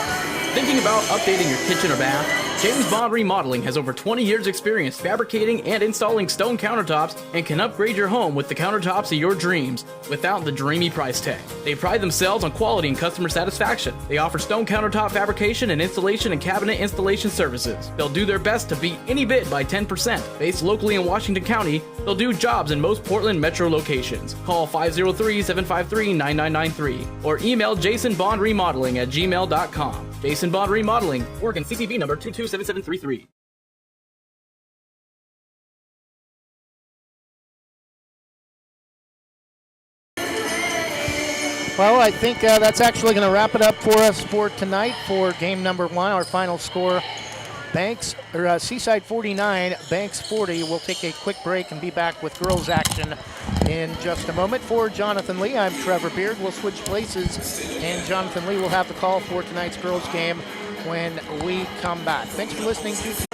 Thinking about updating your kitchen or bath? James Bond Remodeling has over 20 years experience fabricating and installing stone countertops and can upgrade your home with the countertops of your dreams without the dreamy price tag. They pride themselves on quality and customer satisfaction. They offer stone countertop fabrication and installation and cabinet installation services. They'll do their best to beat any bid by 10%. Based locally in Washington County, they'll do jobs in most Portland metro locations. Call 503-753-9993 or email jasonbondremodeling@gmail.com. Jason Bond Remodeling, Oregon CCV number 227733.
Well, I think that's actually going to wrap it up for us for tonight for game number 1. Our final score, Seaside 49, Banks 40. We'll take a quick break and be back with girls action in just a moment. For Jonathan Lee, I'm Trevor Beard. We'll switch places, and Jonathan Lee will have the call for tonight's girls game when we come back. Thanks for listening to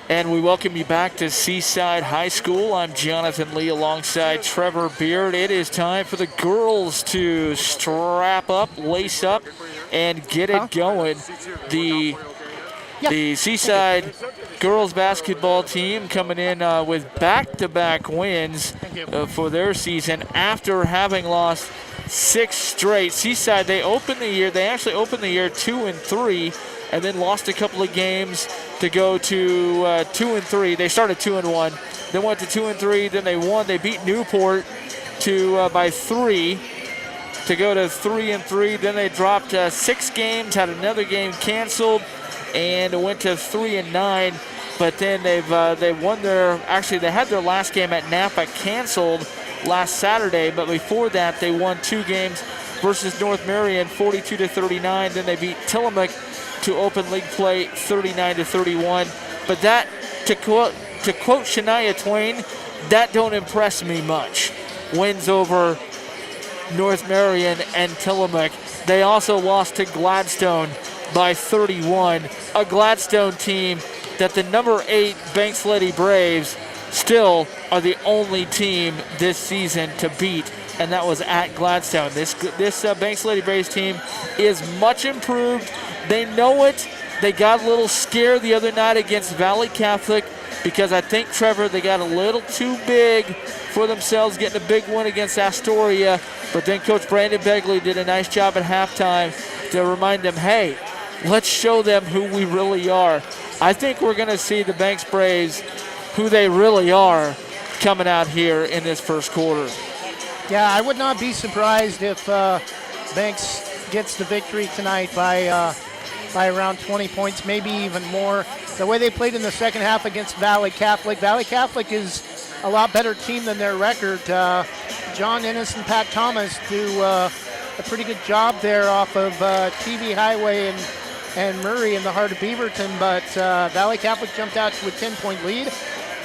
And we welcome you back to Seaside High School. I'm Jonathan Lee alongside Trevor Beard. It is time for the girls to strap up, lace up, and get it going. The Seaside girls basketball team coming in with back-to-back wins for their season after having lost 6 straight. Seaside, they actually opened the year 2-3. and then lost a couple of games to go to 2-3. They started 2-1, then went to 2-3. Then they won. They beat Newport by 3 to go to 3-3. Then they dropped 6 games, had another game canceled, and went to 3-9. But then they won they had their last game at Napa canceled last Saturday, but before that they won 2 games versus North Marion 42-39. Then they beat Tillamook to open league play 39-31. But that, to quote Shania Twain, that don't impress me much. Wins over North Marion and Tillamook. They also lost to Gladstone by 31, a Gladstone team that the number 8 Banks Lady Braves still are the only team this season to beat, and that was at Gladstone. This Banks Lady Braves team is much improved. They know it. They got a little scared the other night against Valley Catholic because I think, Trevor, they got a little too big for themselves, getting a big win against Astoria. But then Coach Brandon Begley did a nice job at halftime to remind them, hey, let's show them who we really are. I think we're going to see the Banks Braves, who they really are, coming out here in this first quarter.
Yeah, I would not be surprised if Banks gets the victory tonight by around 20 points, maybe even more. The way they played in the second half against Valley Catholic. Valley Catholic is a lot better team than their record. John Ennis and Pat Thomas do a pretty good job there off of TV Highway and Murray in the heart of Beaverton, but Valley Catholic jumped out to a 10-point lead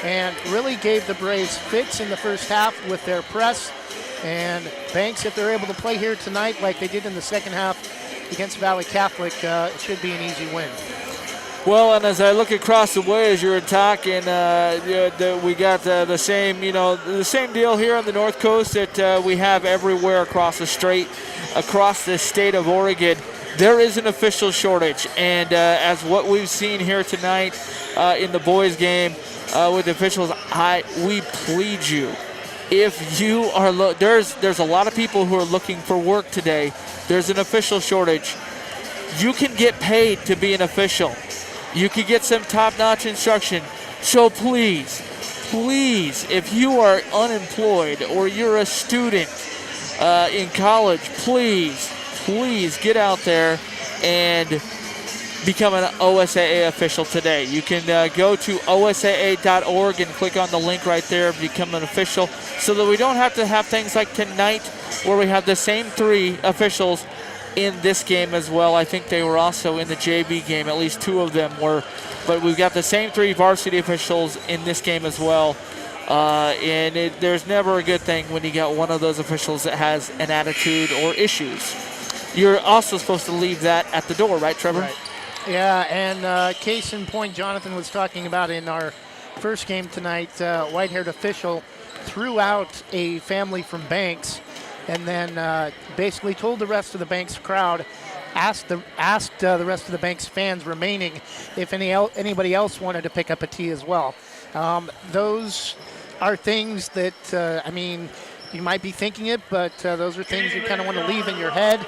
and really gave the Braves fits in the first half with their press. And Banks, if they're able to play here tonight like they did in the second half against Valley Catholic, it should be an easy win.
Well, and as I look across the way as you were talking, we got the same deal here on the North Coast that we have everywhere across the state of Oregon. There is an official shortage, and as what we've seen here tonight in the boys' game with the officials, we plead you. If you are there's a lot of people who are looking for work today. There's an official shortage. You can get paid to be an official. You can get some top-notch instruction. So please, if you are unemployed or you're a student in college, please get out there and become an OSAA official today. You can go to osaa.org and click on the link right there and become an official so that we don't have to have things like tonight where we have the same 3 officials in this game as well. I think they were also in the JV game. At least 2 of them were. But we've got the same 3 varsity officials in this game as well. There's never a good thing when you got one of those officials that has an attitude or issues. You're also supposed to leave that at the door, right, Trevor?
Right. Yeah, and case in point, Jonathan was talking about in our first game tonight, white-haired official threw out a family from Banks and then basically told the rest of the Banks crowd, asked the rest of the Banks fans remaining if anybody else wanted to pick up a tee as well. Those are things that, you might be thinking it, but those are things you kind of want to leave in your head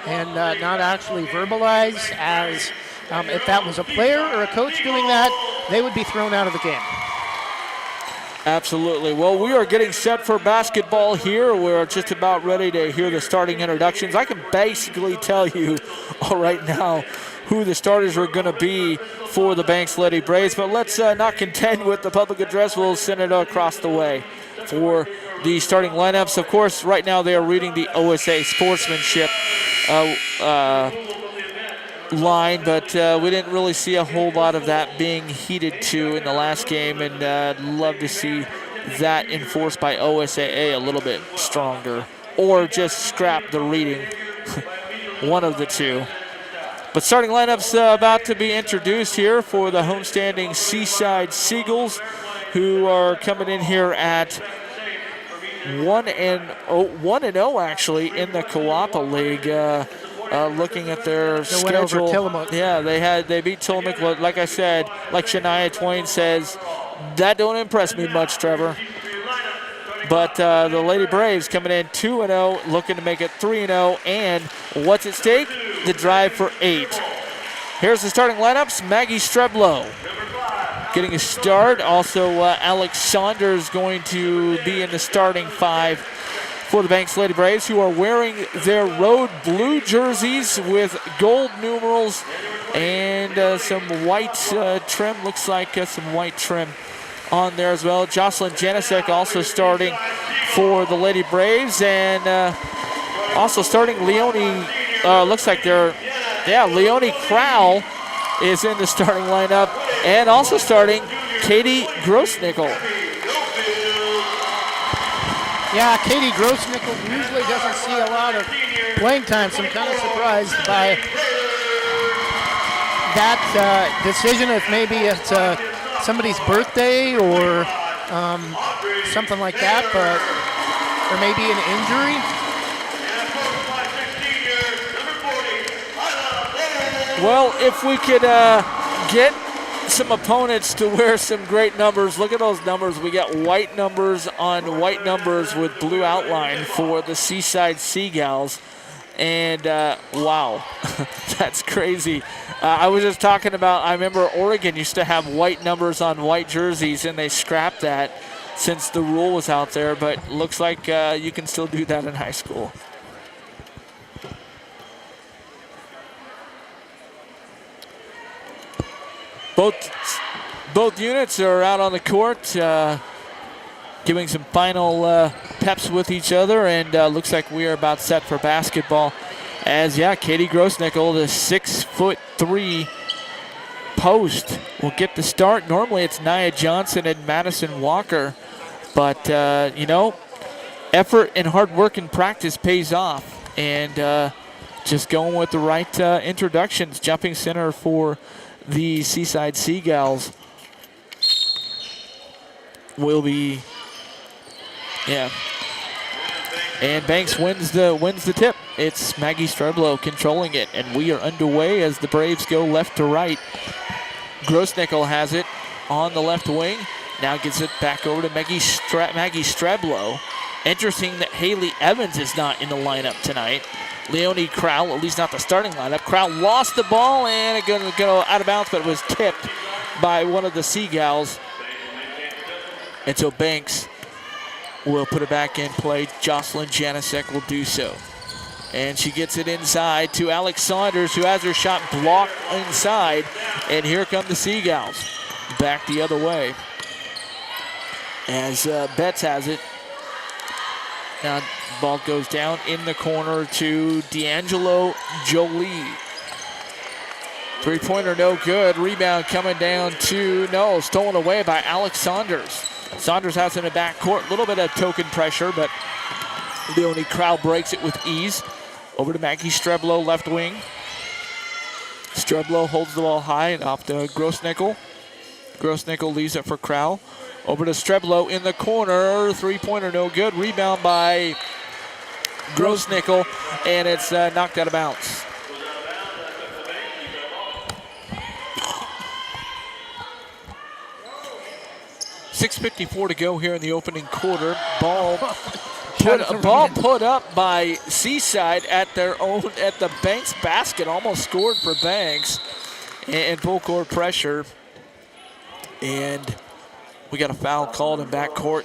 and not actually verbalize, as if that was a player or a coach doing that, they would be thrown out of the game.
Absolutely. Well, we are getting set for basketball here. We're just about ready to hear the starting introductions. I can basically tell you right now who the starters are going to be for the Banks Lady Braves, but let's not contend with the public address. We'll send it across the way for the starting lineups. Of course, right now they are reading the OSA sportsmanship line, but we didn't really see a whole lot of that being heeded to in the last game, and I'd love to see that enforced by OSAA a little bit stronger, or just scrap the reading, one of the two. But starting lineups about to be introduced here for the homestanding Seaside Seagulls, who are coming in here at 1-0 actually in the Coapa League. Looking at their schedule, yeah, they beat Tillamook. Like I said, like Shania Twain says, that don't impress me much, Trevor. But the Lady Braves coming in 2-0, looking to make it 3-0. And what's at stake? The drive for 8. Here's the starting lineups. Maggie Streblow getting a start. Also, Alex Saunders going to be in the starting 5 for the Banks Lady Braves, who are wearing their road blue jerseys with gold numerals and some white trim. Looks like some white trim on there as well. Jocelyn Janicek also starting for the Lady Braves, and also starting Leonie, looks like Leonie Crowell is in the starting lineup, and also starting Katie Grossnickel.
Yeah, Katie Grossnickel usually doesn't see a lot of playing time, so I'm kind of surprised by that decision, if maybe it's somebody's birthday or something like that, or maybe an injury.
Well, if we could get some opponents to wear some great numbers. Look at those numbers. We got white numbers on white numbers with blue outline for the Seaside Seagulls. And, wow, that's crazy. I was just talking about, I remember Oregon used to have white numbers on white jerseys, and they scrapped that since the rule was out there. But looks like you can still do that in high school. Both units are out on the court, giving some final peps with each other, and looks like we are about set for basketball. As Katie Grossnickel, the 6'3" post, will get the start. Normally it's Nia Johnson and Madison Walker, but effort and hard work and practice pays off, and just going with the right introductions. Jumping center for the Seaside Seagulls will be, and Banks wins the tip. It's Maggie Streblow controlling it, and we are underway as the Braves go left to right. Grossnickel has it on the left wing. Now gets it back over to Maggie Streblow. Interesting that Haley Evans is not in the lineup tonight. Leonie Crowell, at least not the starting lineup. Crowell lost the ball, and it's going to go out of bounds, but it was tipped by one of the Seagulls. And so Banks will put it back in play. Jocelyn Janicek will do so. And she gets it inside to Alex Saunders, who has her shot blocked inside. And here come the Seagulls. Back the other way. As Betts has it. Now ball goes down in the corner to D'Angelo Jolie. Three-pointer no good. Rebound coming down to, stolen away by Alex Saunders. Saunders has it in the backcourt. A little bit of token pressure, but Leonie Crowell breaks it with ease. Over to Maggie Streblow, left wing. Streblow holds the ball high and off to Grossnickel. Grossnickel leaves it for Crowell. Over to Streblow in the corner. Three-pointer no good. Rebound by Grossnickel, and it's knocked out of bounds. .6:54 to go here in the opening quarter. Ball put up by Seaside at the Banks basket. Almost scored for Banks, and full court pressure. And we got a foul called in backcourt.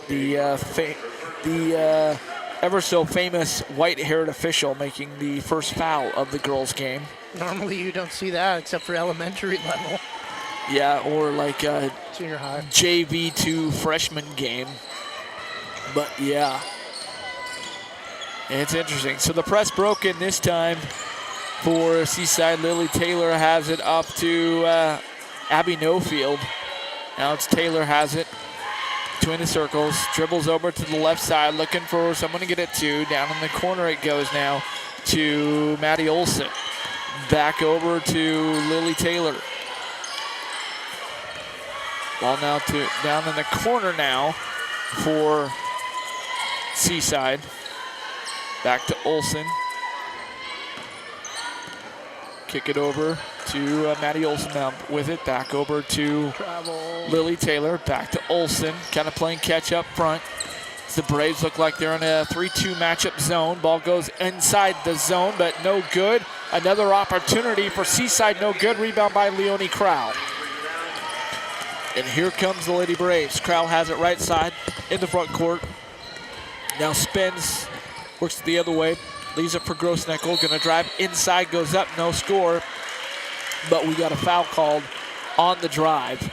The ever so famous white-haired official making the first foul of the girls' game.
Normally you don't see that except for elementary level.
Yeah, or like a
junior high
JV2 freshman game. But yeah, it's interesting. So the press broken this time for Seaside. Lily Taylor has it up to Abby Nofield. Now it's Taylor has it between the circles, dribbles over to the left side, looking for someone to get it to. Down in the corner it goes now to Maddie Olson. Back over to Lily Taylor. Ball now down in the corner now for Seaside. Back to Olson. Kick it over to Maddie Olson now with it. Back over to Lily Taylor. Back to Olson. Kind of playing catch up front. The Braves look like they're in a 3-2 matchup zone. Ball goes inside the zone, but no good. Another opportunity for Seaside, no good. Rebound by Leonie Crowell. And here comes the Lady Braves. Crowell has it right side in the front court. Now spins, works the other way. Leaves it for Grossnickel. Gonna drive inside, goes up, no score. But we got a foul called on the drive.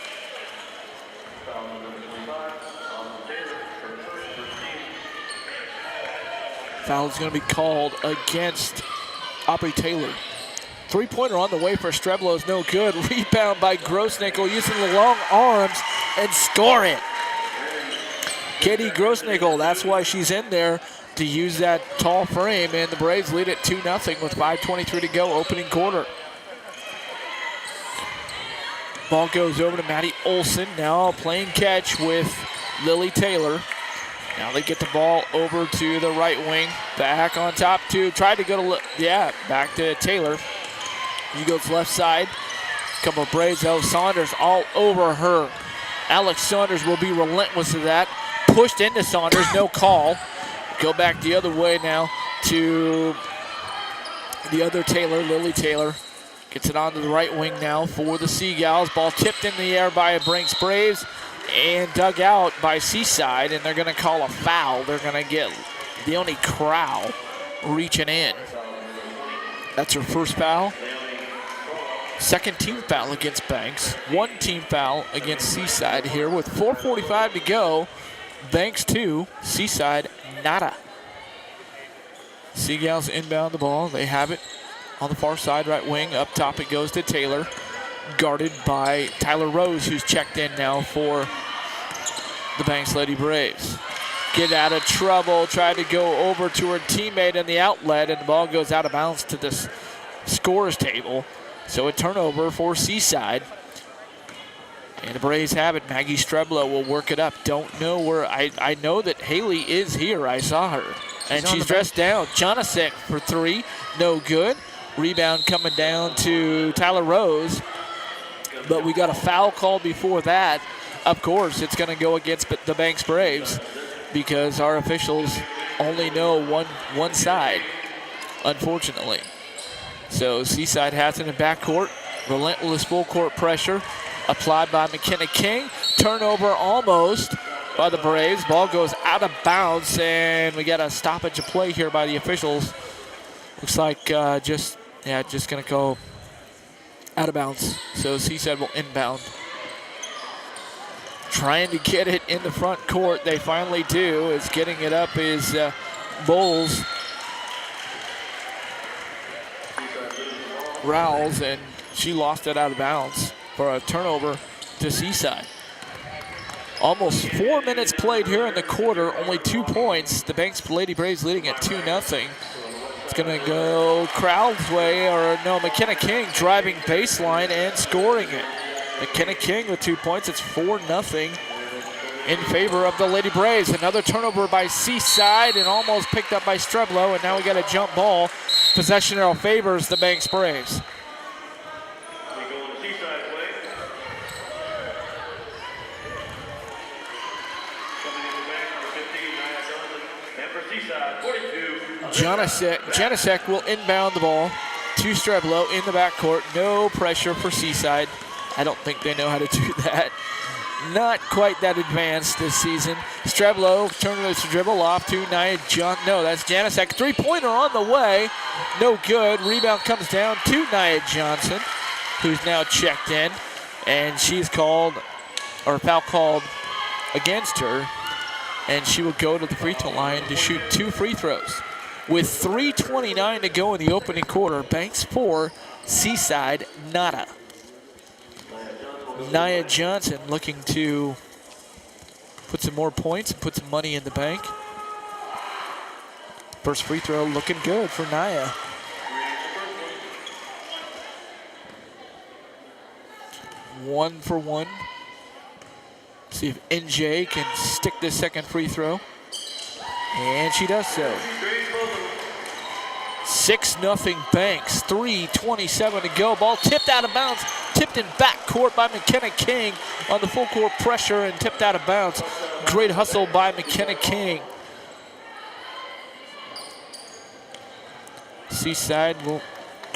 Foul is going to be called against Aubrey Taylor. Three-pointer on the way for Streblo is no good. Rebound by Grossnickel using the long arms and score it. Katie Grossnickel, that's why she's in there, to use that tall frame, and the Braves lead it 2-0 with 5:23 to go, opening quarter. Ball goes over to Maddie Olson, now playing catch with Lily Taylor. Now they get the ball over to the right wing. Back on top to, tried to go to, back to Taylor. He goes left side. Couple of Braves, though. Saunders all over her. Alex Saunders will be relentless of that. Pushed into Saunders, no call. Go back the other way now to the other Taylor, Lily Taylor. Gets it onto the right wing now for the Seagulls. Ball tipped in the air by Brinks Braves and dug out by Seaside, and they're going to call a foul. They're going to get Leonie Crowell reaching in. That's her first foul. Second team foul against Banks. One team foul against Seaside here with 4:45 to go. Banks 2, Seaside nada. Seagulls inbound the ball. They have it on the far side, right wing. Up top it goes to Taylor. Guarded by Tyler Rose, who's checked in now for the Banks Lady Braves. Get out of trouble, tried to go over to her teammate in the outlet, and the ball goes out of bounds to the scores table. So a turnover for Seaside. And the Braves have it. Maggie Streblo will work it up. Don't know where, I know that Haley is here. I saw her. And she's dressed down. Jonasek for three, no good. Rebound coming down to Tyler Rose. But we got a foul call before that. Of course, it's going to go against the Banks Braves because our officials only know one side, unfortunately. So Seaside has it in backcourt. Relentless full court pressure applied by McKenna King. Turnover almost by the Braves. Ball goes out of bounds, and we got a stoppage of play here by the officials. Looks like just going to go out of bounds. So Seaside will inbound. Trying to get it in the front court. They finally do. It's getting it up is Bowles. Rowles, and she lost it out of bounds for a turnover to Seaside. Almost 4 minutes played here in the quarter, only 2 points. The Banks Lady Braves leading at 2-0. It's gonna go Crowell's way, or no, McKenna King driving baseline and scoring it. McKenna King with 2 points, it's 4-0 in favor of the Lady Braves. Another turnover by Seaside and almost picked up by Streblo, and now we got a jump ball. Possession arrow favors the Banks Braves. Janasek will inbound the ball to Streblo in the backcourt. No pressure for Seaside. I don't think they know how to do that. Not quite that advanced this season. Streblo turning this dribble off to Nia Johnson. No, that's Janasek. Three-pointer on the way. No good. Rebound comes down to Nia Johnson, who's now checked in. And she's called, or foul called against her. And she will go to the free throw line to shoot 2 free throws. With 3:29 to go in the opening quarter, Banks 4, Seaside nada. Nia Johnson looking to put some more points and put some money in the bank. First free throw looking good for Nia. One for one. See if NJ can stick this second free throw. And she does so. 6-0 Banks, 3:27 to go. Ball tipped out of bounds, tipped in backcourt by McKenna King on the full court pressure and tipped out of bounds. Great hustle by McKenna King. Seaside will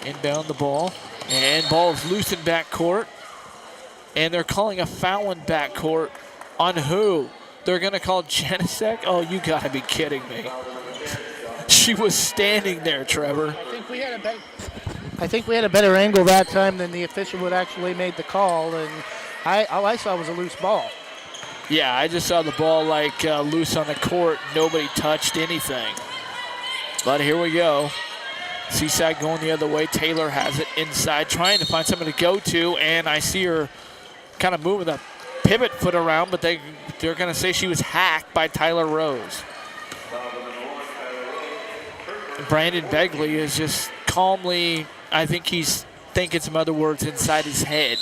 inbound the ball. And ball is loose in backcourt. And they're calling a foul in backcourt on who? They're going to call Janicek? Oh, you got to be kidding me. She was standing there, Trevor.
I think we had a better angle that time than the official would actually made the call, and all I saw was a loose ball.
Yeah, I just saw the ball like loose on the court. Nobody touched anything. But here we go. Seaside going the other way. Taylor has it inside, trying to find something to go to, and I see her kind of moving the pivot foot around, but they're going to say she was hacked by Tyler Rose. Brandon Begley is just calmly, I think he's thinking some other words inside his head.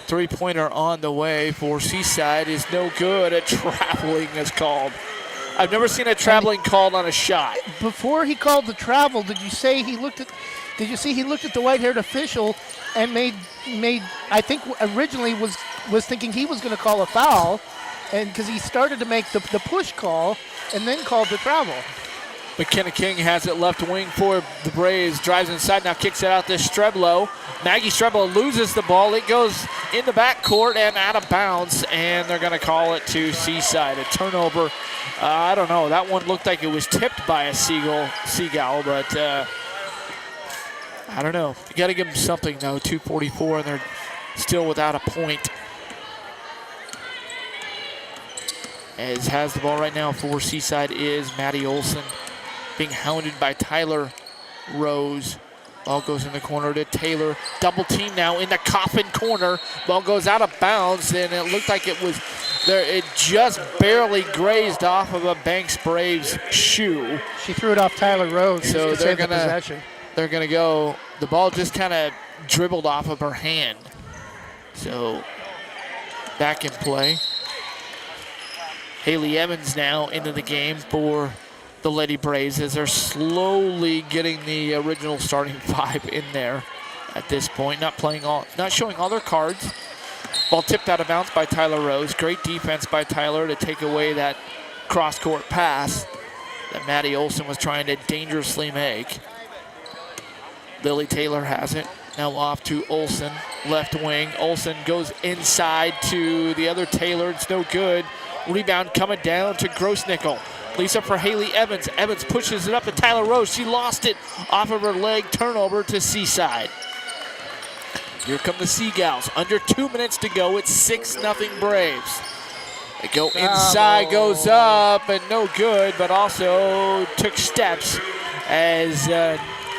Three-pointer on the way for Seaside is no good. A traveling is called. I've never seen a traveling called on a shot.
Before he called the travel, did you see he looked at the white-haired official and made I think originally was thinking he was going to call a foul, and because he started to make the push call and then called the travel.
McKenna King has it left wing for the Braves. Drives inside, now kicks it out to Streblo. Maggie Streblo loses the ball. It goes in the backcourt and out of bounds, and they're going to call it to Seaside. A turnover. I don't know. That one looked like it was tipped by a Seagull, but I don't know. You got to give them something, though. 2:44, and they're still without a point. As has the ball right now for Seaside is Maddie Olson, being hounded by Tyler Rose. Ball goes in the corner to Taylor. Double team now in the coffin corner. Ball goes out of bounds, and it looked like it was there. It just barely grazed off of a Banks Braves shoe.
She threw it off Tyler Rose.
So they're gonna go. The ball just kind of dribbled off of her hand. So back in play. Haley Evans now into the game for the Lady Braves as they're slowly getting the original starting five in there at this point. Not showing all their cards. Ball tipped out of bounds by Tyler Rose. Great defense by Tyler to take away that cross-court pass that Maddie Olson was trying to dangerously make. Lily Taylor has it. Now off to Olson, left wing. Olson goes inside to the other Taylor. It's no good. Rebound coming down to Grossnickel. Leaves up for Haley Evans. Evans pushes it up to Tyler Rose. She lost it off of her leg. Turnover to Seaside. Here come the Seagulls. Under 2 minutes to go. It's 6-0 Braves. They go inside, goes up, and no good, but also took steps as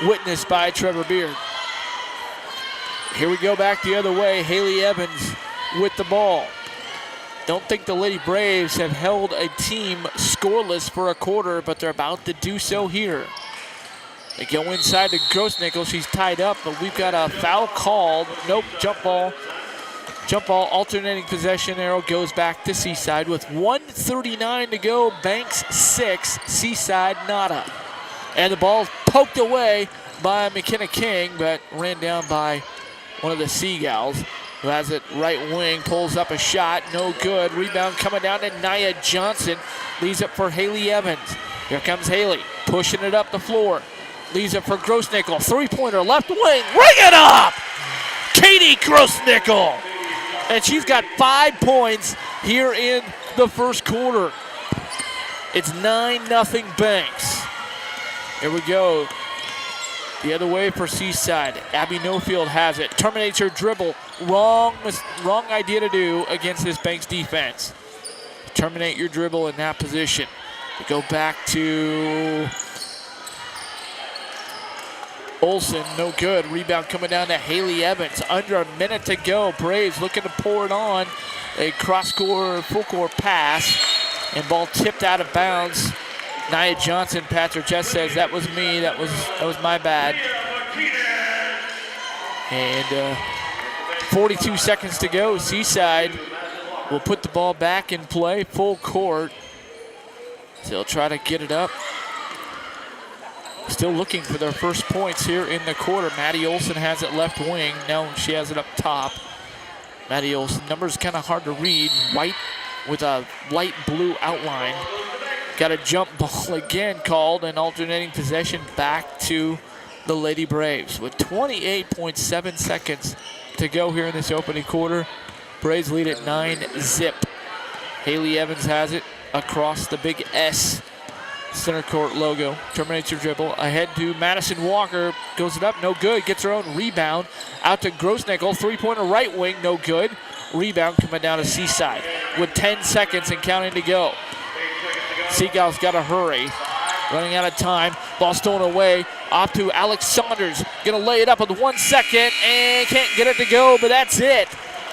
witnessed by Trevor Beard. Here we go back the other way. Haley Evans with the ball. Don't think the Lady Braves have held a team scoreless for a quarter, but they're about to do so here. They go inside to Grossnickel. She's tied up, but we've got a foul called. Nope, jump ball. Jump ball, alternating possession. Arrow goes back to Seaside with 1:39 to go. Banks 6, Seaside nada. And the ball poked away by McKenna King, but ran down by one of the Seagulls, who has it right wing, pulls up a shot, no good. Rebound coming down to Nia Johnson. Leaves it for Haley Evans. Here comes Haley, pushing it up the floor. Leaves it for Grossnickel. Three-pointer, left wing, ring it up! Katie Grossnickel! And she's got 5 points here in the first quarter. It's 9-0 Banks. Here we go. The other way for Seaside. Abby Nofield has it. Terminates her dribble. Wrong idea to do against this Banks defense. Terminate your dribble in that position. We go back to Olson, no good. Rebound coming down to Haley Evans. Under a minute to go. Braves looking to pour it on. A cross-court, full-court pass. And ball tipped out of bounds. Nia Johnson, Patrick just says, that was me. That was my bad. And 42 seconds to go. Seaside will put the ball back in play, full court. They'll try to get it up. Still looking for their first points here in the quarter. Maddie Olson has it left wing. Now she has it up top. Maddie Olson, numbers kind of hard to read. White with a light blue outline. Got a jump ball again called, and alternating possession back to the Lady Braves with 28.7 seconds to go here in this opening quarter. Braves lead at 9-0. Haley Evans has it across the big S center court logo. Terminates her dribble. Ahead to Madison Walker. Goes it up. No good. Gets her own rebound. Out to Grossnickel. Three-pointer right wing. No good. Rebound coming down to Seaside with 10 seconds and counting to go. Seagulls got to hurry. Running out of time. Ball stolen away. Off to Alex Saunders. Going to lay it up with 1 second and can't get it to go, but that's it.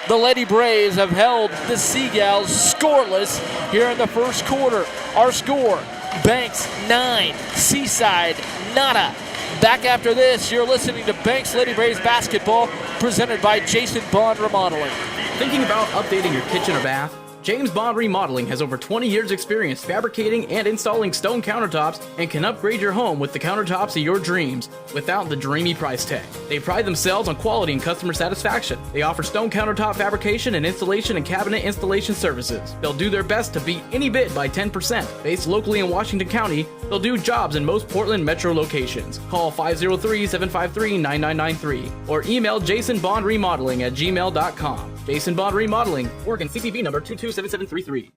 The Lady Braves have held the Seagulls scoreless here in the first quarter. Our score, Banks 9, Seaside nada. Back after this, you're listening to Banks Lady Braves basketball presented by Jason Bond Remodeling.
Thinking about updating your kitchen or bath? James Bond Remodeling has over 20 years experience fabricating and installing stone countertops and can upgrade your home with the countertops of your dreams without the dreamy price tag. They pride themselves on quality and customer satisfaction. They offer stone countertop fabrication and installation and cabinet installation services. They'll do their best to beat any bid by 10%. Based locally in Washington County, they'll do jobs in most Portland metro locations. Call 503-753-9993 or email jasonbondremodeling@gmail.com. Jason Bond Remodeling, Oregon CPB number 227733.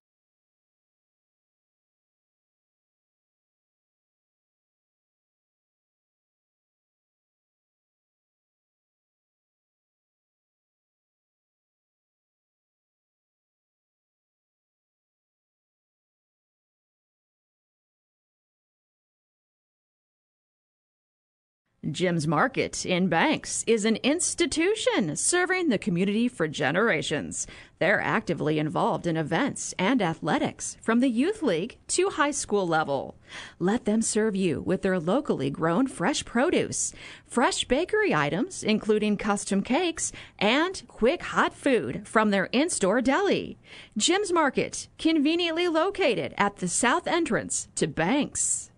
Jim's Market in Banks is an institution serving the community for generations. They're actively involved in events and athletics from the youth league to high school level. Let them serve you with their locally grown fresh produce, fresh bakery items, including custom cakes, and quick hot food from their in-store deli. Jim's Market, conveniently located at the south entrance to Banks.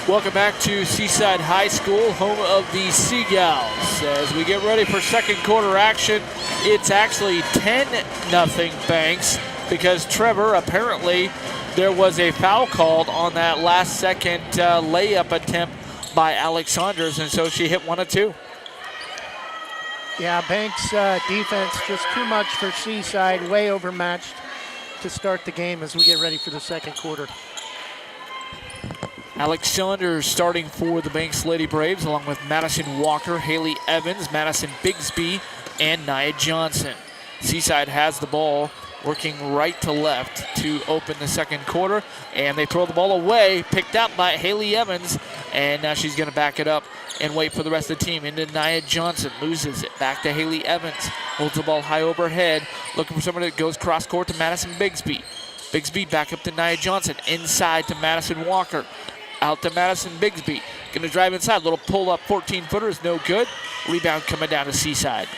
Welcome back to Seaside High School, home of the Seagulls. As we get ready for second quarter action, it's actually 10-0 Banks because Trevor, apparently there was a foul called on that last second layup attempt by Alex Saunders, and so she hit one of two.
Yeah, Banks' defense just too much for Seaside, way overmatched to start the game as we get ready for the second quarter.
Alex Saunders starting for the Banks Lady Braves, along with Madison Walker, Haley Evans, Madison Bigsby, and Nia Johnson. Seaside has the ball, working right to left to open the second quarter, and they throw the ball away, picked up by Haley Evans, and now she's going to back it up and wait for the rest of the team. Into Nia Johnson, loses it, back to Haley Evans, holds the ball high overhead, looking for somebody that goes cross court to Madison Bigsby. Bigsby back up to Nia Johnson, inside to Madison Walker. Out to Madison Bigsby. Going to drive inside. Little pull-up 14-footer is no good. Rebound coming down to Seaside.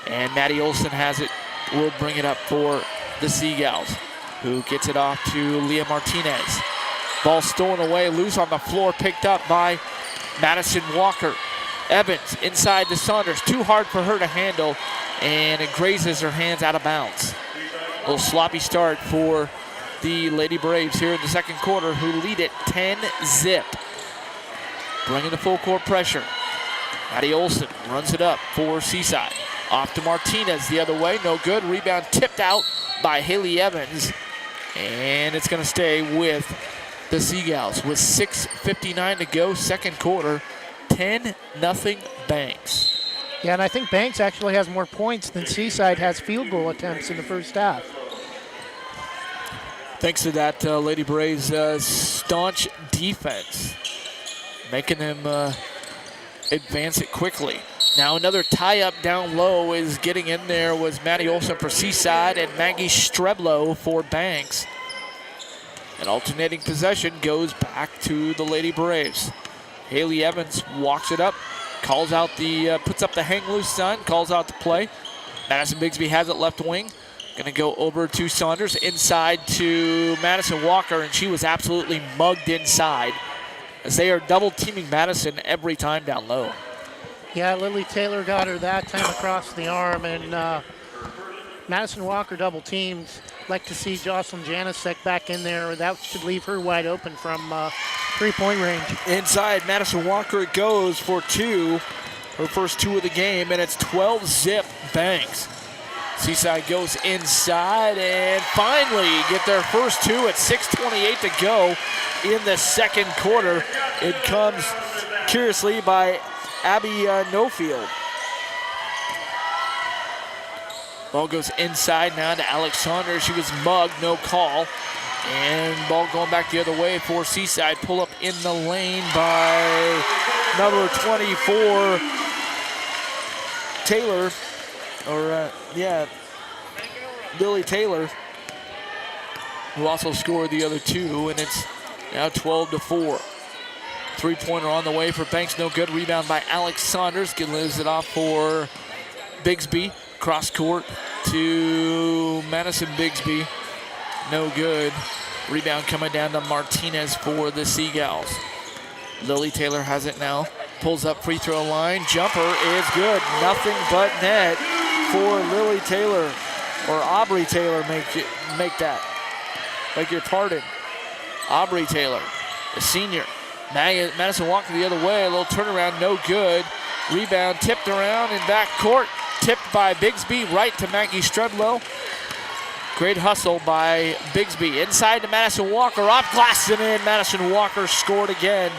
And Maddie Olson has it. Will bring it up for the Seagulls, who gets it off to Leah Martinez. Ball stolen away, loose on the floor, picked up by Madison Walker. Evans inside to Saunders. Too hard for her to handle, and it grazes her hands out of bounds. A little sloppy start for the Lady Braves here in the second quarter, who lead it 10-0. Bringing the full court pressure. Maddie Olson runs it up for Seaside. Off to Martinez the other way, no good. Rebound tipped out by Haley Evans. And it's going to stay with the Seagulls with 6:59 to go, second quarter, 10-0 Banks.
Yeah, and I think Banks actually has more points than Seaside has field goal attempts in the first half.
Thanks to that Lady Braves staunch defense, making them advance it quickly. Now another tie-up down low is getting in there was Maddie Olson for Seaside and Maggie Streblo for Banks. An alternating possession goes back to the Lady Braves. Haley Evans walks it up, calls out the, puts up the hang loose sign, calls out the play. Madison Bigsby has it left wing. Going to go over to Saunders, inside to Madison Walker, and she was absolutely mugged inside as they are double teaming Madison every time down low.
Yeah, Lily Taylor got her that time across the arm, and Madison Walker double teamed. Like to see Jocelyn Janisek back in there. That should leave her wide open from 3-point range.
Inside, Madison Walker it goes for two. Her first two of the game, and it's 12-zip Banks. Seaside goes inside and finally get their first two at 6:28 to go in the second quarter. It comes curiously by Abby Nofield. Ball goes inside now to Alex Saunders. She was mugged, no call. And ball going back the other way for Seaside. Pull up in the lane by number 24, Taylor. Lily Taylor, who also scored the other two, and it's now 12-4. Three-pointer on the way for Banks, no good. Rebound by Alex Saunders. Leaves it off for Bigsby. Cross court to Madison Bigsby. No good. Rebound coming down to Martinez for the Seagulls. Lily Taylor has it now. Pulls up free throw line. Jumper is good. Nothing but net for Lily Taylor. Or Aubrey Taylor make that. Beg your pardon. Aubrey Taylor, the senior. Madison Walker the other way. A little turnaround, no good. Rebound tipped around in back court. Tipped by Bigsby right to Maggie Strudlow. Great hustle by Bigsby. Inside to Madison Walker. Off glass and in. Madison Walker scored again.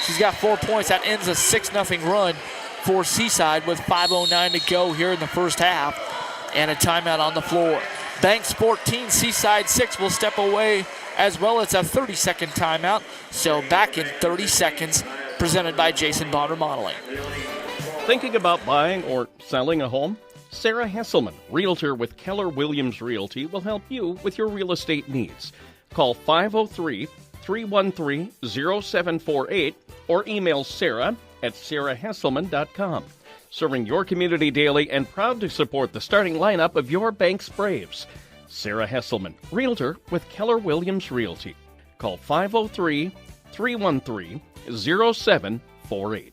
She's got 4 points. That ends a 6-0 run for Seaside with 5:09 to go here in the first half. And a timeout on the floor. Banks 14, Seaside 6 will step away as well. It's a 30-second timeout. So back in 30 seconds, presented by Jason Bond Remodeling.
Thinking about buying or selling a home? Sarah Hesselman, Realtor with Keller Williams Realty, will help you with your real estate needs. Call 503-313-0748 or email Sarah at sarahhesselman.com. Serving your community daily and proud to support the starting lineup of your bank's Braves. Sarah Hesselman, Realtor with Keller Williams Realty. Call 503-313-0748.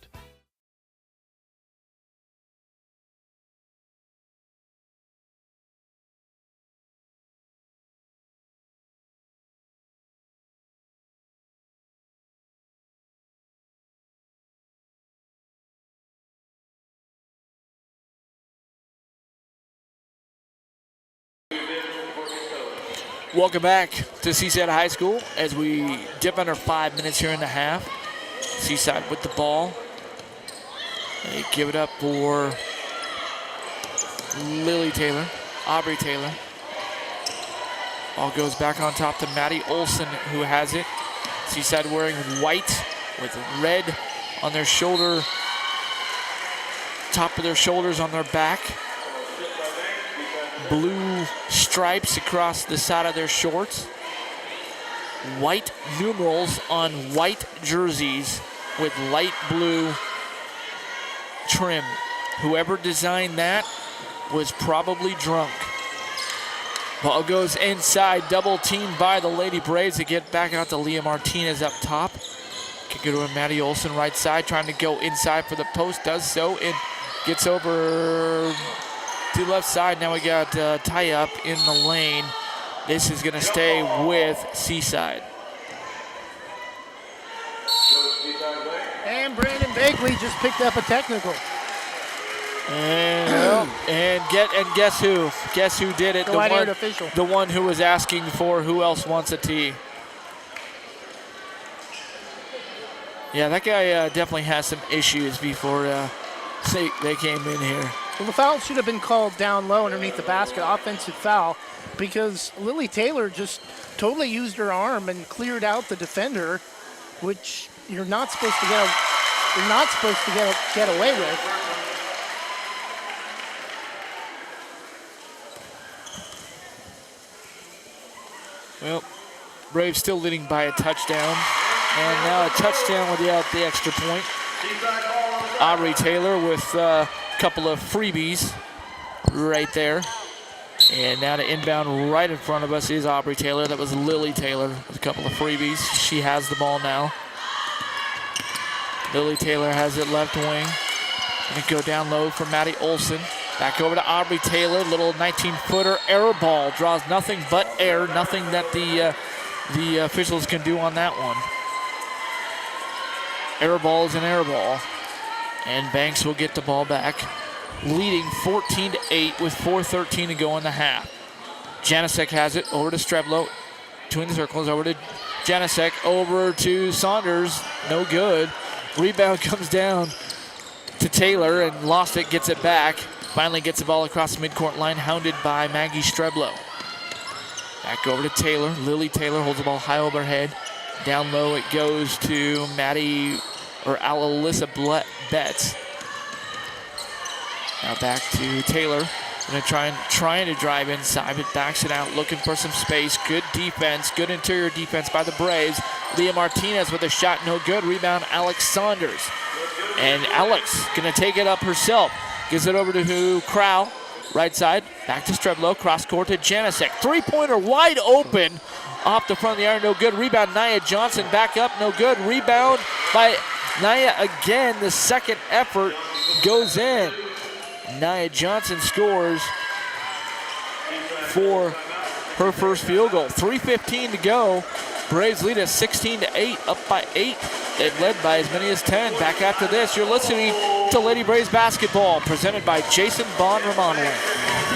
Welcome back to Seaside High School as we dip under 5 minutes here in the half. Seaside with the ball. They give it up for Lily Taylor, Aubrey Taylor. Ball goes back on top to Maddie Olson, who has it. Seaside wearing white with red on their shoulder, top of their shoulders on their back. Blue stripes across the side of their shorts. White numerals on white jerseys with light blue trim. Whoever designed that was probably drunk. Ball goes inside, double teamed by the Lady Braves. They get back out to Leah Martinez up top. Kick it over to Maddie Olson right side, trying to go inside for the post. Does so and gets over to the left side. Now we got tie up in the lane. This is going to stay with Seaside.
And Brandon Bagley just picked up a technical.
And guess who? Guess who did it?
The white-haired official.
The one who was asking for who else wants a tee. Yeah, that guy definitely has some issues before they came in here.
Well, the foul should have been called down low underneath the basket, offensive foul, because Lily Taylor just totally used her arm and cleared out the defender, which you're not supposed to get away with.
Well, Braves still leading by a touchdown, and now a touchdown without the extra point. Aubrey Taylor with couple of freebies right there. And now to inbound right in front of us is Aubrey Taylor. That was Lily Taylor with a couple of freebies. She has the ball now. Lily Taylor has it left wing. Gonna go down low for Maddie Olson. Back over to Aubrey Taylor. Little 19-footer air ball. Draws nothing but air. Nothing that the officials can do on that one. Air ball is an air ball. And Banks will get the ball back, leading 14-8 with 4:13 to go in the half. Janicek has it over to Streblo. Twin circles over to Janicek, over to Saunders. No good. Rebound comes down to Taylor and lost it, gets it back. Finally gets the ball across the midcourt line, hounded by Maggie Streblo. Back over to Taylor. Lily Taylor holds the ball high overhead. Down low it goes to Alyssa Betts. Now back to Taylor. Trying to drive inside, but backs it out, looking for some space. Good defense, good interior defense by the Braves. Leah Martinez with a shot, no good. Rebound, Alex Saunders. And Alex gonna take it up herself. Gives it over to Crow, right side. Back to Streblo, cross court to Janicek. Three-pointer wide open. Off the front of the iron, no good. Rebound, Nia Johnson back up, no good. Rebound by Nia again. The second effort goes in. Nia Johnson scores for her first field goal. 3:15 to go. Braves lead us 16-8, up by 8. They've led by as many as 10. Back after this, you're listening to Lady Braves basketball, presented by Jason Bond Remodeling.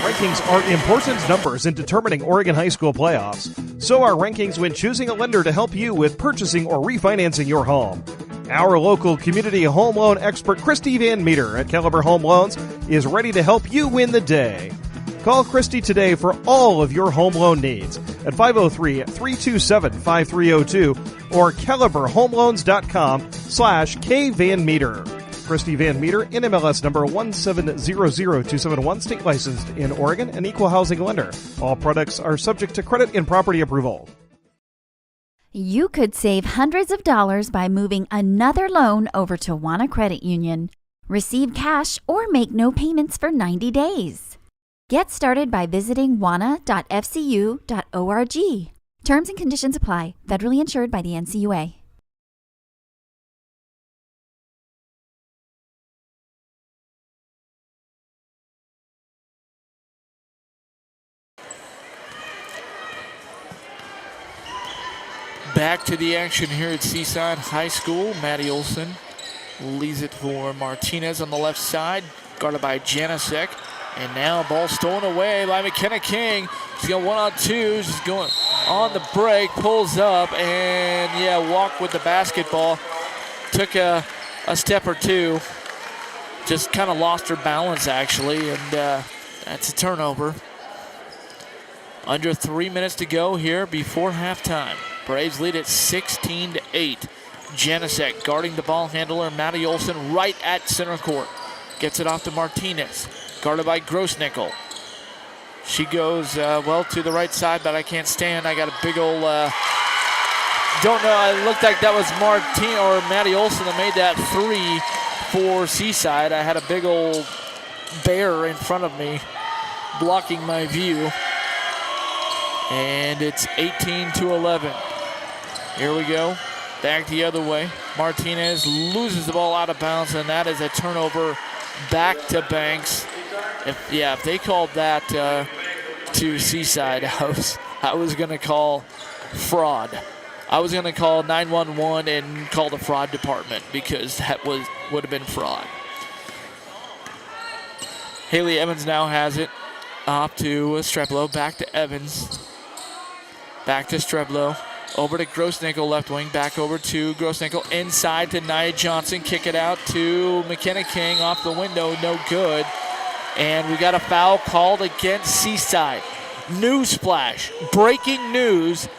Rankings are important numbers in determining Oregon high school playoffs. So are rankings when choosing a lender to help you with purchasing or refinancing your home. Our local community home loan expert, Christy Van Meter at Caliber Home Loans, is ready to help you win the day. Call Christy today for all of your home loan needs at 503-327-5302 or caliberhomeloans.com/kvanmeter. Christy Van Meter, NMLS number 1700271, state licensed in Oregon, an equal housing lender. All products are subject to credit and property approval.
You could save hundreds of dollars by moving another loan over to Wana Credit Union. Receive cash or make no payments for 90 days. Get started by visiting wana.fcu.org. Terms and conditions apply. Federally insured by the NCUA.
Back to the action here at Seaside High School. Maddie Olson leads it for Martinez on the left side, guarded by Janicek. And now ball stolen away by McKenna King. She's got 1-on-2. She's going on the break, pulls up, and walked with the basketball. Took a step or two. Just kind of lost her balance, actually, and that's a turnover. Under 3 minutes to go here before halftime. Braves lead at 16-8. Janicek guarding the ball handler, Maddie Olson, right at center court. Gets it off to Martinez, guarded by Grossnickel. She goes, to the right side, but I can't stand. I got a big old, don't know, it looked like that was Maddie Olson that made that three for Seaside. I had a big old bear in front of me, blocking my view. And it's 18-11. Here we go. Back the other way. Martinez loses the ball out of bounds, and that is a turnover back to Banks. If they called that to Seaside, I was going to call fraud. I was going to call 911 and call the fraud department, because that would have been fraud. Haley Evans now has it. Up to Streblo. Back to Evans. Back to Streblo. Over to Grossnickel, left wing. Back over to Grossnickel. Inside to Nia Johnson. Kick it out to McKenna King. Off the window. No good. And we got a foul called against Seaside. Newsflash. Breaking news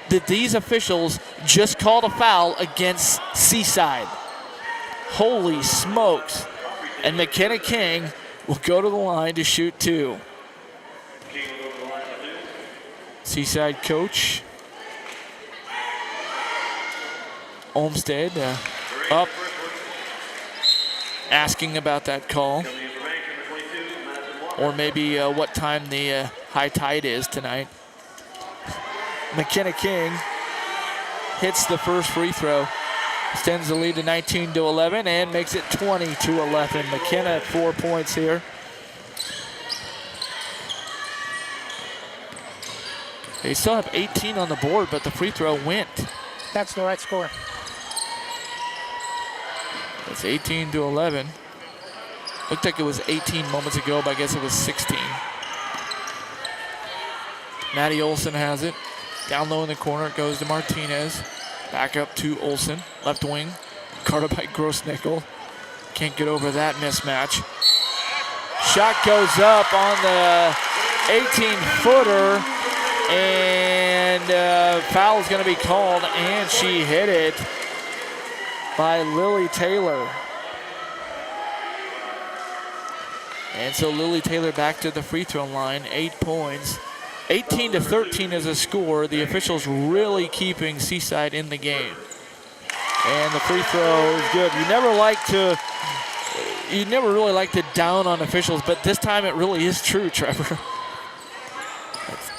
that these officials just called a foul against Seaside. Holy smokes. And McKenna King will go to the line to shoot two. Seaside coach Olmsted up, asking about that call, or maybe what time the high tide is tonight. McKenna King hits the first free throw. extends the lead to 19-11 and makes it 20-11. McKenna at 4 points here. They still have 18 on the board, but the free throw went.
That's the right score.
It's 18-11. Looked like it was 18 moments ago, but I guess it was 16. Maddie Olson has it. Down low in the corner, it goes to Martinez. Back up to Olson, left wing. Guarded by Grossnickel. Can't get over that mismatch. Shot goes up on the 18-footer, and foul is going to be called, and she hit it by Lily Taylor. And so Lily Taylor back to the free throw line, 8 points. 18-13 is a score. The officials really keeping Seaside in the game. And the free throw is good. You never really like to down on officials, but this time it really is true, Trevor.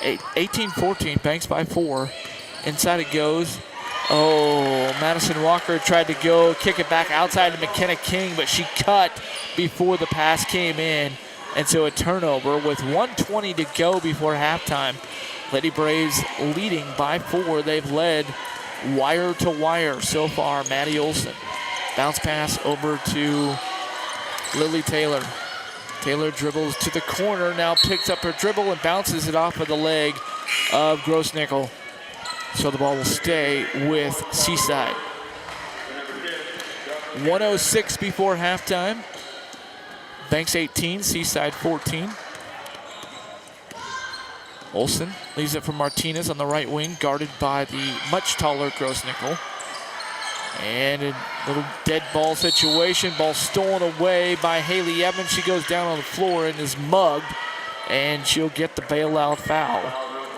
18-14, Banks by 4. Inside it goes. Oh, Madison Walker tried to go kick it back outside to McKenna King, but she cut before the pass came in. And so a turnover with 1:20 to go before halftime. Lady Braves leading by 4. They've led wire to wire so far. Maddie Olson. Bounce pass over to Lily Taylor. Taylor dribbles to the corner, now picks up her dribble and bounces it off of the leg of Grossnickel. So the ball will stay with Seaside. 1:06 before halftime. Banks 18, Seaside 14. Olson leaves it for Martinez on the right wing, guarded by the much taller Grossnickel. And a little dead ball situation. Ball stolen away by Haley Evans. She goes down on the floor and is mugged. And she'll get the bailout foul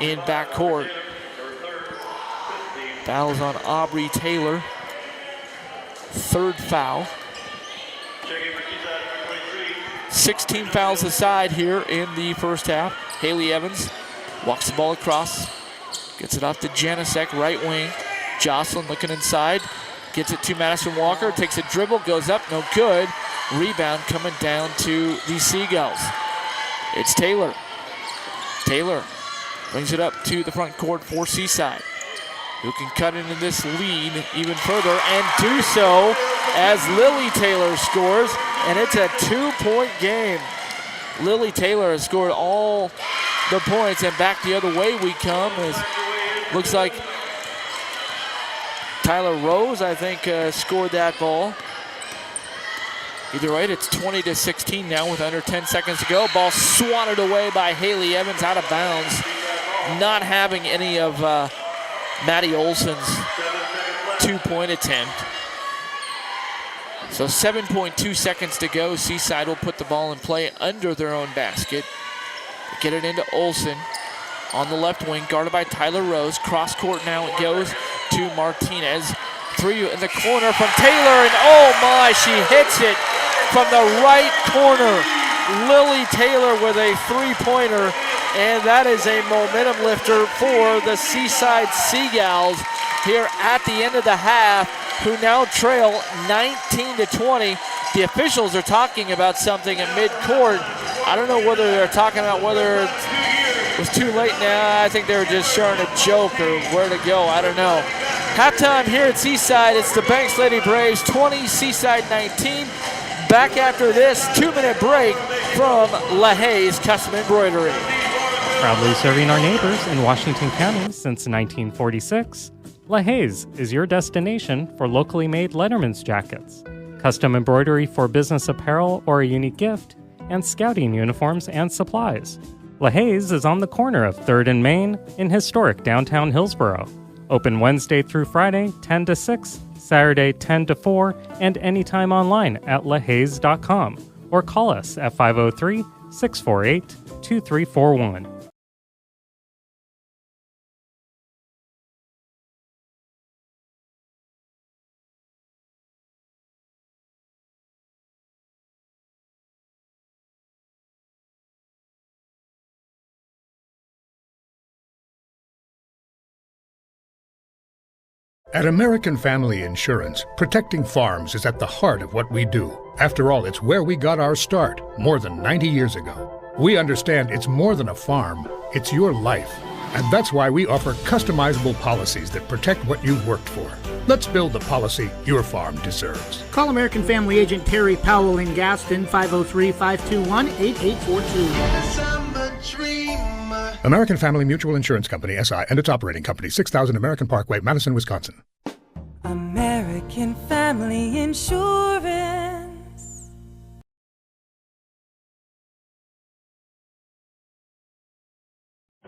in backcourt. Foul's on Aubrey Taylor. 3rd foul. 16 fouls aside here in the first half. Haley Evans walks the ball across. Gets it off to Janicek, right wing. Jocelyn looking inside. Gets it to Madison Walker. Takes a dribble, goes up, no good. Rebound coming down to the Seagulls. It's Taylor. Taylor brings it up to the front court for Seaside, who can cut into this lead even further and do so as Lily Taylor scores, and it's a 2-point game. Lily Taylor has scored all the points, and back the other way we come. Looks like Tyler Rose, I think, scored that ball. Either way, it's 20-16 now with under 10 seconds to go. Ball swatted away by Haley Evans out of bounds. Not having any of Maddie Olson's 2-point attempt. So 7.2 seconds to go. Seaside will put the ball in play under their own basket. Get it into Olson on the left wing, guarded by Tyler Rose. Cross court now it goes to Martinez. 3 in the corner from Taylor, and oh my, she hits it from the right corner. Lily Taylor with a 3-pointer, and that is a momentum lifter for the Seaside Seagulls here at the end of the half, who now trail 19-20. The officials are talking about something at midcourt. I don't know whether they're talking about whether it was too late now. I think they were just showing a joke or where to go. I don't know. Halftime here at Seaside. It's the Banks Lady Braves 20, Seaside 19. Back after this 2-minute break from LaHaye's Custom Embroidery.
Proudly serving our neighbors in Washington County since 1946, LaHaye's is your destination for locally made Letterman's jackets, custom embroidery for business apparel or a unique gift, and scouting uniforms and supplies. LaHaye's is on the corner of 3rd and Main in historic downtown Hillsborough. Open Wednesday through Friday, 10 to 6, Saturday, 10 to 4, and anytime online at lahayes.com or call us at 503-648-2341.
At American Family Insurance, protecting farms is at the heart of what we do. After all, it's where we got our start more than 90 years ago. We understand it's more than a farm, it's your life. And that's why we offer customizable policies that protect what you've worked for. Let's build the policy your farm deserves.
Call American Family Agent Terry Powell in Gaston, 503-521-8842.
American Family Mutual Insurance Company, SI, and its operating company, 6000 American Parkway, Madison, Wisconsin.
American Family Insurance.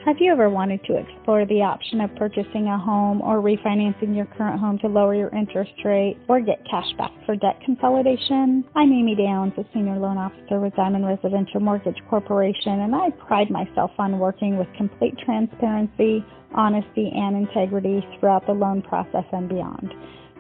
Have you ever wanted to explore the option of purchasing a home or refinancing your current home to lower your interest rate or get cash back for debt consolidation? I'm Amy Downs, a Senior Loan Officer with Diamond Residential Mortgage Corporation, and I pride myself on working with complete transparency, honesty, and integrity throughout the loan process and beyond.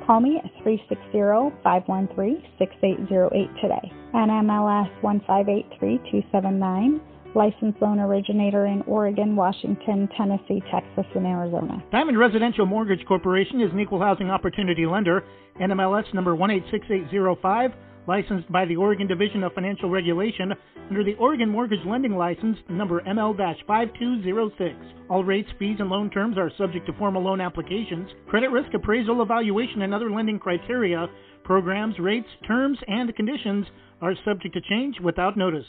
Call me at 360-513-6808 today. NMLS 1583279. Licensed loan originator in Oregon, Washington, Tennessee, Texas, and Arizona.
Diamond Residential Mortgage Corporation is an equal housing opportunity lender. NMLS number 186805. Licensed by the Oregon Division of Financial Regulation under the Oregon Mortgage Lending License number ML-5206. All rates, fees, and loan terms are subject to formal loan applications, credit risk appraisal, evaluation, and other lending criteria. Programs, rates, terms, and conditions are subject to change without notice.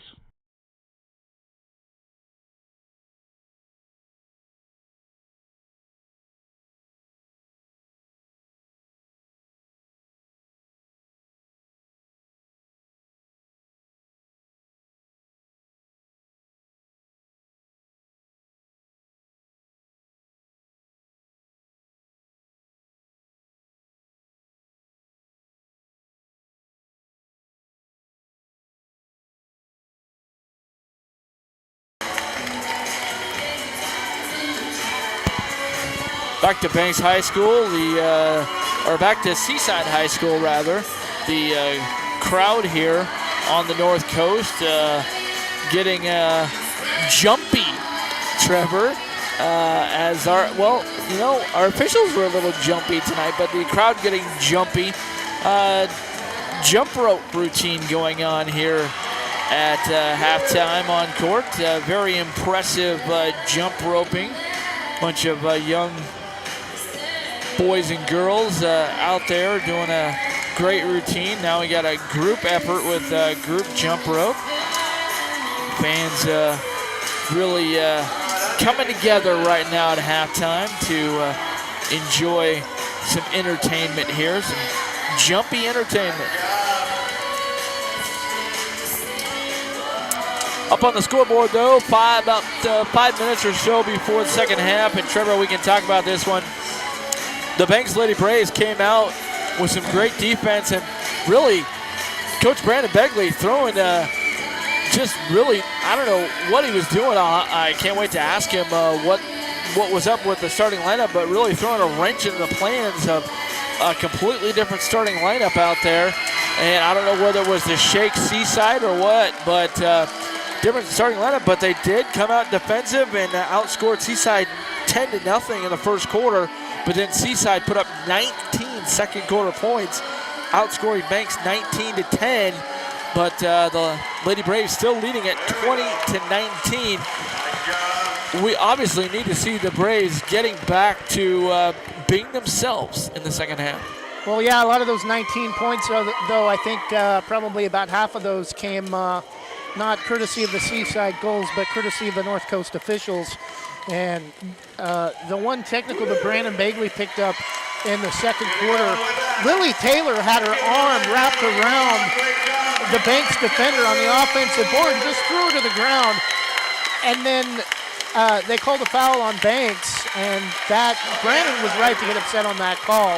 Back to Banks High School, or back to Seaside High School rather. The crowd here on the North Coast getting jumpy, Trevor, as our officials were a little jumpy tonight, but the crowd getting jumpy. Jump rope routine going on here at halftime on court. Very impressive jump roping. Bunch of young boys and girls out there doing a great routine. Now we got a group effort with group jump rope. Fans really coming together right now at halftime to enjoy some entertainment here, some jumpy entertainment. Up on the scoreboard though, about 5 minutes or so before the second half, and Trevor, we can talk about this one. The Banks Lady Braves came out with some great defense, and really, Coach Brandon Begley throwing just really, I don't know what he was doing. I can't wait to ask him what was up with the starting lineup, but really throwing a wrench in the plans of a completely different starting lineup out there. And I don't know whether it was to shake Seaside or what, but different starting lineup, but they did come out defensive and outscored Seaside 10-0 in the first quarter. But then Seaside put up 19 second quarter points, outscoring Banks 19-10. But the Lady Braves still leading at 20-19. We obviously need to see the Braves getting back to being themselves in the second half.
Well, yeah, a lot of those 19 points, though, I think probably about half of those came not courtesy of the Seaside Gulls, but courtesy of the North Coast officials. And the one technical that Brandon Begley picked up in the second quarter, Lily Taylor had her arm wrapped around the Banks defender on the offensive board and just threw her to the ground. And then they called a foul on Banks, and that Brandon was right to get upset on that call.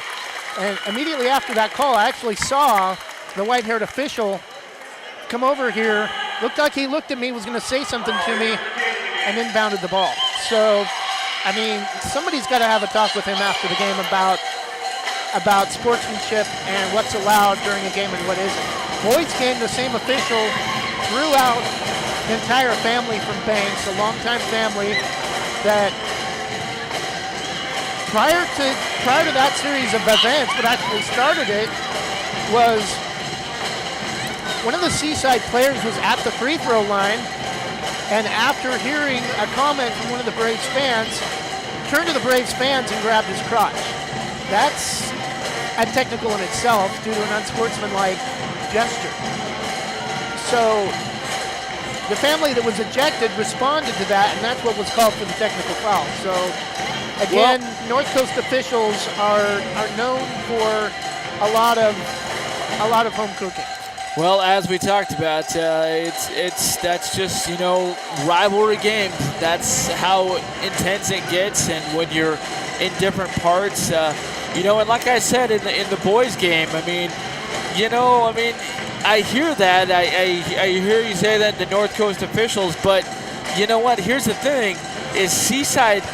And immediately after that call, I actually saw the white-haired official come over here. Looked like he looked at me, was going to say something to me, and inbounded the ball. So, I mean, somebody's got to have a talk with him after the game about sportsmanship and what's allowed during a game and what isn't. Boys game, the same official threw out the entire family from Banks, a longtime family that prior to prior to that series of events, what actually started it was one of the Seaside players was at the free throw line, and after hearing a comment from one of the Braves fans, turned to the Braves fans and grabbed his crotch. That's a technical in itself due to an unsportsmanlike gesture. So the family that was ejected responded to that, and that's what was called for the technical foul. So again, North Coast officials are known for a lot of home cooking.
Well, as we talked about, that's just, you know, rivalry games. That's how intense it gets, and when you're in different parts, you know, and like I said in the boys' game, I mean, you know, I mean, I hear that, I hear you say that the North Coast officials, but you know what? Here's the thing: is Seaside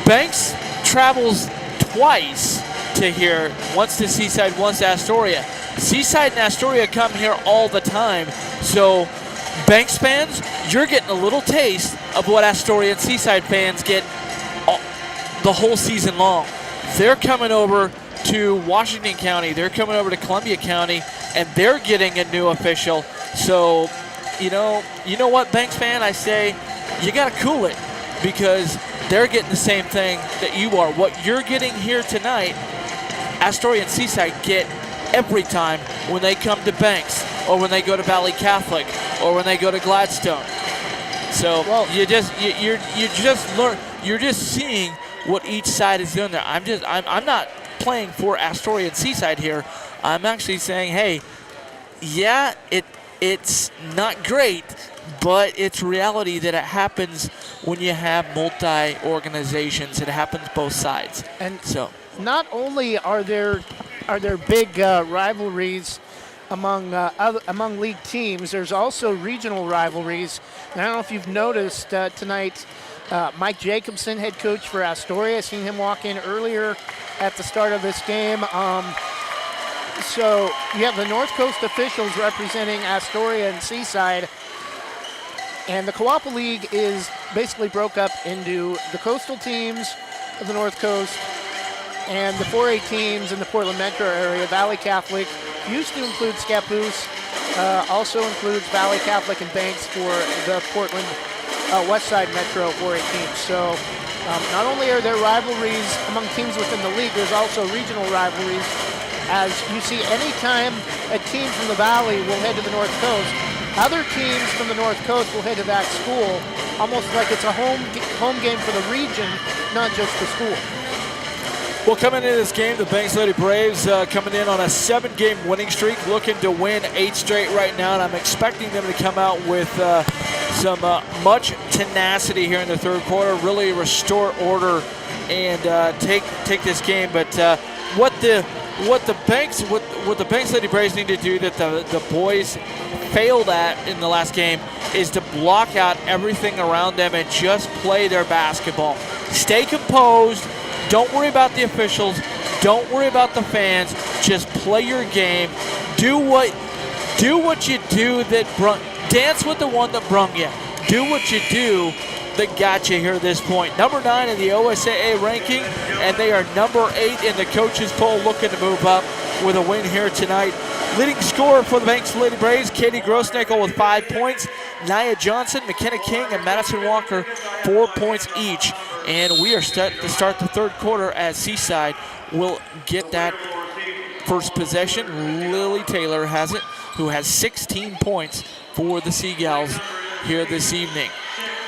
Banks travels twice to here, once to Seaside, once to Astoria. Seaside and Astoria come here all the time, so Banks fans, you're getting a little taste of what Astoria and Seaside fans get the whole season long. They're coming over to Washington County, they're coming over to Columbia County, and they're getting a new official. So, you know what, Banks fan, I say, you got to cool it, because they're getting the same thing that you are. What you're getting here tonight, Astoria and Seaside get every time when they come to Banks, or when they go to Valley Catholic, or when they go to Gladstone. So you're just seeing what each side is doing there. I'm not playing for Astoria and Seaside here. I'm actually saying, hey, yeah, it's not great, but it's reality that it happens when you have multi-organizations. It happens both sides. And so
not only are there big rivalries among league teams, there's also regional rivalries. And I don't know if you've noticed tonight, Mike Jacobson, head coach for Astoria, I seen him walk in earlier at the start of this game. So you have the North Coast officials representing Astoria and Seaside. And the Kawapa League is basically broke up into the coastal teams of the North Coast and the 4A teams in the Portland metro area. Valley Catholic used to include Scappoose, also includes Valley Catholic and Banks for the Portland West Side Metro 4A teams. So not only are there rivalries among teams within the league, there's also regional rivalries. As you see, anytime a team from the Valley will head to the North Coast, other teams from the North Coast will head to that school, almost like it's a home game for the region, not just the school.
Well, coming into this game, the Banks Lady Braves coming in on a 7-game winning streak, looking to win 8 straight right now, and I'm expecting them to come out with some much tenacity here in the third quarter, really restore order and take this game. But what the Banks Lady Braves need to do that the boys failed at in the last game is to block out everything around them and just play their basketball. Stay composed. Don't worry about the officials. Don't worry about the fans. Just play your game. Do what you do dance with the one that brung you. Do what you do that got you here at this point. Number 9 in the OSAA ranking, and they are number 8 in the coaches poll, looking to move up with a win here tonight. Leading scorer for the Banks Lady Braves, Katie Grossnickel with 5 points. Nia Johnson, McKenna King, and Madison Walker, 4 points each. And we are set to start the third quarter as Seaside will get that first possession. Lily Taylor has it, who has 16 points for the Seagulls here this evening.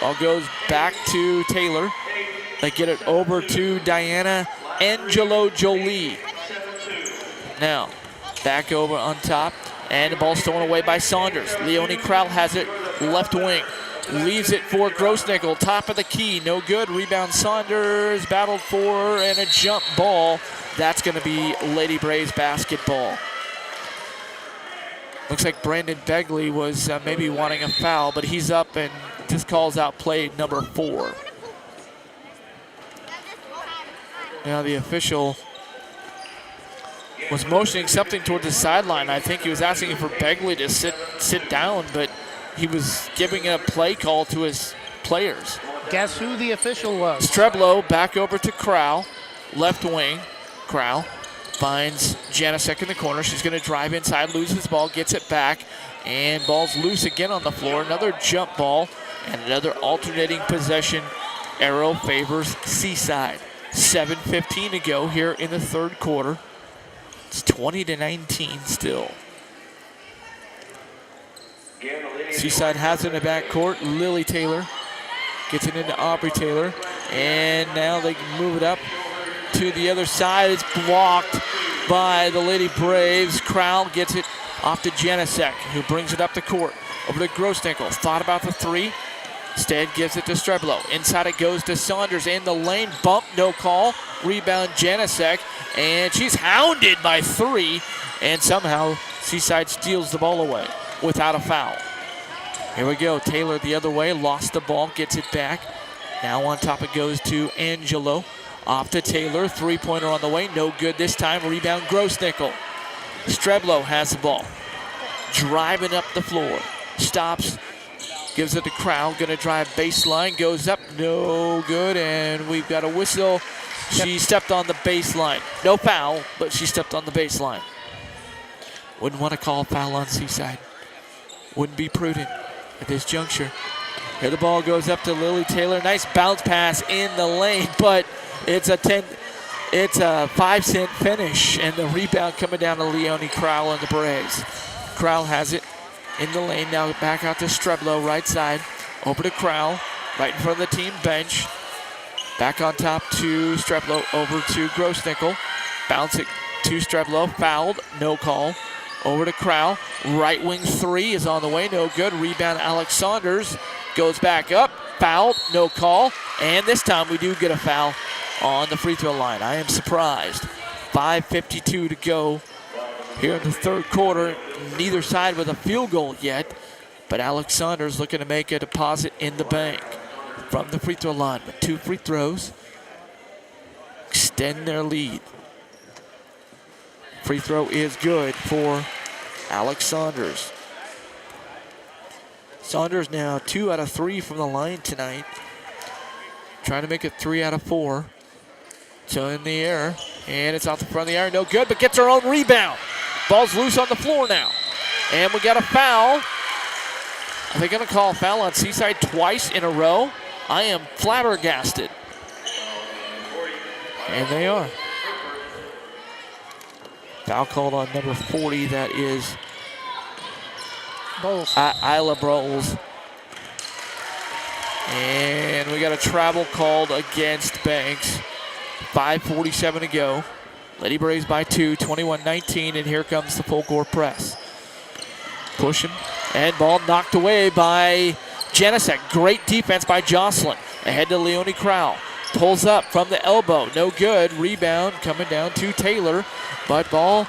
Ball goes back to Taylor. They get it over to Diana Angelo Jolie. Now, back over on top, and the ball stolen away by Saunders. Leonie Krall has it, left wing. Leaves it for Grossnickel, top of the key, no good. Rebound Saunders, battled for, and a jump ball. That's going to be Lady Braves basketball. Looks like Brandon Begley was maybe wanting a foul, but he's up and just calls out play number 4. Now the official was motioning something toward the sideline. I think he was asking for Begley to sit down, but he was giving a play call to his players.
Guess who the official was?
Streblo back over to Krall, left wing. Crowell finds Janicek in the corner. She's going to drive inside, loses the ball, gets it back, and ball's loose again on the floor. Another jump ball and another alternating possession arrow favors Seaside. 7:15 to go here in the third quarter. It's 20-19 still. Seaside has it in the backcourt. Lily Taylor gets it into Aubrey Taylor. And now they can move it up to the other side. It's blocked by the Lady Braves. Crowell gets it off to Janicek, who brings it up the court. Over to Grosnickle. Thought about the three. Instead gives it to Streblo. Inside it goes to Saunders in the lane. Bump, no call. Rebound Janicek. And she's hounded by three. And somehow Seaside steals the ball away without a foul. Here we go. Taylor the other way. Lost the ball. Gets it back. Now on top it goes to Angelo. Off to Taylor. Three-pointer on the way. No good this time. Rebound Grosnickle. Streblo has the ball. Driving up the floor. Stops. Gives it to Crowell. Going to drive baseline. Goes up. No good. And we've got a whistle. She stepped on the baseline. No foul, but she stepped on the baseline. Wouldn't want to call a foul on Seaside. Wouldn't be prudent at this juncture. Here the ball goes up to Lily Taylor. Nice bounce pass in the lane, but it's a 5-cent finish, and the rebound coming down to Leonie Crowell and the Braves. Crowell has it in the lane. Now back out to Streblo, right side. Over to Crowell, right in front of the team bench. Back on top to Streblo, over to Grosnickle. Bounce it to Streblo, fouled, no call. Over to Crowell, right wing three is on the way, no good. Rebound Alex Saunders, goes back up, fouled, no call. And this time we do get a foul on the free throw line. I am surprised. 5:52 to go here in the third quarter. Neither side with a field goal yet, but Alex Saunders looking to make a deposit in the bank from the free throw line with 2 free throws. Extend their lead. Free throw is good for Alex Saunders. Saunders now 2 out of 3 from the line tonight. Trying to make it 3 out of 4. So in the air, and it's out the front of the iron, no good, but gets her own rebound. Ball's loose on the floor now. And we got a foul. Are they going to call a foul on Seaside twice in a row? I am flabbergasted. And they are. Foul called on number 40. That is
Bowles.
Isla Bowles. And we got a travel called against Banks. 5:47 to go. Lady Braves by 2, 21-19, and here comes the full court press. Push him, and ball knocked away by Janicek. Great defense by Jocelyn. Ahead to Leonie Crowell. Pulls up from the elbow, no good. Rebound coming down to Taylor, but ball,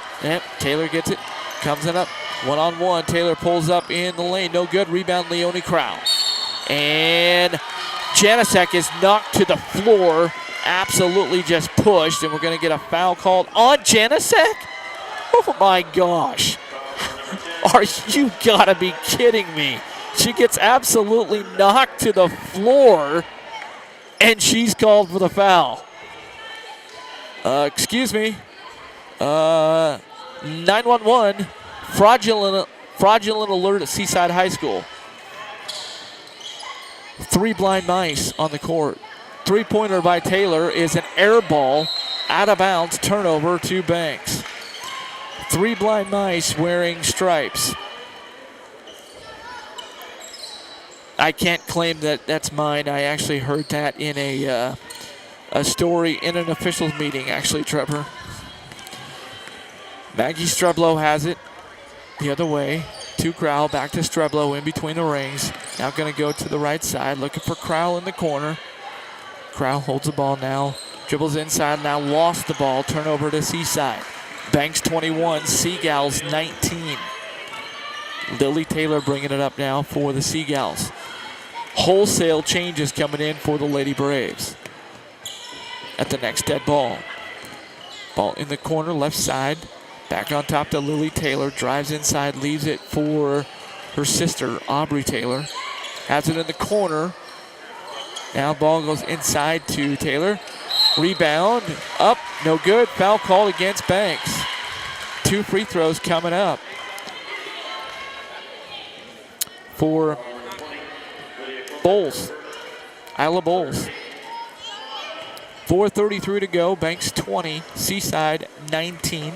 Taylor gets it, comes it up. One-on-one, Taylor pulls up in the lane, no good. Rebound Leonie Crowell. And Janicek is knocked to the floor, absolutely just pushed, and we're going to get a foul called on Janicek? Oh my gosh. Are you gotta be kidding me? She gets absolutely knocked to the floor, and she's called for the foul. Excuse me. 911, fraudulent alert at Seaside High School. 3 blind mice on the court. Three-pointer by Taylor is an air ball, out of bounds, turnover to Banks. 3 blind mice wearing stripes. I can't claim that that's mine. I actually heard that in a story in an officials meeting, actually, Trevor. Maggie Streblo has it the other way. To Crowell, back to Streblo in between the rings. Now going to go to the right side, looking for Crowell in the corner. Crowell holds the ball now, dribbles inside, now lost the ball. Turnover to Seaside. Banks 21, Seagulls 19. Lily Taylor bringing it up now for the Seagulls. Wholesale changes coming in for the Lady Braves. At the next dead ball. Ball in the corner, left side. Back on top to Lily Taylor. Drives inside, leaves it for her sister, Aubrey Taylor. Has it in the corner. Now ball goes inside to Taylor. Rebound, up, no good. Foul called against Banks. 2 free throws coming up for Bulls. Isla Bulls. 4:33 to go. Banks 20, Seaside 19.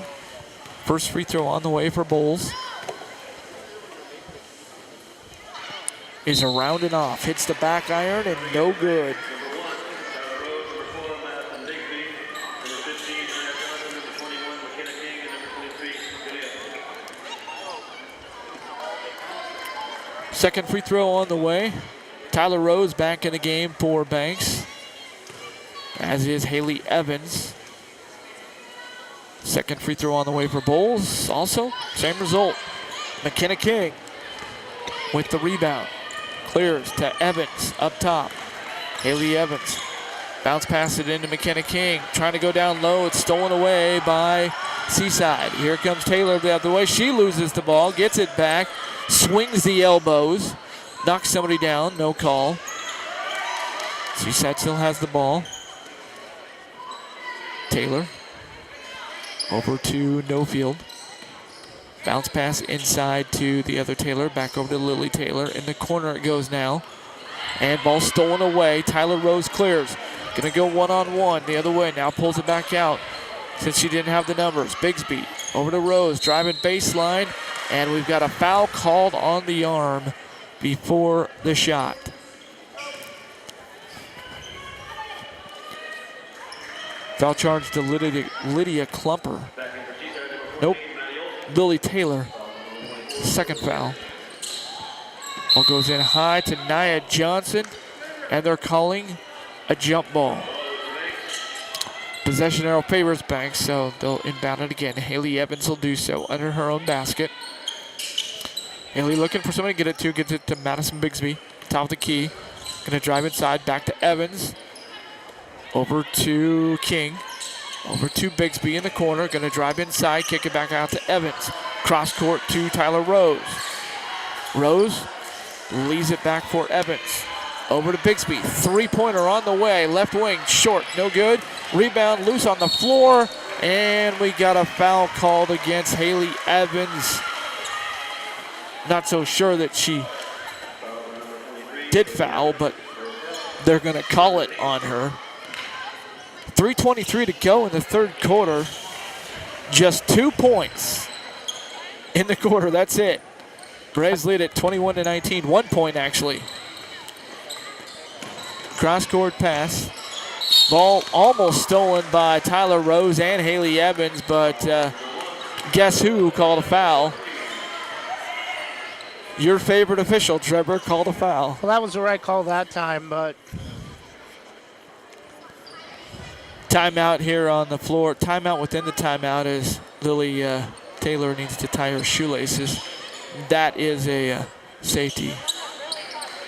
First free throw on the way for Bulls. Is around and off. Hits the back iron and no good. Second free throw on the way. Tyler Rose back in the game for Banks, as is Haley Evans. Second free throw on the way for Bulls. Also, same result. McKenna King with the rebound. Clears to Evans up top. Haley Evans. Bounce pass it into McKenna King. Trying to go down low. It's stolen away by Seaside. Here comes Taylor the other way. She loses the ball. Gets it back. Swings the elbows. Knocks somebody down. No call. Seaside still has the ball. Taylor. Over to Nofield. Bounce pass inside to the other Taylor. Back over to Lily Taylor. In the corner it goes now. And ball stolen away. Tyler Rose clears. Going to go one-on-one the other way. Now pulls it back out since she didn't have the numbers. Bigsby over to Rose. Driving baseline. And we've got a foul called on the arm before the shot. Foul charge to Lydia Klumper. Nope. Lily Taylor. Second foul. Ball goes in high to Nia Johnson, and they're calling a jump ball. Possession arrow favors Banks, so they'll inbound it again. Haley Evans will do so under her own basket. Haley looking for somebody to get it to, gets it to Madison Bigsby, top of the key. Gonna drive inside, back to Evans. Over to King. Over to Bigsby in the corner. Gonna drive inside, kick it back out to Evans. Cross court to Tyler Rose. Rose leaves it back for Evans. Over to Bigsby. Three-pointer on the way. Left wing, short, no good. Rebound loose on the floor. And we got a foul called against Haley Evans. Not so sure that she did foul, but they're going to call it on her. 3:23 to go in the third quarter. Just 2 points in the quarter. That's it. Braves lead at 21-19. 1 point, actually. Cross-court pass. Ball almost stolen by Tyler Rose and Haley Evans, but guess who called a foul? Your favorite official, Trevor, called a foul.
Well, that was the right call that time, but...
Timeout here on the floor. Timeout within the timeout as Lily Taylor needs to tie her shoelaces. That is a safety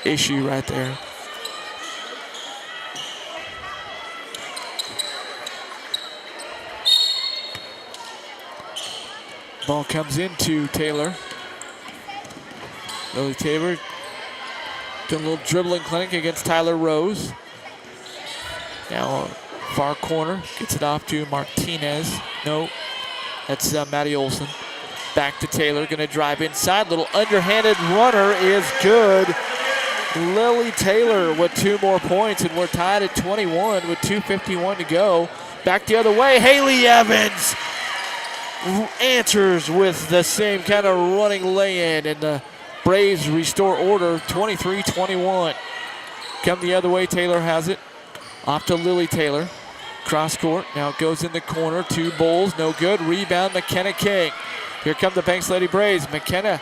issue right there. Ball comes into Taylor. Lily Taylor doing a little dribbling clinic against Tyler Rose. Now far corner, gets it off to Martinez. No, that's Maddie Olson. Back to Taylor, gonna drive inside. Little underhanded runner is good. Lily Taylor with 2 more points, and we're tied at 21 with 2:51 to go. Back the other way, Haley Evans answers with the same kind of running lay-in, and the Braves restore order, 23-21. Come the other way, Taylor has it. Off to Lily Taylor. Cross court, now it goes in the corner to Bulls, no good. Rebound, McKenna King. Here come the Banks Lady Braves. McKenna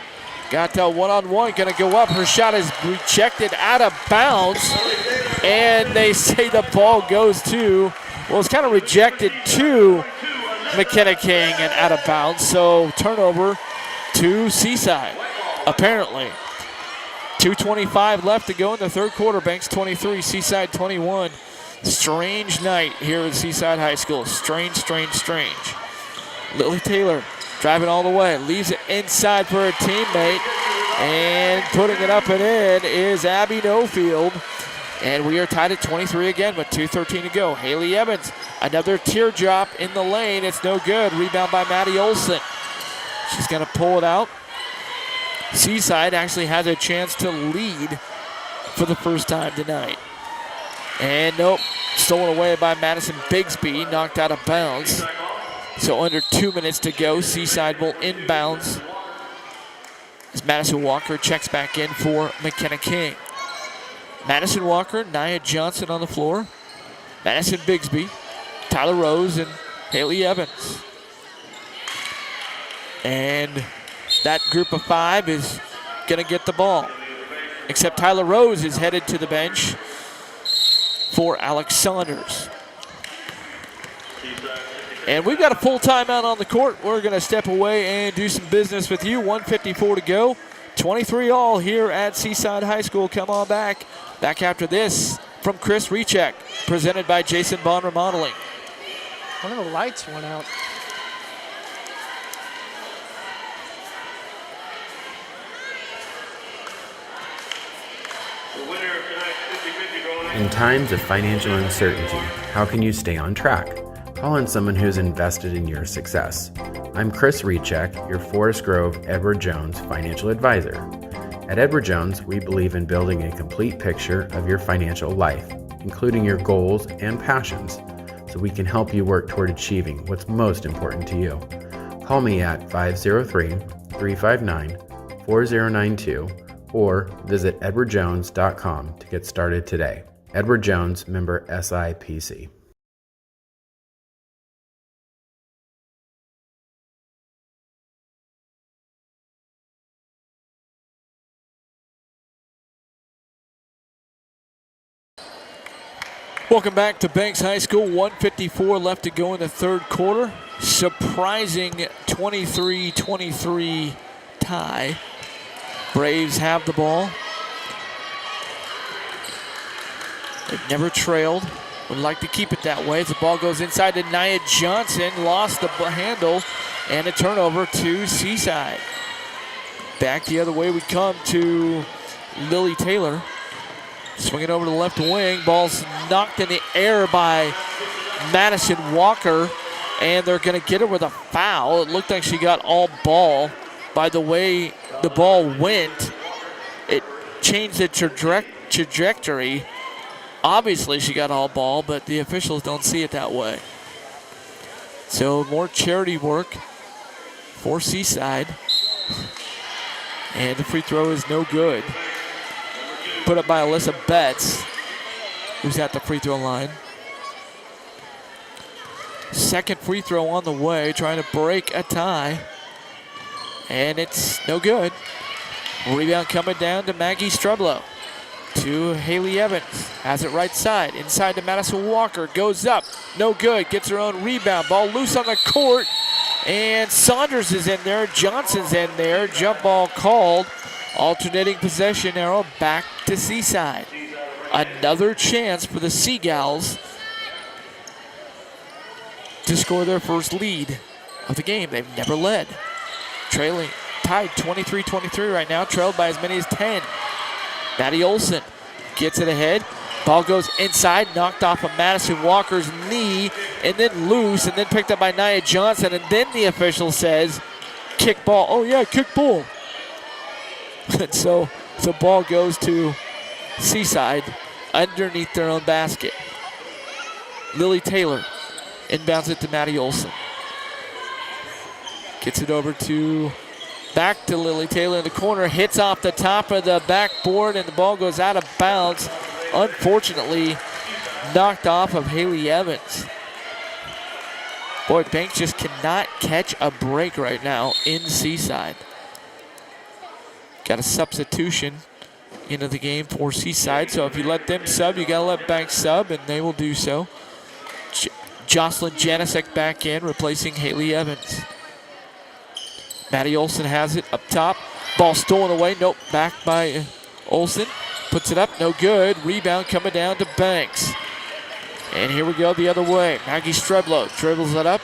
got one-on-one, gonna go up. Her shot is rejected out of bounds, and they say the ball goes to, well, it's kind of rejected to McKenna King and out of bounds, so turnover to Seaside, apparently. 2:25 left to go in the third quarter. Banks 23, Seaside 21. Strange night here at Seaside High School. Strange. Lily Taylor driving all the way. Leaves it inside for her teammate. And putting it up and in is Abby Nofield. And we are tied at 23 again with 2:13 to go. Haley Evans, another teardrop in the lane. It's no good. Rebound by Maddie Olson. She's going to pull it out. Seaside actually has a chance to lead for the first time tonight. And nope, stolen away by Madison Bigsby, knocked out of bounds. So under 2 minutes to go, Seaside will inbounds as Madison Walker checks back in for McKenna King. Madison Walker, Nia Johnson on the floor. Madison Bigsby, Tyler Rose, and Haley Evans. And that group of five is going to get the ball. Except Tyler Rose is headed to the bench for Alex Saunders. And we've got a full timeout on the court. We're going to step away and do some business with you. 1:54 to go. 23 all here at Seaside High School. Come on back. Back after this from Chris Recheck, presented by Jason Bond Remodeling.
One of the lights went out.
In times of financial uncertainty, how can you stay on track? Call on someone who's invested in your success. I'm Chris Recheck, your Forest Grove Edward Jones financial advisor. At Edward Jones, we believe in building a complete picture of your financial life, including your goals and passions, so we can help you work toward achieving what's most important to you. Call me at 503-359-4092 or visit edwardjones.com to get started today. Edward Jones, member SIPC.
Welcome back to Banks High School. 1:54 left to go in the third quarter. Surprising 23-23 tie. Braves have the ball. They've never trailed. Would like to keep it that way. As the ball goes inside to Nia Johnson. Lost the handle and a turnover to Seaside. Back the other way we come to Lily Taylor. Swinging over to the left wing. Ball's knocked in the air by Madison Walker. And they're going to get her with a foul. It looked like she got all ball. By the way the ball went, it changed the trajectory. Obviously she got all ball, but the officials don't see it that way. So more charity work for Seaside. And the free throw is no good. Put up by Alyssa Betts, who's at the free throw line. Second free throw on the way, trying to break a tie. And it's no good. Rebound coming down to Maggie Strublow. To Haley Evans. Has it right side. Inside to Madison Walker. Goes up. No good. Gets her own rebound. Ball loose on the court. And Saunders is in there. Johnson's in there. Jump ball called. Alternating possession arrow back to Seaside. Another chance for the Seagulls to score their first lead of the game. They've never led. Trailing, tied 23-23 right now, trailed by as many as 10. Maddie Olson gets it ahead. Ball goes inside, knocked off of Madison Walker's knee, and then loose, and then picked up by Nia Johnson, and then the official says, kick ball. Oh yeah, kick ball. And so the ball goes to Seaside underneath their own basket. Lily Taylor inbounds it to Maddie Olson. Gets it over to back to Lily Taylor in the corner. Hits off the top of the backboard and the ball goes out of bounds. Unfortunately, knocked off of Haley Evans. Boy, Banks just cannot catch a break right now in Seaside. Got a substitution into the game for Seaside, so if you let them sub, you got to let Banks sub, and they will do so. Jocelyn Janicek back in, replacing Haley Evans. Maddie Olson has it up top. Ball stolen away. Nope, back by Olson. Puts it up, no good. Rebound coming down to Banks. And here we go the other way. Maggie Streblow dribbles it up,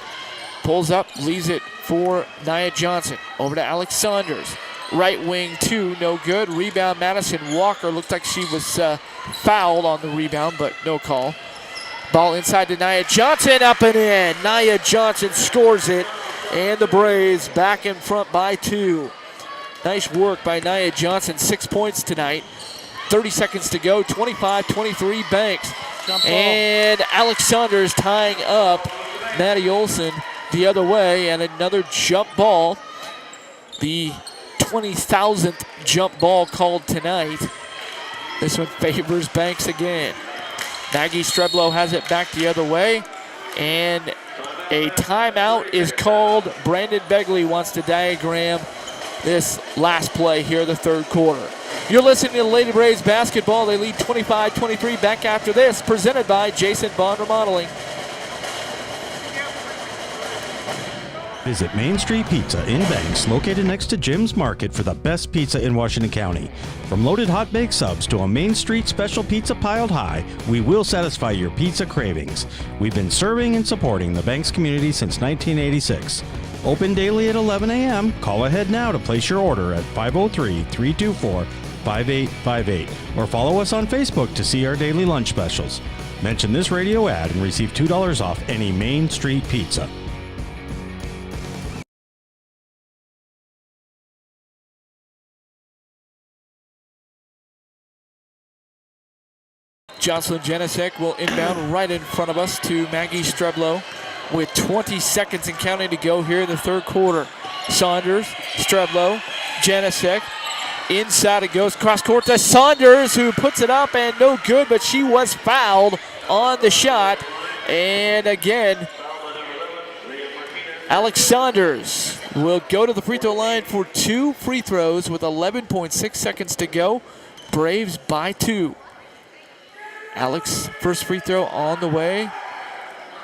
pulls up, leaves it for Nia Johnson. Over to Alex Saunders. right wing 2, no good. Rebound, Madison Walker. Looked like she was fouled on the rebound, but no call. Ball inside to Nia Johnson, up and in. Nia Johnson scores it, and the Braves back in front by 2. Nice work by Nia Johnson, 6 points tonight. 30 seconds to go, 25-23 Banks. And Alex Saunders tying up Maddie Olson the other way, and another jump ball. The 20,000th jump ball called tonight. This one favors Banks again. Maggie Streblow has it back the other way, and a timeout is called. Brandon Begley wants to diagram this last play here, the third quarter. You're listening to Lady Braves basketball. They lead 25-23. Back after this, presented by Jason Bond Remodeling.
Visit Main Street Pizza in Banks, located next to Jim's Market, for the best pizza in Washington County. From loaded hot baked subs to a Main Street special pizza piled high, we will satisfy your pizza cravings. We've been serving and supporting the Banks community since 1986. Open daily at 11 a.m. Call ahead now to place your order at 503-324-5858 or follow us on Facebook to see our daily lunch specials. Mention this radio ad and receive $2 off any Main Street pizza.
Jocelyn Janicek will inbound right in front of us to Maggie Streblow with 20 seconds and counting to go here in the third quarter. Saunders, Streblow, Janicek. Inside it goes, cross court to Saunders, who puts it up and no good, but she was fouled on the shot. And again, Alex Saunders will go to the free throw line for 2 free throws with 11.6 seconds to go. Braves by 2. Alex, first free throw on the way.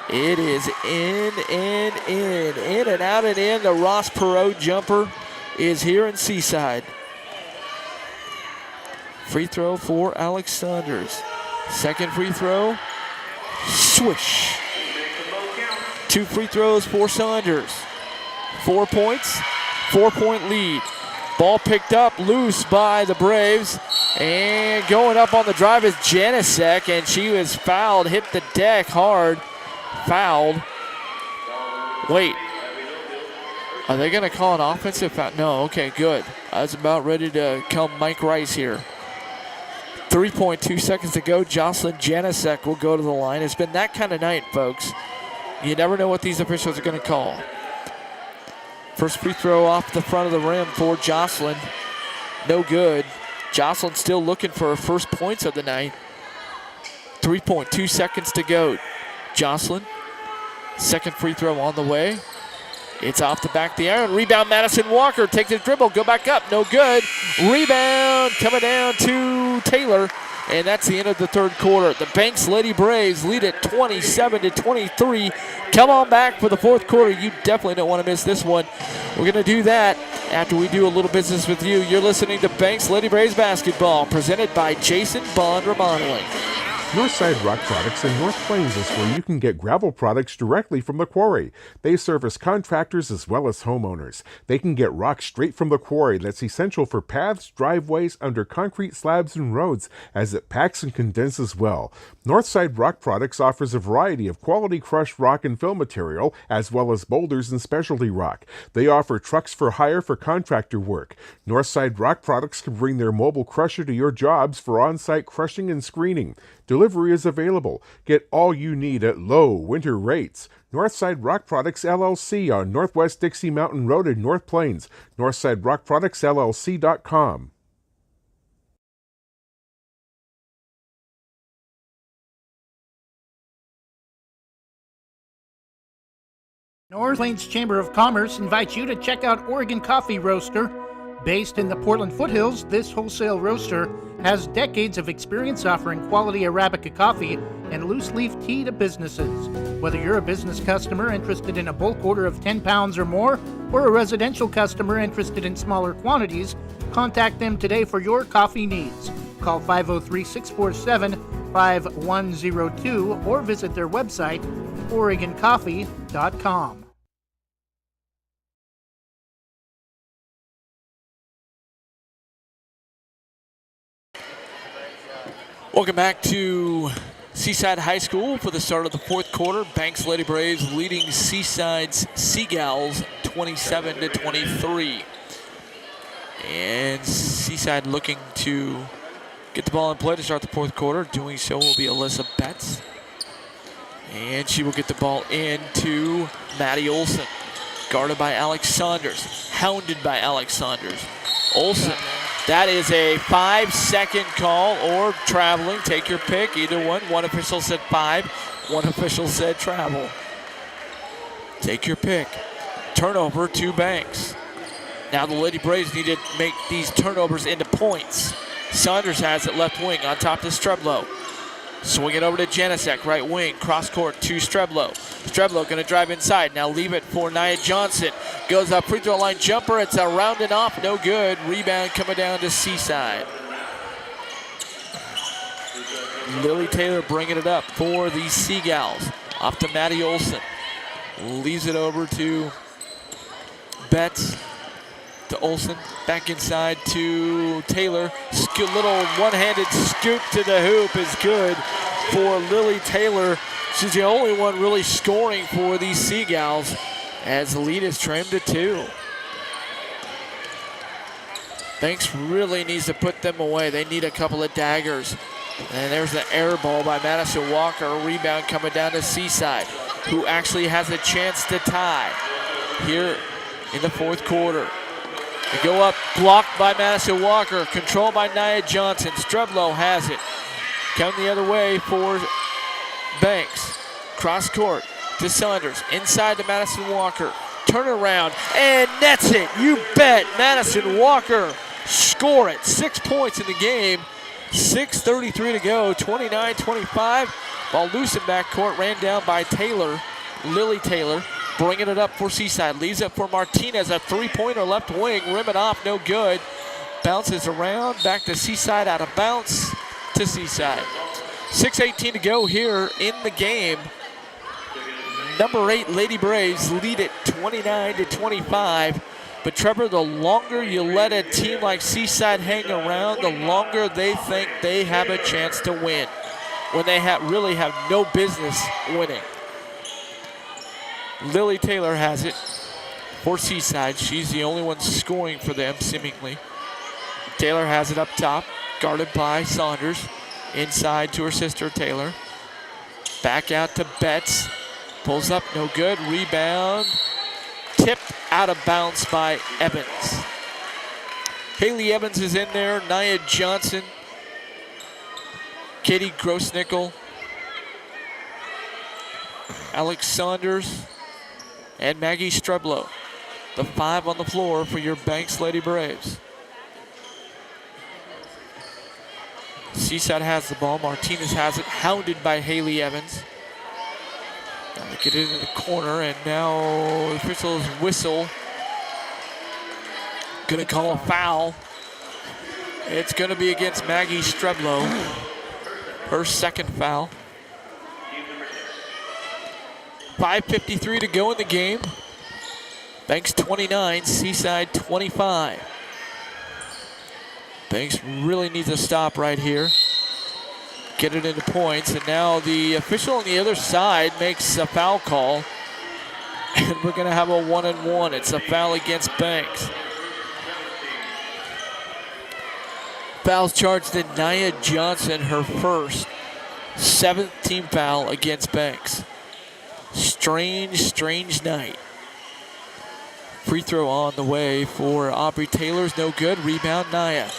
It is in and out and in. The Ross Perot jumper is here in Seaside. Free throw for Alex Saunders. Second free throw, swish. 2 free throws for Saunders. 4 points, 4-point lead. Ball picked up loose by the Braves. And going up on the drive is Janicek, and she was fouled, hit the deck hard, fouled. Wait, are they going to call an offensive foul? No, okay, good. I was about ready to come Mike Rice here. 3.2 seconds to go. Jocelyn Janicek will go to the line. It's been that kind of night, folks. You never know what these officials are going to call. First free throw off the front of the rim for Jocelyn. No good. Jocelyn still looking for her first points of the night. 3.2 seconds to go. Jocelyn, second free throw on the way. It's off the back of the iron. Rebound, Madison Walker takes a dribble, go back up, no good. Rebound coming down to Taylor, and that's the end of the third quarter. The Banks Lady Braves lead it 27-23. Come on back for the fourth quarter. You definitely don't want to miss this one. We're going to do that after we do a little business with you. You're listening to Banks Lady Braves basketball, presented by Jason Bond Remodeling.
Northside Rock Products in North Plains is where you can get gravel products directly from the quarry. They service contractors as well as homeowners. They can get rock straight from the quarry that's essential for paths, driveways, under concrete slabs and roads, as it packs and condenses well. Northside Rock Products offers a variety of quality crushed rock and fill material, as well as boulders and specialty rock. They offer trucks for hire for contractor work. Northside Rock Products can bring their mobile crusher to your jobs for on-site crushing and screening. Delivery is available. Get all you need at low winter rates. Northside Rock Products LLC on Northwest Dixie Mountain Road in North Plains. NorthsideRockProductsLLC.com.
North Plains Chamber of Commerce invites you to check out Oregon Coffee Roaster. Based in the Portland foothills, this wholesale roaster has decades of experience offering quality Arabica coffee and loose leaf tea to businesses. Whether you're a business customer interested in a bulk order of 10 pounds or more, or a residential customer interested in smaller quantities, contact them today for your coffee needs. Call 503-647-5102 or visit their website, OregonCoffee.com.
Welcome back to Seaside High School for the start of the fourth quarter. Banks Lady Braves leading Seaside's Seagulls 27-23. And Seaside looking to get the ball in play to start the fourth quarter. Doing so will be Alyssa Betts. And she will get the ball into Maddie Olson. Guarded by Alex Saunders. Hounded by Alex Saunders. Olson. That is a 5-second call or traveling. Take your pick, either one. One official said 5, one official said travel. Take your pick. Turnover to Banks. Now the Lady Braves need to make these turnovers into points. Saunders has it left wing on top to Streblo. Swing it over to Janicek, right wing, cross court to Streblo. Streblo going to drive inside. Now leave it for Nia Johnson. Goes up free throw line jumper. It's a round and off, no good. Rebound coming down to Seaside. Lily Taylor bringing it up for the Seagulls. Off to Maddie Olson. Leaves it over to Betts. To Olson, back inside to Taylor. Little one-handed scoop to the hoop is good for Lily Taylor. She's the only one really scoring for these Seagulls as the lead is trimmed to 2. Banks really needs to put them away. They need a couple of daggers. And there's the air ball by Madison Walker. A rebound coming down to Seaside, who actually has a chance to tie here in the fourth quarter. They go up, blocked by Madison Walker, controlled by Nia Johnson. Streblo has it. Coming the other way for Banks. Cross court to Saunders. Inside to Madison Walker. Turn around and nets it. You bet. Madison Walker score it. 6 points in the game. 6:33 to go. 29-25. Ball loose in backcourt. Ran down by Taylor. Lily Taylor. Bringing it up for Seaside. Leaves it for Martinez. A three-pointer left wing. Rim it off. No good. Bounces around. Back to Seaside. Out of bounds to Seaside. 6:18 to go here in the game. Number 8 Lady Braves lead it 29-25. But Trevor, the longer you let a team like Seaside hang around, the longer they think they have a chance to win, when they really have no business winning. Lily Taylor has it for Seaside. She's the only one scoring for them, seemingly. Taylor has it up top, guarded by Saunders. Inside to her sister, Taylor. Back out to Betts. Pulls up, no good. Rebound. Tipped out of bounds by Evans. Haley Evans is in there. Nia Johnson. Katie Grossnickel. Alex Saunders. And Maggie Streblo. The 5 on the floor for your Banks Lady Braves. Seaside has the ball. Martinez has it. Hounded by Haley Evans. Now they get it into the corner, and now the official's whistle. Going to call a foul. It's going to be against Maggie Streblo. Her second foul. 5:53 to go in the game. Banks 29, Seaside 25. Banks really needs a stop right here. Get it into points, and now the official on the other side makes a foul call. And we're going to have a 1-and-1. It's a foul against Banks. Fouls charged to Nia Johnson, her first. 7th team foul against Banks. Strange night. Free throw on the way for Aubrey Taylor's no good. Rebound Nia.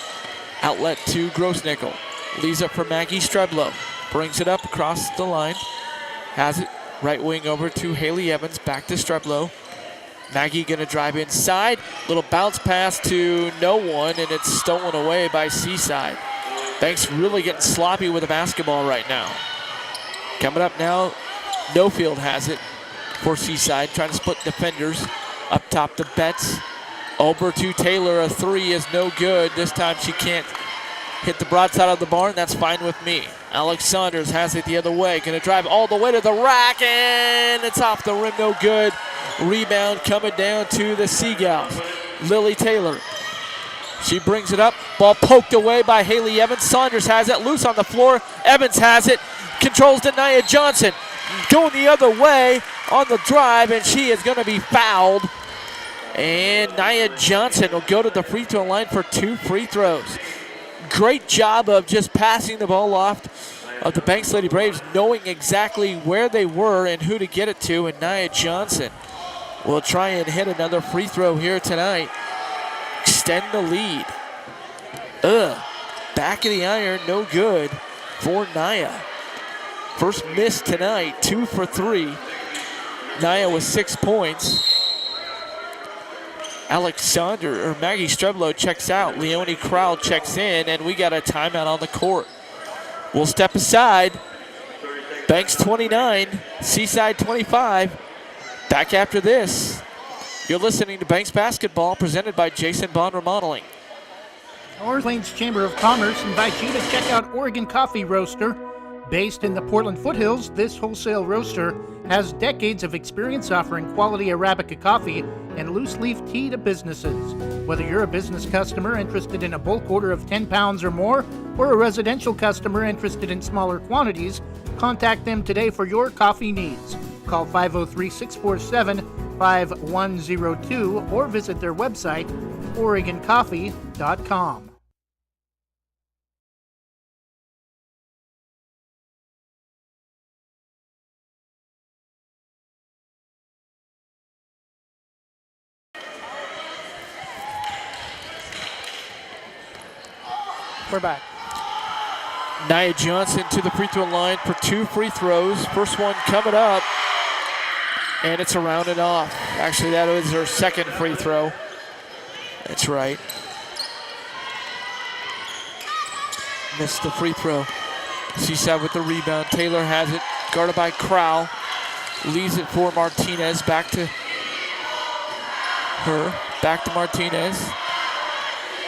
Outlet to Grossnickel. Leaves up for Maggie Streblo. Brings it up across the line. Has it right wing over to Haley Evans. Back to Streblo. Maggie going to drive inside. Little bounce pass to no one, and it's stolen away by Seaside. Banks really getting sloppy with the basketball right now. Coming up now, Nofield has it for Seaside. Trying to split defenders. Up top to Betts. Over to Taylor. A 3 is no good. This time she can't hit the broadside of the barn. That's fine with me. Alex Saunders has it the other way. Going to drive all the way to the rack, and it's off the rim. No good. Rebound coming down to the Seagulls. Lily Taylor She brings it up. Ball poked away by Haley Evans. Saunders has it. Loose on the floor. Evans has it. Controls to Nia Johnson. Going the other way on the drive, and she is going to be fouled. And Nia Johnson will go to the free throw line for 2 free throws. Great job of just passing the ball off of the Banks Lady Braves, knowing exactly where they were and who to get it to, and Nia Johnson will try and hit another free throw here tonight. Extend the lead. Back of the iron, no good for Nia. First miss tonight, 2 for 3. Nia with 6 points. Maggie Streblow checks out. Leonie Crowell checks in, and we got a timeout on the court. We'll step aside. Banks 29, Seaside 25. Back after this. You're listening to Banks Basketball, presented by Jason Bond Remodeling.
North Plains Chamber of Commerce invites you to check out Oregon Coffee Roaster. Based in the Portland foothills, this wholesale roaster has decades of experience offering quality Arabica coffee and loose leaf tea to businesses. Whether you're a business customer interested in a bulk order of 10 pounds or more, or a residential customer interested in smaller quantities, contact them today for your coffee needs. Call 503-647-5102 or visit their website, OregonCoffee.com. We're back.
Nia Johnson to the free throw line for 2 free throws. First one coming up, and it's a rounded off. Actually, that was her second free throw. That's right. Missed the free throw. Seaside with the rebound. Taylor has it, guarded by Crowell. Leaves it for Martinez. Back to her. Back to Martinez.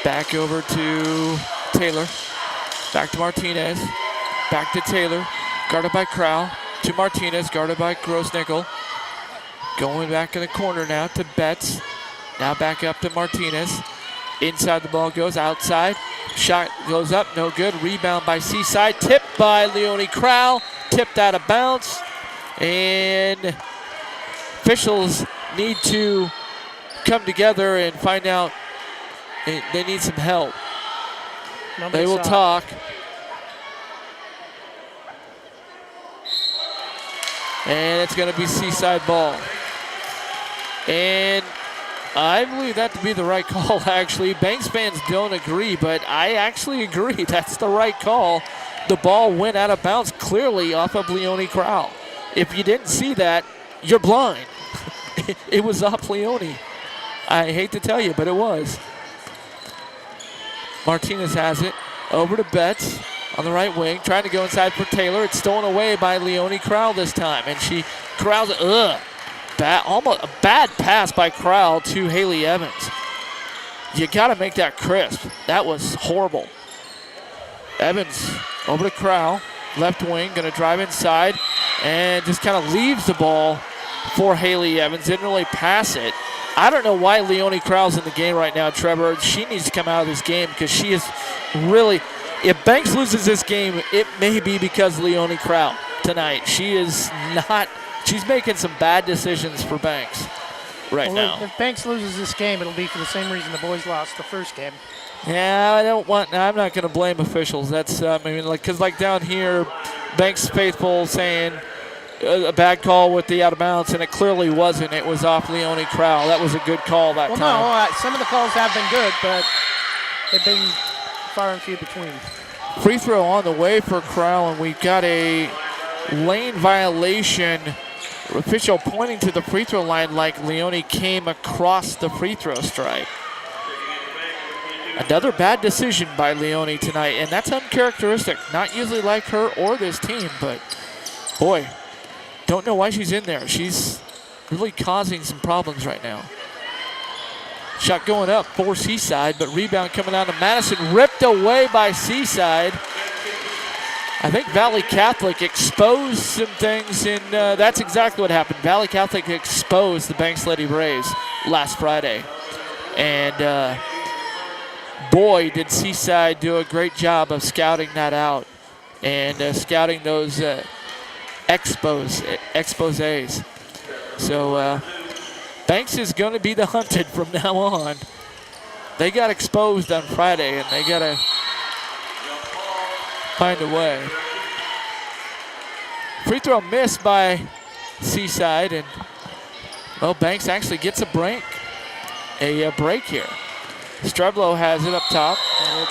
Back over to Taylor. Back to Martinez. Back to Taylor. Guarded by Crowell. To Martinez. Guarded by Grosnickel. Going back in the corner now to Betts. Now back up to Martinez. Inside the ball goes. Outside. Shot goes up. No good. Rebound by Seaside. Tipped by Leonie Crowell. Tipped out of bounds. And officials need to come together and find out. They need some help. They will talk. And it's going to be Seaside ball. And I believe that to be the right call, actually. Banks fans don't agree, but I actually agree. That's the right call. The ball went out of bounds clearly off of Leonie Crowell. If you didn't see that, you're blind. It was off Leonie. I hate to tell you, but it was. Martinez has it. Over to Betts on the right wing. Trying to go inside for Taylor. It's stolen away by Leonie Crowell this time. And she corrals it. Almost a bad pass by Crowell to Haley Evans. You got to make that crisp. That was horrible. Evans over to Crowell. Left wing. Going to drive inside. And just kind of leaves the ball for Haley Evans. Didn't really pass it. I don't know why Leonie Crowell's in the game right now, Trevor. She needs to come out of this game because she is really, if Banks loses this game, it may be because Leonie Crowell tonight. She is not, she's making some bad decisions for Banks right now.
If Banks loses this game, it'll be for the same reason the boys lost the first game.
Yeah, I'm not going to blame officials. That's, because down here, Banks faithful saying, a bad call with the out of bounds, and it clearly wasn't. It was off Leonie Crowell. That was a good call that time.
No, some of the calls have been good, but they've been far and few between.
Free throw on the way for Crowell, and we've got a lane violation. Official pointing to the free throw line like Leonie came across the free throw stripe. Another bad decision by Leonie tonight, and that's uncharacteristic. Not usually like her or this team, but boy, don't know why she's in there. She's really causing some problems right now. Shot going up for Seaside, but rebound coming out of Madison. Ripped away by Seaside. I think Valley Catholic exposed some things, and that's exactly what happened. Valley Catholic exposed the Banks Lady Braves last Friday. And boy, did Seaside do a great job of scouting that out and scouting those exposés. So Banks is going to be the hunted from now on. They got exposed on Friday, and they got to find a way. Free throw missed by Seaside, and well, Banks actually gets a break here. Streblo has it up top,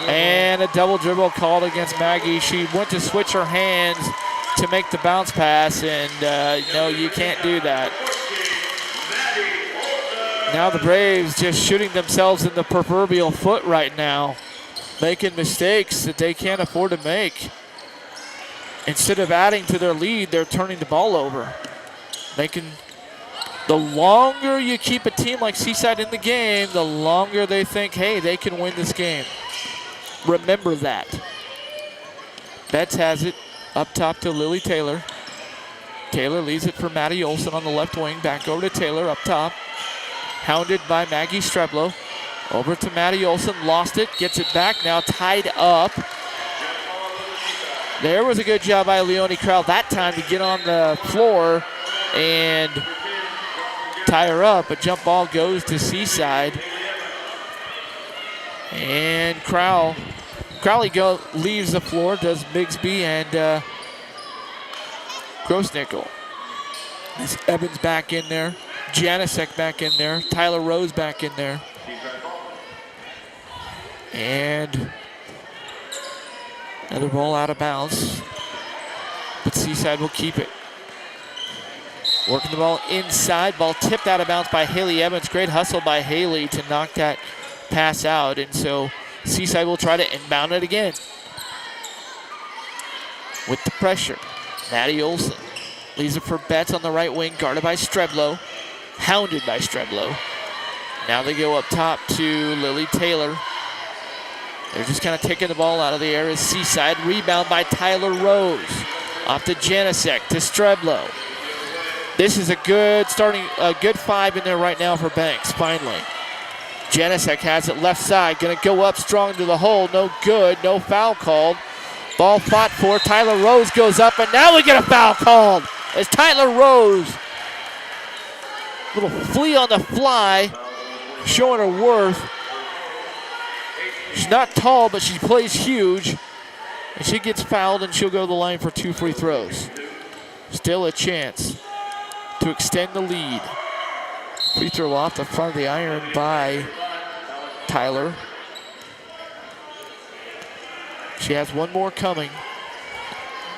and a double dribble called against Maggie. She went to switch her hands to make the bounce pass, and no, you can't do that. Now the Braves just shooting themselves in the proverbial foot right now, making mistakes that they can't afford to make. Instead of adding to their lead, they're turning the ball over. The longer you keep a team like Seaside in the game, the longer they think, hey, they can win this game. Remember that. Betts has it up top to Lily Taylor. Taylor leaves it for Maddie Olson on the left wing. Back over to Taylor up top. Hounded by Maggie Streblo. Over to Maddie Olson. Lost it. Gets it back. Now tied up. There was a good job by Leonie Crowell that time to get on the floor and tie her up. A jump ball goes to Seaside. And Crowley leaves the floor, does Bigsby and Grossnickel. Evans back in there. Janicek back in there. Tyler Rose back in there. And another ball out of bounds. But Seaside will keep it. Working the ball inside. Ball tipped out of bounds by Haley Evans. Great hustle by Haley to knock that pass out. And so Seaside will try to inbound it again. With the pressure. Maddie Olson leaves it for Betts on the right wing. Guarded by Streblo. Hounded by Streblo. Now they go up top to Lily Taylor. They're just kind of taking the ball out of the air as Seaside. Rebound by Tyler Rose. Off to Janicek to Streblo. This is a good five in there right now for Banks, finally. Janicek has it left side. Going to go up strong to the hole. No good. No foul called. Ball fought for. Tyler Rose goes up, and now we get a foul called. It's Tyler Rose. Little flea on the fly. Showing her worth. She's not tall, but she plays huge. And she gets fouled, and she'll go to the line for 2 free throws. Still a chance to extend the lead. Free throw off the front of the iron by Tyler. She has one more coming.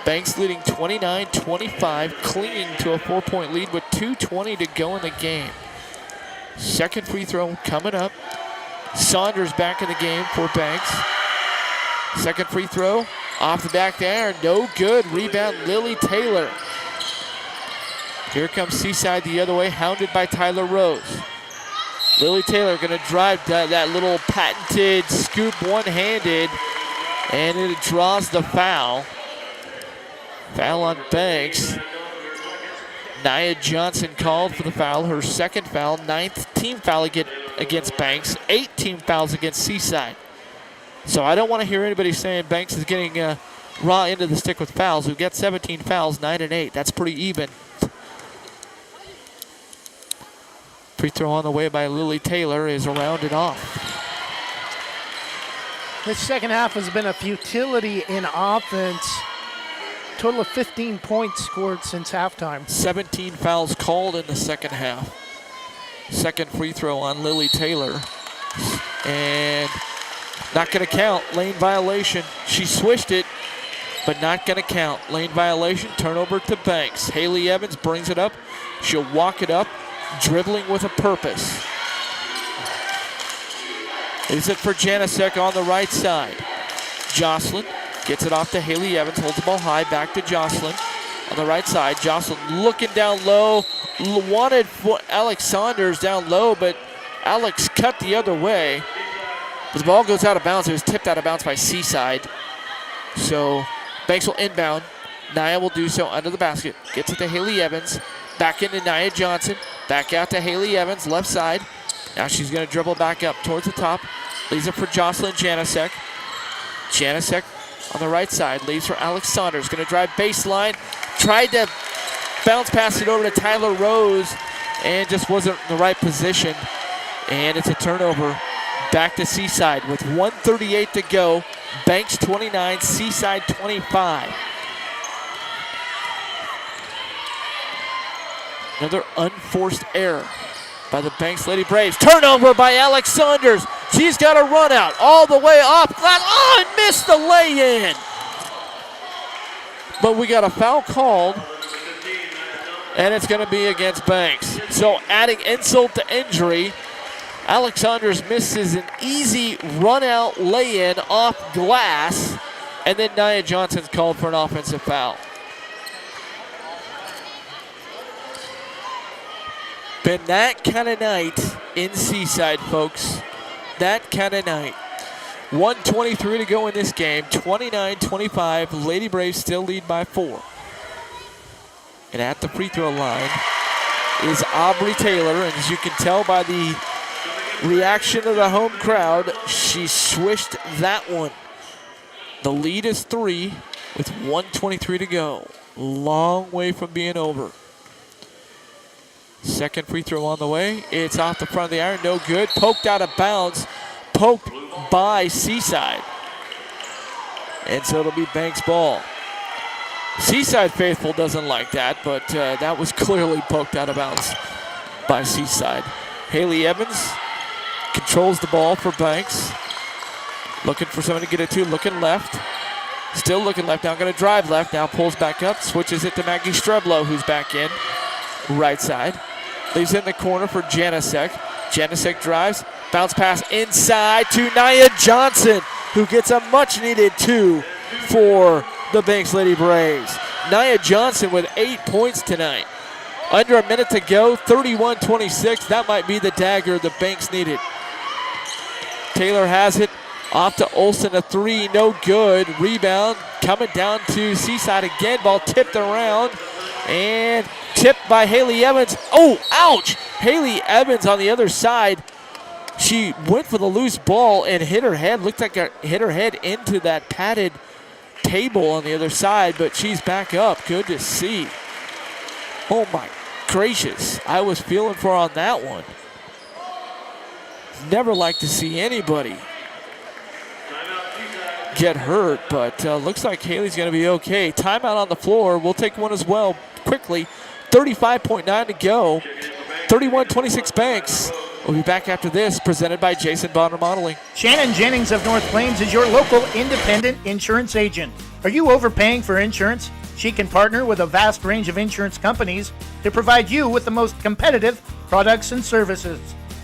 Banks leading 29-25, clinging to a 4-point lead with 2:20 to go in the game. Second free throw coming up. Saunders back in the game for Banks. Second free throw off the back there, no good. Rebound Lily Taylor. Here comes Seaside the other way, hounded by Tyler Rose. Lily Taylor going to drive that little patented scoop one-handed, and it draws the foul. Foul on Banks. Nia Johnson called for the foul, her second foul, 9th team foul against Banks, 8 team fouls against Seaside. So I don't want to hear anybody saying Banks is getting raw into the stick with fouls. We've got 17 fouls, 9 and 8. That's pretty even. Free throw on the way by Lily Taylor is rounded off.
This second half has been a futility in offense. Total of 15 points scored since halftime.
17 fouls called in the second half. Second free throw on Lily Taylor. And not going to count. Lane violation. She swished it, but not going to count. Lane violation. Turnover to Banks. Haley Evans brings it up. She'll walk it up. Dribbling with a purpose. Is it for Janicek on the right side? Jocelyn gets it off to Haley Evans, holds the ball high, back to Jocelyn on the right side. Jocelyn looking down low, wanted for Alex Saunders down low, but Alex cut the other way. The ball goes out of bounds. It was tipped out of bounds by Seaside. So Banks will inbound. Nia will do so under the basket. Gets it to Haley Evans. Back into Nia Johnson. Back out to Haley Evans, left side. Now she's going to dribble back up towards the top. Leaves it for Jocelyn Janasek. Janasek on the right side. Leaves for Alex Saunders. Going to drive baseline. Tried to bounce pass it over to Tyler Rose and just wasn't in the right position. And it's a turnover. Back to Seaside with 1:38 to go. Banks 29, Seaside 25. Another unforced error by the Banks Lady Braves. Turnover by Alex Saunders. She's got a run out all the way off glass. Oh, and missed the lay-in. But we got a foul called, and it's going to be against Banks. So adding insult to injury, Alex Saunders misses an easy run-out lay-in off glass, and then Nia Johnson's called for an offensive foul. Been that kind of night in Seaside, folks. That kind of night. 1:23 to go in this game. 29-25. Lady Braves still lead by 4. And at the free throw line is Aubrey Taylor. And as you can tell by the reaction of the home crowd, she swished that one. The lead is 3 with 1:23 to go. Long way from being over. Second free throw on the way. It's off the front of the iron. No good. Poked out of bounds. Poked by Seaside. And so it'll be Banks ball. Seaside faithful doesn't like that, but that was clearly poked out of bounds by Seaside. Haley Evans controls the ball for Banks. Looking for someone to get it to. Looking left. Still looking left. Now going to drive left. Now pulls back up. Switches it to Maggie Streblo, who's back in. Right side. Leaves it in the corner for Janasek. Janasek drives. Bounce pass inside to Nia Johnson, who gets a much-needed 2 for the Banks Lady Braves. Nia Johnson with 8 points tonight. Under a minute to go, 31-26. That might be the dagger the Banks needed. Taylor has it. Off to Olsen, a 3, no good. Rebound coming down to Seaside again. Ball tipped around and tipped by Haley Evans. Oh, ouch! Haley Evans on the other side. She went for the loose ball and hit her head. Looked like it hit her head into that padded table on the other side, but she's back up. Good to see. Oh my gracious. I was feeling for her on that one. Never like to see anybody get hurt, but looks like Haley's going to be okay. Timeout on the floor. We'll take one as well quickly. 35.9 to go. 31-26 Banks. We'll be back after this, presented by Jason Bonner Modeling.
Shannon Jennings of North Plains is your local independent insurance agent. Are you overpaying for insurance? She can partner with a vast range of insurance companies to provide you with the most competitive products and services.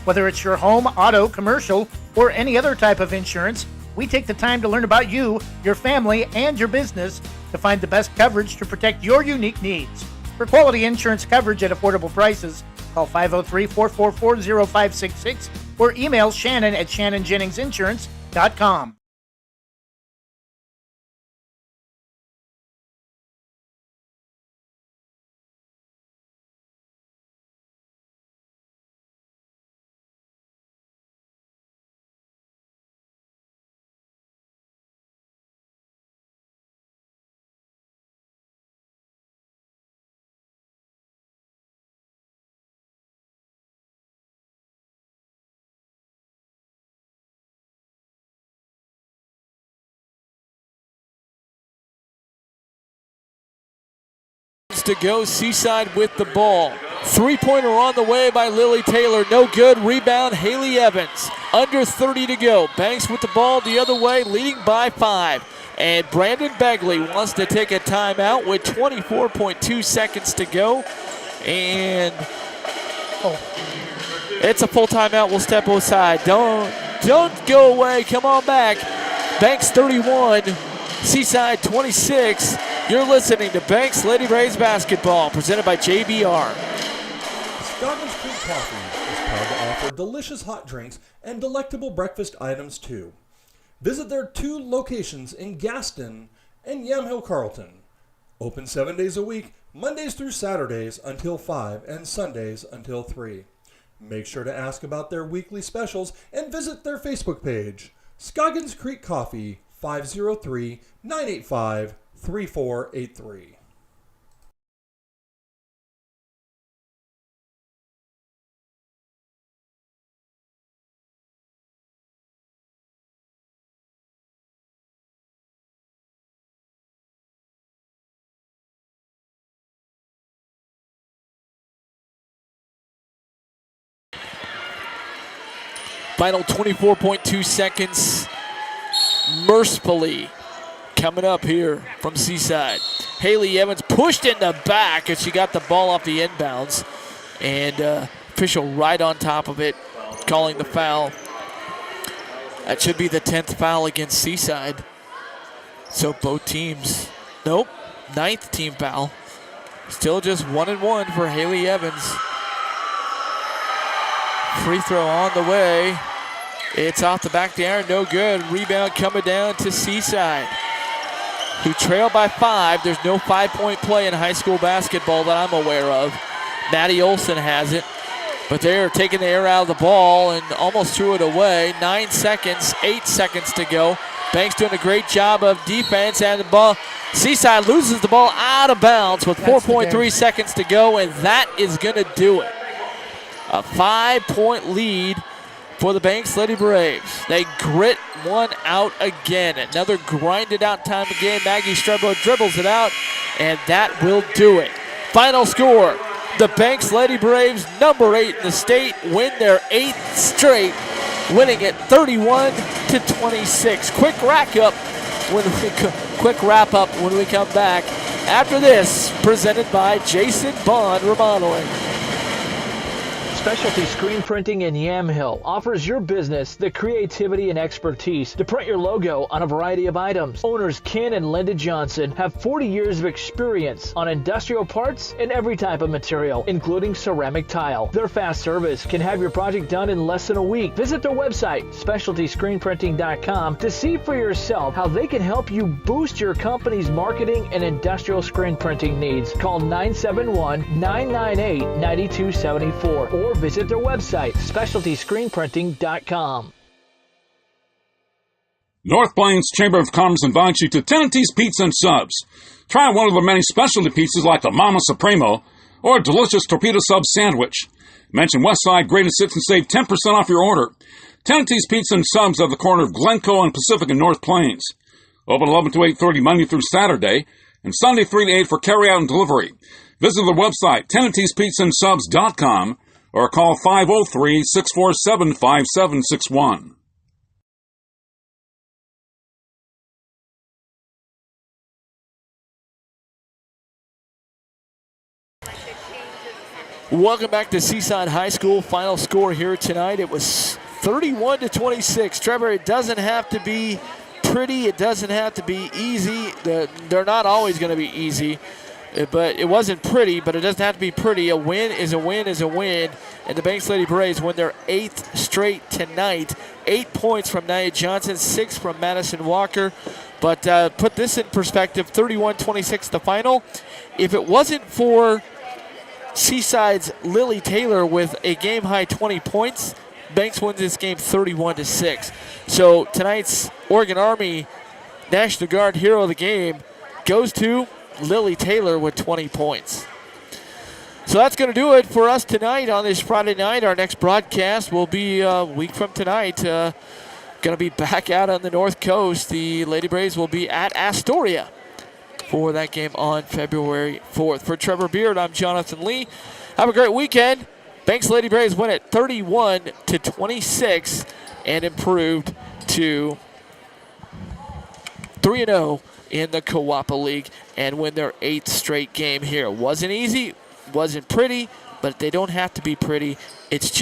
Whether it's your home, auto, commercial, or any other type of insurance, we take the time to learn about you, your family, and your business to find the best coverage to protect your unique needs. For quality insurance coverage at affordable prices, call 503-444-0566 or email Shannon at shannonjenningsinsurance.com.
To go, Seaside with the ball. Three-pointer on the way by Lily Taylor. No good. Rebound, Haley Evans. Under 30 to go. Banks with the ball the other way, leading by 5. And Brandon Begley wants to take a timeout with 24.2 seconds to go. And it's a full timeout. We'll step aside. Don't go away. Come on back. Banks 31, Seaside 26. You're listening to Banks Lady Braves basketball, presented by JBR.
Scoggins Creek Coffee is proud to offer delicious hot drinks and delectable breakfast items too. Visit their 2 locations in Gaston and Yamhill Carlton. Open 7 days a week, Mondays through Saturdays until 5 and Sundays until 3. Make sure to ask about their weekly specials and visit their Facebook page. Scoggins Creek Coffee, 503-985-3483.
Final 24.2 seconds. Mercifully coming up here from Seaside. Haley Evans pushed in the back as she got the ball off the inbounds. And official right on top of it, calling the foul. That should be the 10th foul against Seaside. So both teams, nope, 9th team foul. Still just 1-1 for Haley Evans. Free throw on the way. It's off the back of the iron, no good. Rebound coming down to Seaside, who trail by 5. There's no 5-point play in high school basketball that I'm aware of. Maddie Olson has it, but they're taking the air out of the ball and almost threw it away. 9 seconds, 8 seconds to go. Banks doing a great job of defense, and the ball, Seaside loses the ball out of bounds with 4.3 seconds to go, and that is going to do it. A 5-point lead for the Banks Lady Braves. They grit one out again. Another grinded out time again. Maggie Strebler dribbles it out, and that will do it. Final score, the Banks Lady Braves, number 8 in the state, win their 8th straight, winning it 31-26. Quick wrap up when we come back after this, presented by Jason Bond Remodeling.
Specialty Screen Printing in Yamhill offers your business the creativity and expertise to print your logo on a variety of items. Owners Ken and Linda Johnson have 40 years of experience on industrial parts and every type of material, including ceramic tile. Their fast service can have your project done in less than a week. Visit their website, specialtyscreenprinting.com, to see for yourself how they can help you boost your company's marketing and industrial screen printing needs. Call 971-998-9274 or visit their website, specialtyscreenprinting.com.
North Plains Chamber of Commerce invites you to Tenante's Pizza and Subs. Try one of the many specialty pizzas like the Mama Supremo or a delicious torpedo sub sandwich. Mention Westside Greatest Hits and save 10% off your order. Tenante's Pizza and Subs at the corner of Glencoe and Pacific in North Plains. Open 11 to 8:30 Monday through Saturday and Sunday 3 to 8 for carry-out and delivery. Visit the website, tenantespizzaandsubs.com, or call 503-647-5761.
Welcome back to Seaside High School. Final score here tonight, it was 31-26. Trevor, it doesn't have to be pretty. It doesn't have to be easy. They're not always going to be easy. But it wasn't pretty, but it doesn't have to be pretty. A win is a win is a win. And the Banks Lady Braves win their 8th straight tonight. 8 points from Nia Johnson, 6 from Madison Walker. But put this in perspective, 31-26 the final. If it wasn't for Seaside's Lily Taylor with a game-high 20 points, Banks wins this game 31-6. So tonight's Oregon Army National Guard hero of the game goes to Lily Taylor with 20 points. So that's going to do it for us tonight on this Friday night. Our next broadcast will be a week from tonight. Going to be back out on the North Coast. The Lady Braves will be at Astoria for that game on February 4th. For Trevor Beard, I'm Jonathan Lee. Have a great weekend. Banks Lady Braves win it 31-26 and improved to 3-0 in the Kawapa League and win their 8th straight game here. Wasn't easy, wasn't pretty, but they don't have to be pretty. It's just